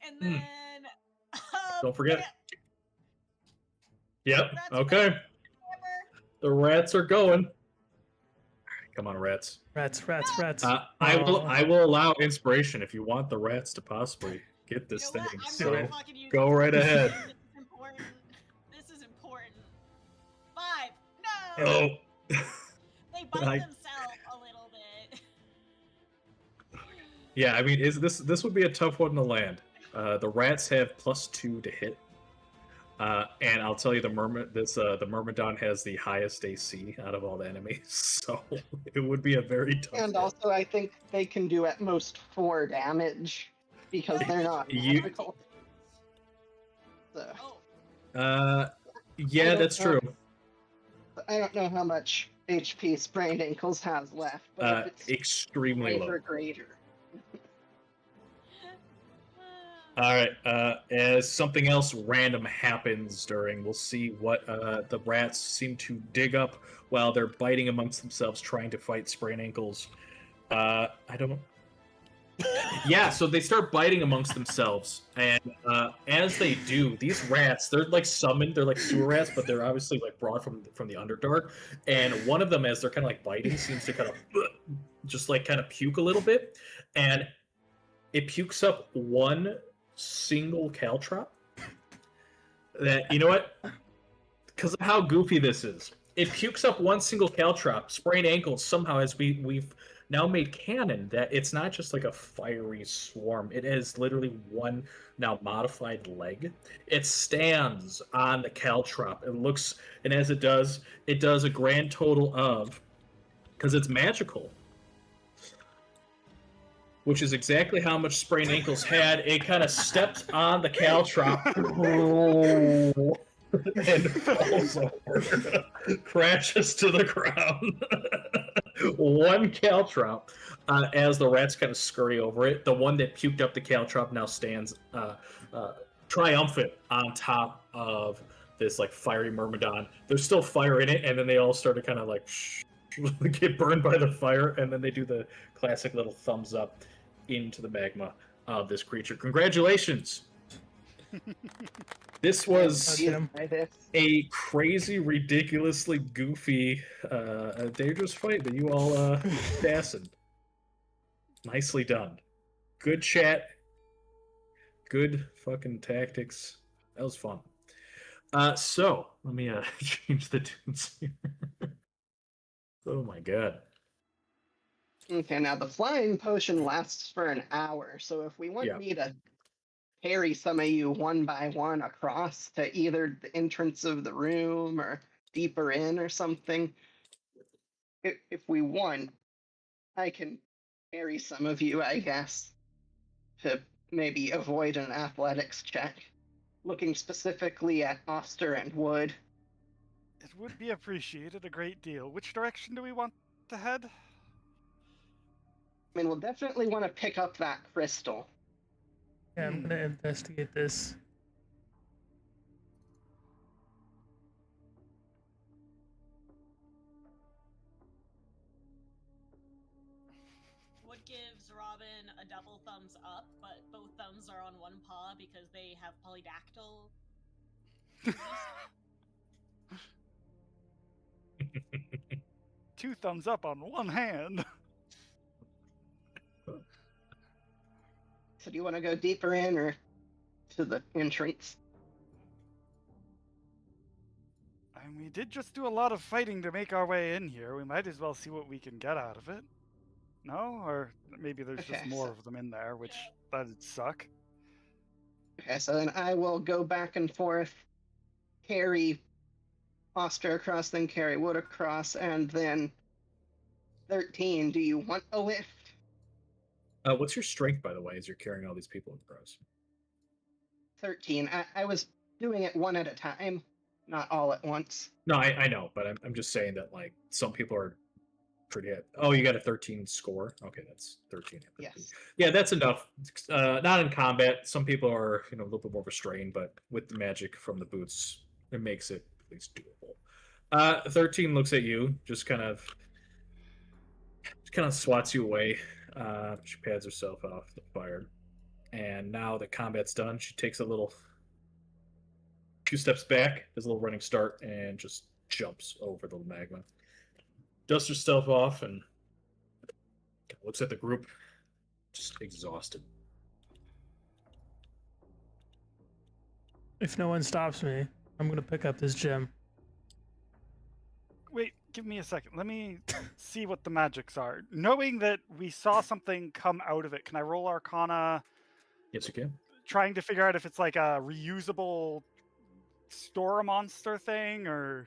And then, Don't forget. Yep. Rats Okay. Hammer. The rats are going. Come on, rats. Rats. I will allow inspiration if you want the rats to possibly get this You know what? thing. I'm So gonna fucking use go this. right ahead. This is important. This is important. 5. No. Oh. They bite themselves a little bit. Yeah, I mean, this would be a tough one to land. The rats have +2 to hit, and I'll tell you, the Myrmidon has the highest AC out of all the enemies, so it would be a very tough. And hit. also, I think they can do at most 4 damage because they're not magical. So, Oh, Yeah, don't that's know. true. I don't know how much HP Sprained Ankles has left, but if it's Extremely low. greater. All right. As something else random happens we'll see what the rats seem to dig up while they're biting amongst themselves, trying to fight Sprain Ankles. I don't. Yeah, so they start biting amongst themselves, and as they do, these rats, they're like summoned. They're like sewer rats, but they're obviously like brought from the Underdark. And one of them, as they're kind of like biting, seems to kind of just like kind of puke a little bit, and it pukes up one single caltrop. That, you know what? Because of how goofy this is, it pukes up one single caltrop. Sprained Ankles somehow, as we've now made canon, that it's not just like a fiery swarm. It has literally one now modified leg. It stands on the caltrop. It looks, and as it does a grand total of, because it's magical, which is exactly how much Sprained Ankles had. It kind of steps on the caltrop and falls over, crashes to the ground. One caltrop. As the rats kind of scurry over it, the one that puked up the caltrop now stands triumphant on top of this like fiery Myrmidon. There's still fire in it, and then they all start to kind of like get burned by the fire, and then they do the classic little thumbs up into the magma of this creature. Congratulations! This was a crazy, ridiculously goofy, dangerous fight that you all fastened. Nicely done. Good chat. Good fucking tactics. That was fun. So, let me change the tunes here. Oh my god. Okay, now the flying potion lasts for an hour, so if we want me to carry some of you one by one across to either the entrance of the room or deeper in or something, if we want, I can carry some of you, I guess, to maybe avoid an athletics check, looking specifically at Oster and Wood. It would be appreciated a great deal. Which direction do we want to head? I mean, we'll definitely want to pick up that crystal. Yeah, I'm gonna investigate this. Wood gives Robin a double thumbs up, but both thumbs are on one paw because they have polydactyl. 2 thumbs up on one hand. So do you want to go deeper in or to the entrance? And we did just do a lot of fighting to make our way in here. We might as well see what we can get out of it. No? Or maybe there's just more of them in there, which that'd suck. Okay, so then I will go back and forth, carry Oster across, then carry Wood across, and then 13. Do you want a lift? What's your strength, by the way, as you're carrying all these people across? 13. I was doing it one at a time, not all at once. No, I know, but I'm just saying that like some people are pretty good. Oh, you got a 13 score. Okay, that's 13. Yes. Yeah, that's enough. Not in combat. Some people are, a little bit more restrained, but with the magic from the boots, it makes it at least doable. 13 looks at you, just kind of swats you away. She pads herself off the fire, and now the combat's done. She takes a few steps back, does a little running start, and just jumps over the magma. Dusts herself off and looks at the group, just exhausted. If no one stops me, I'm gonna pick up this gem. Wait, give me a second. Let me see what the magics are. Knowing that we saw something come out of it, can I roll Arcana? Yes, you can. Trying to figure out if it's like a reusable store a monster thing or.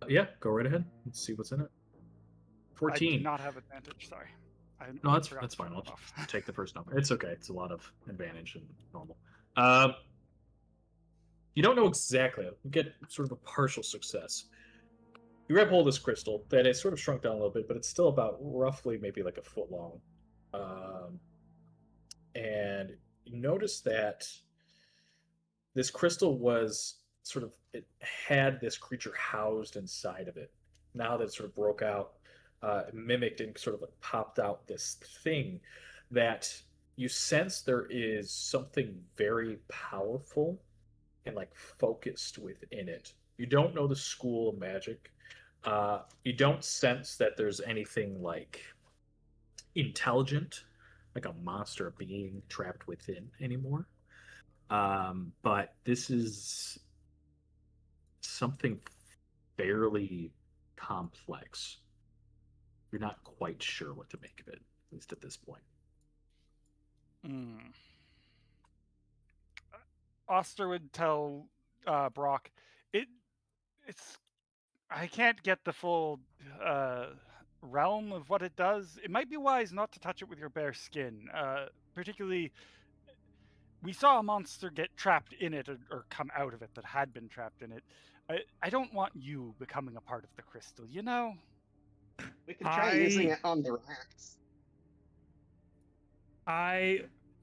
Yeah, go right ahead. Let's see what's in it. 14. I do not have advantage. Sorry. No, that's forgot to fine. turn I'll it off. just take the first number. It's okay. It's a lot of advantage and normal. You don't know exactly. You get sort of a partial success. You grab hold of this crystal that is sort of shrunk down a little bit, but it's still about roughly maybe like a foot long. And you notice that this crystal was it had this creature housed inside of it. Now that it sort of broke out, it mimicked and sort of like popped out this thing that you sense there is something very powerful and like focused within it. You don't know the school of magic. You don't sense that there's anything like intelligent, like a monster being trapped within anymore. But this is something fairly complex. You're not quite sure what to make of it, at least at this point. Oster would tell Brock, it's I can't get the full realm of what it does. It might be wise not to touch it with your bare skin. Particularly, we saw a monster get trapped in it or come out of it that had been trapped in it. I don't want you becoming a part of the crystal, you know? We could try using it on the rats.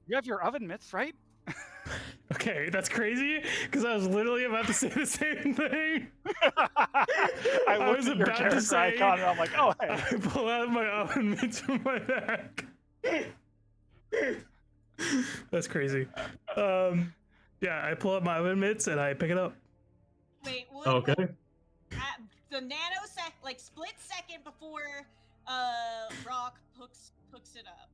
You have your oven mitts, right? Okay, that's crazy because I was literally about to say the same thing. I was about to say, icon and I'm like, oh, hey. I pull out my oven mitts from my back. That's crazy. Yeah, I pull up my oven mitts and I pick it up. Wait, Okay. At the nanosecond, like split second before Rock hooks it up.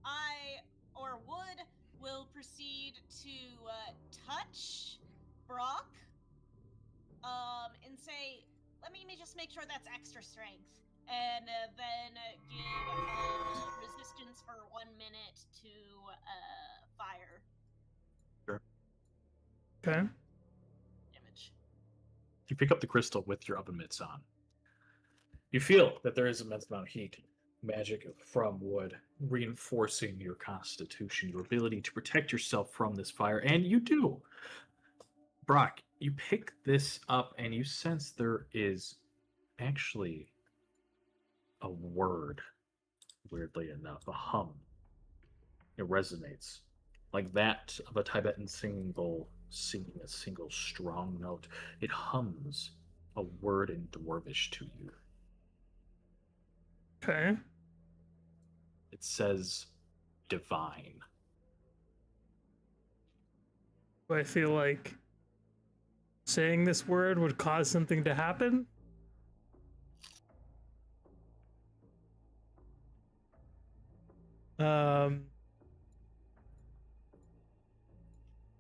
I or Wood will proceed to touch Brock and say, let me just make sure that's extra strength. And then give resistance for 1 minute to fire. Sure. Okay. Damage. You pick up the crystal with your oven mitts on. You feel that there is immense amount of heat, magic from wood, reinforcing your constitution, your ability to protect yourself from this fire, and you do. Brock, you pick this up and you sense there is actually a word, weirdly enough, a hum. It resonates like that of a Tibetan singing bowl singing a single strong note. It hums a word in Dwarvish to you. Okay. It says divine. Do I feel like saying this word would cause something to happen?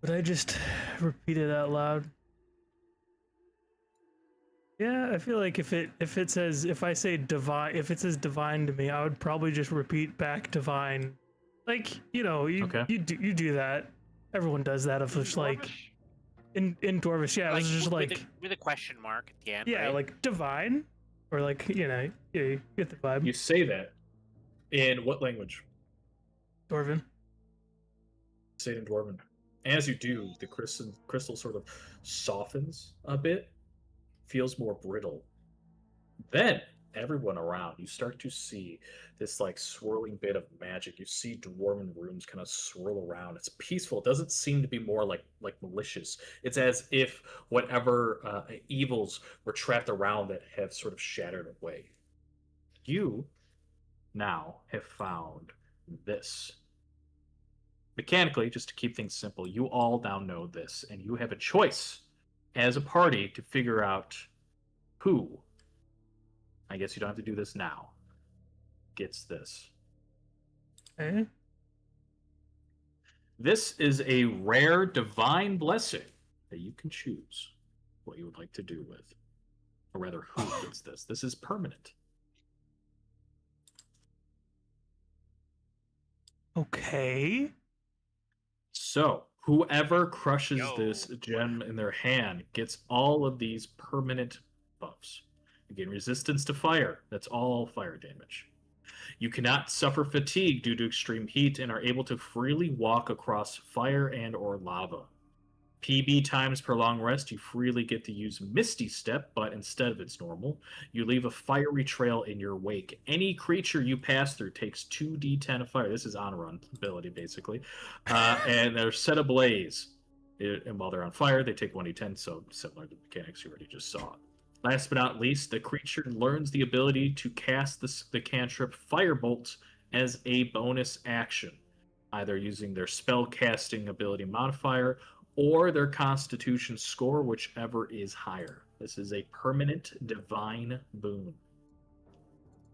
Would I just repeat it out loud? Yeah, I feel like if I say divine, if it says divine to me, I would probably just repeat back divine. Like, you do that. Everyone does that if it's like in Dwarvish, yeah, Like, it was just like with a question mark at the end. yeah, right? like divine, or like yeah, you get the vibe. You say that in what language? Dwarven. Say it in Dwarven. As you do, the crystal sort of softens a bit, feels more brittle. Then everyone around, you start to see this like swirling bit of magic. You see dwarven runes kind of swirl around. It's peaceful. It doesn't seem to be more like malicious. It's as if whatever evils were trapped around it have sort of shattered away. You now have found this. Mechanically, just to keep things simple, you all now know this, and you have a choice as a party to figure out who, I guess you don't have to do this now, gets this. Okay. This is a rare divine blessing that you can choose what you would like to do with. Or rather, who gets this. This is permanent. Okay. So, whoever crushes Yo. this gem in their hand gets all of these permanent buffs. You gain resistance to fire. That's all fire damage. You cannot suffer fatigue due to extreme heat and are able to freely walk across fire and or lava. PB times per long rest, you freely get to use Misty Step, but instead of its normal, you leave a fiery trail in your wake. Any creature you pass through takes 2d10 of fire. This is on run ability, basically. And they're set ablaze. And while they're on fire, they take 1d10, so similar to the mechanics you already just saw. Last but not least, the creature learns the ability to cast the cantrip Firebolt as a bonus action, either using their spell casting ability modifier or their constitution score, whichever is higher. This is a permanent divine boon.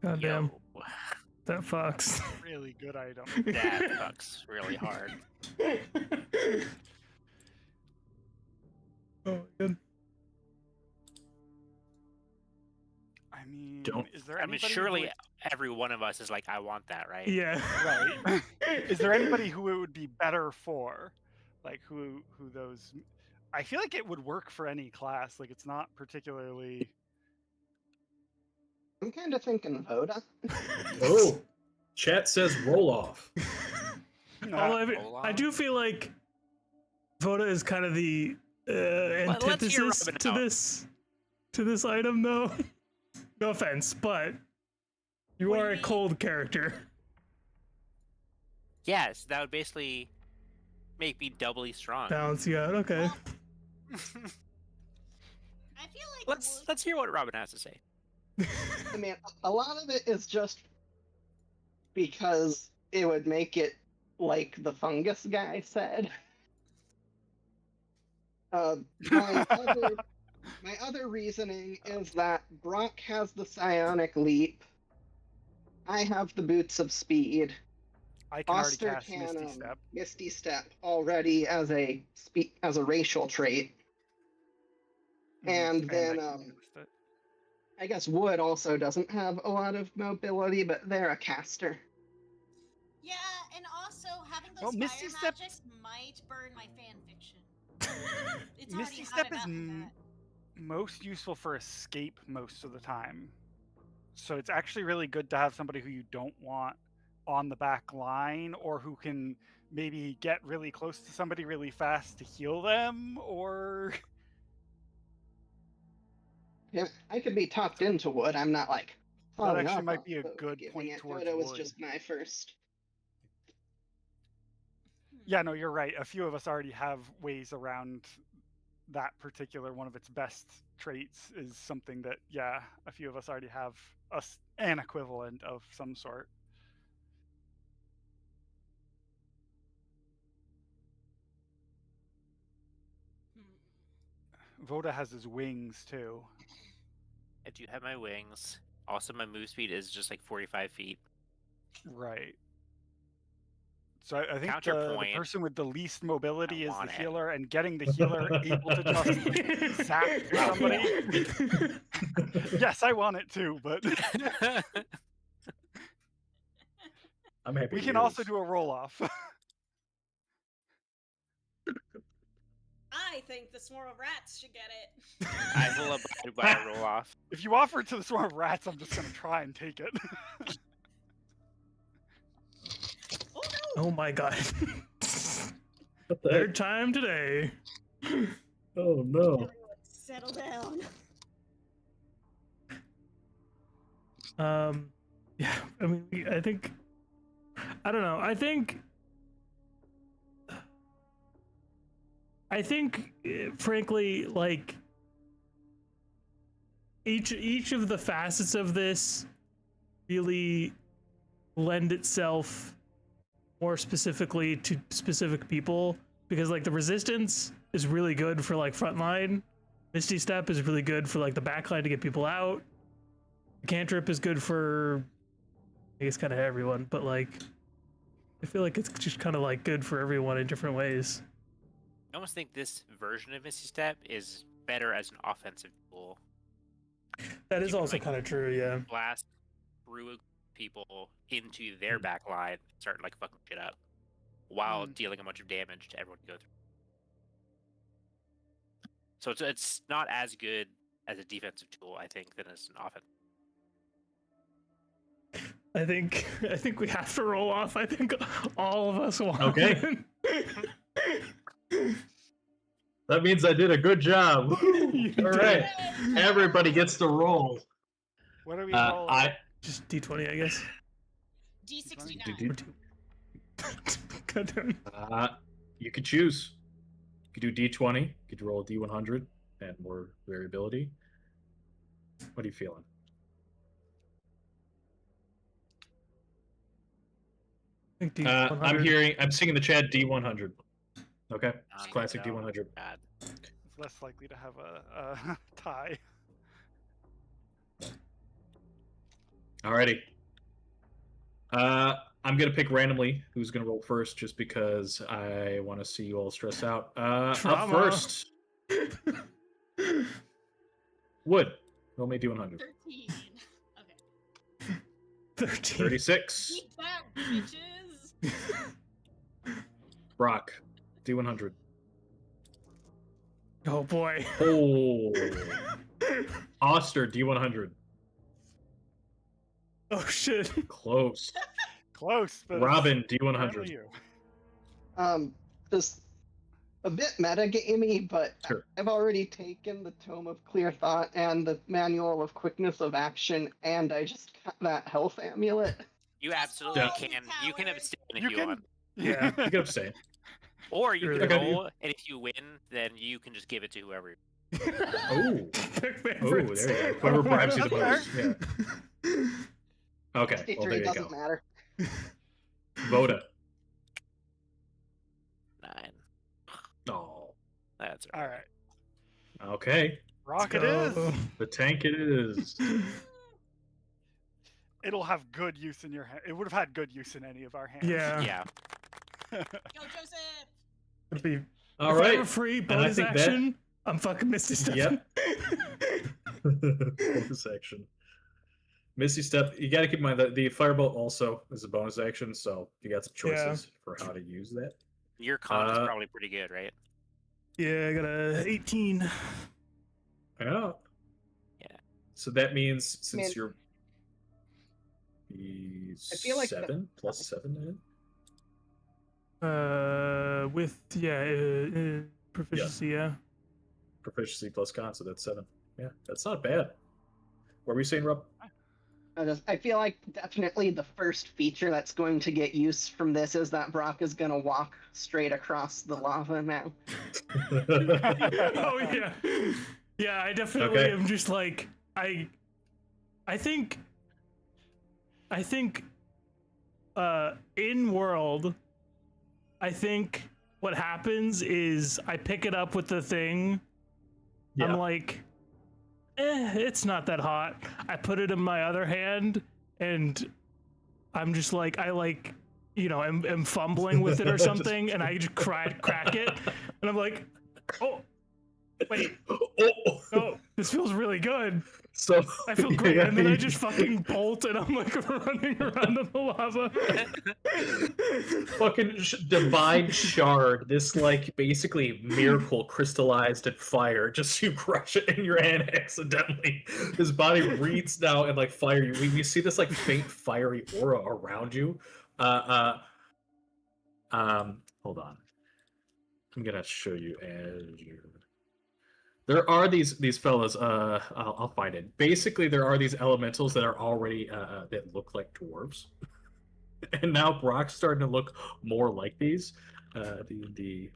Goddamn. Yo, That fucks. Really good item. that fucks really hard. Oh, good. I mean, Don't- is there I mean, anybody surely who every one of us is like, I want that, right? Yeah. right? Is there anybody who it would be better for? Like who those? I feel like it would work for any class. Like it's not particularly. I'm kind of thinking Voda. Oh, chat says roll off. Although I do feel like Voda is kind of the let's hear antithesis Robin to out. this item, though. No offense, but you What do are you a mean? cold character. Yes, that would basically make me doubly strong. Balance you out. Okay. Well, I feel like Let's hear what Robin has to say. I mean, a lot of it is just because it would make it like the fungus guy said. My other reasoning is that Brock has the psionic leap. I have the boots of speed. I can already Oster cast can Misty Step. Misty Step already as a racial trait. And I then can cast it. I guess Wood also doesn't have a lot of mobility, but they're a caster. yeah, and also having those Well, fire Misty Step- magics might burn my fan fiction. It's Misty already Step hot is enough at that. most useful for escape most of the time. So it's actually really good to have somebody who you don't want on the back line, or who can maybe get really close to somebody really fast to heal them, or Yeah, I could be tucked into Wood. I'm not like that falling actually off might off be a of good giving point it. towards Voda was Wood. just my first. Yeah, no, you're right. A few of us already have ways around that particular one of its best traits is something that, yeah, a few of us already have an equivalent of some sort. Voda has his wings too. I do have my wings. Also, my move speed is just like 45 feet. Right. So I think the Counterpoint, person with the least mobility is the want it. healer, and getting the healer able to just zap somebody. Yes, I want it too, but I'm happy. we to can hear also this. do a roll off. I think the swarm of rats should get it. I will abide by a roll off. If you offer it to the swarm of rats, I'm just gonna try and take it. Oh no! Oh my god. What the heck? Third time today. Oh no. Everyone settle down. Yeah, I mean, I think, I don't know. I think, frankly, like each of the facets of this really lend itself more specifically to specific people, because like the resistance is really good for like frontline. Misty Step is really good for like the backline to get people out. Cantrip is good for, I guess, kind of everyone, but like I feel like it's just kind of like good for everyone in different ways. I almost think this version of Misty Step is better as an offensive tool. That You is can, also like, kind of true, yeah. Blast through people into their back line, start like fucking shit up, while dealing a bunch of damage to everyone to go through. So it's not as good as a defensive tool, I think, than as an offensive. I think we have to roll off. I think all of us want. Okay. That means I did a good job. You All did. right. Everybody gets to roll. What are we rolling? I Just D20, I guess. D69. Or two. God damn. you could choose. You could do D20. You could roll a D100 and more variability. What are you feeling? I think D100. I'm seeing in the chat D100. Okay, it's classic No. D100. Bad. It's less likely to have a tie. Alrighty. I'm gonna pick randomly who's gonna roll first, just because I want to see you all stress out. Up Trauma. first, Wood. Roll me D100. 13. Okay. 13. 36. Keep back, bitches. Brock. D100. Oh boy. Oh. Oster. D100. Oh shit. Close. Close, but Robin. apparently D100. you. Just a bit metagamey, but Sure. I've already taken the Tome of Clear Thought and the Manual of Quickness of Action, and I just got that health amulet. You Just absolutely roll, can. You can coward. abstain if You you can- want, Yeah. You can abstain. or you Really can good. roll, and if you win, then you can just give it to whoever. Oh. Pick Oh, favorites. there you go. Whoever bribes you the That's most. Yeah. Okay. Well, 63 there you doesn't go. matter. Voda. 9. Oh. That's All right. Okay. Rock it Go. is. The tank it is. It'll have good use in your hand. It would have had good use in any of our hands. Yeah. yeah. Go, Joseph. It'll be, All if I have right. a free I bonus think that- action, I'm fucking Misty Step. Yep. Bonus action. Misty Step. You got to keep in mind that the Firebolt also is a bonus action, so you got some Yeah. choices for how to use that. Your con is Uh, probably pretty good, right? Yeah, I got a 18. Yeah. Yeah. So that means since Man. you're I feel like 7 plus 7, man. With proficiency, yeah. Proficiency plus con, so that's 7. Yeah, that's not bad. What were you saying, Rob? I feel like definitely the first feature that's going to get use from this is that Brock is going to walk straight across the lava now. Oh yeah. Yeah, I definitely Okay. am just like I think in world, I think what happens is I pick it up with the thing. Yeah. I'm like, it's not that hot. I put it in my other hand, and I'm just like, am fumbling with it or Just- something, and I just crack it, and I'm like, oh, wait, oh, this feels really good. So I feel great, and then I just fucking bolt, and I'm like running around in the lava. fucking divine shard, this like basically miracle crystallized in fire. Just you crush it in your hand accidentally. His body reads now and like fire. We see this like faint fiery aura around you. Hold on. I'm gonna show you as you. There are these fellas. I'll find it. Basically, there are these elementals that are already that look like dwarves, and now Brock's starting to look more like these. The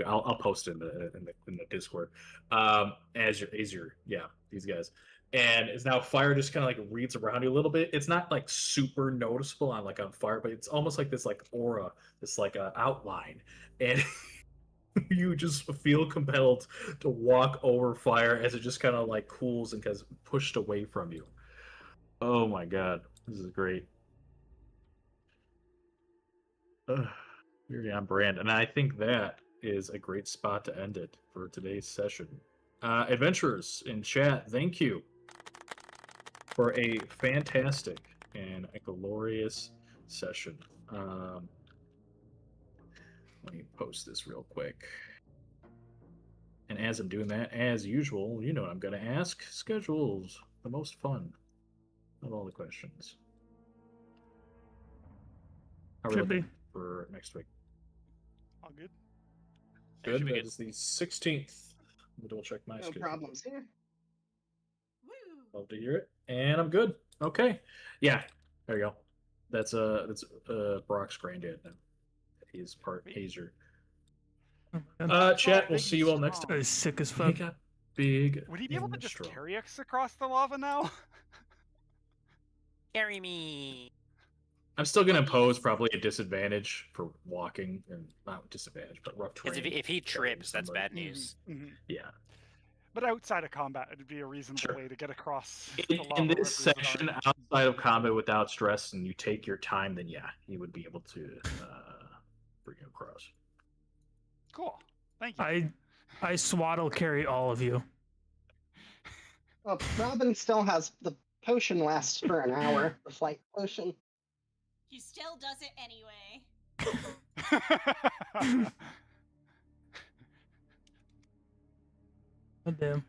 I'll post it in the Discord. Azure, yeah, these guys, and it's now fire just kind of like reads around you a little bit. It's not like super noticeable on like on fire, but it's almost like this like aura, this like outline, and you just feel compelled to walk over fire as it just kind of like cools and gets pushed away from you. Oh my god, this is great. Very on brand, and I think that is a great spot to end it for today's session. Adventurers in chat, thank you for a fantastic and a glorious session. Let me post this real quick. And as I'm doing that, as usual, you know what I'm going to ask. Schedules, the most fun of all the questions. How are we Should be. looking for next week? All good. That should Good. be That good. is the 16th. Let me double check my No schedule. problems here. Woo! Love to hear it. And I'm good. Okay. Yeah. There you go. That's Brock's granddad now. He's part Hazer. Chat, we'll see you all next time. He's sick as He fuck. got big. Would he be able to and just strong. carry us across the lava now? Carry me. I'm still gonna pose probably a disadvantage for walking, and not disadvantage, but rough Because terrain. if he carrying trips, that's somebody. bad news. Yeah. But outside of combat, it'd be a reasonable Sure. way to get across In, the lava in rivers this that session, aren't- outside of combat without stress, and you take your time, then yeah, you would be able to bring you across. Cool. Thank you. I swaddle carry all of you. Well, Robin still has the potion lasts for an hour, the flight potion. He still does it anyway. Oh, damn.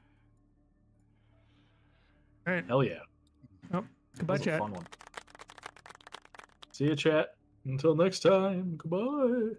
All right. Hell yeah. Goodbye, That was a chat. fun one. See you, chat. Until next time. Goodbye.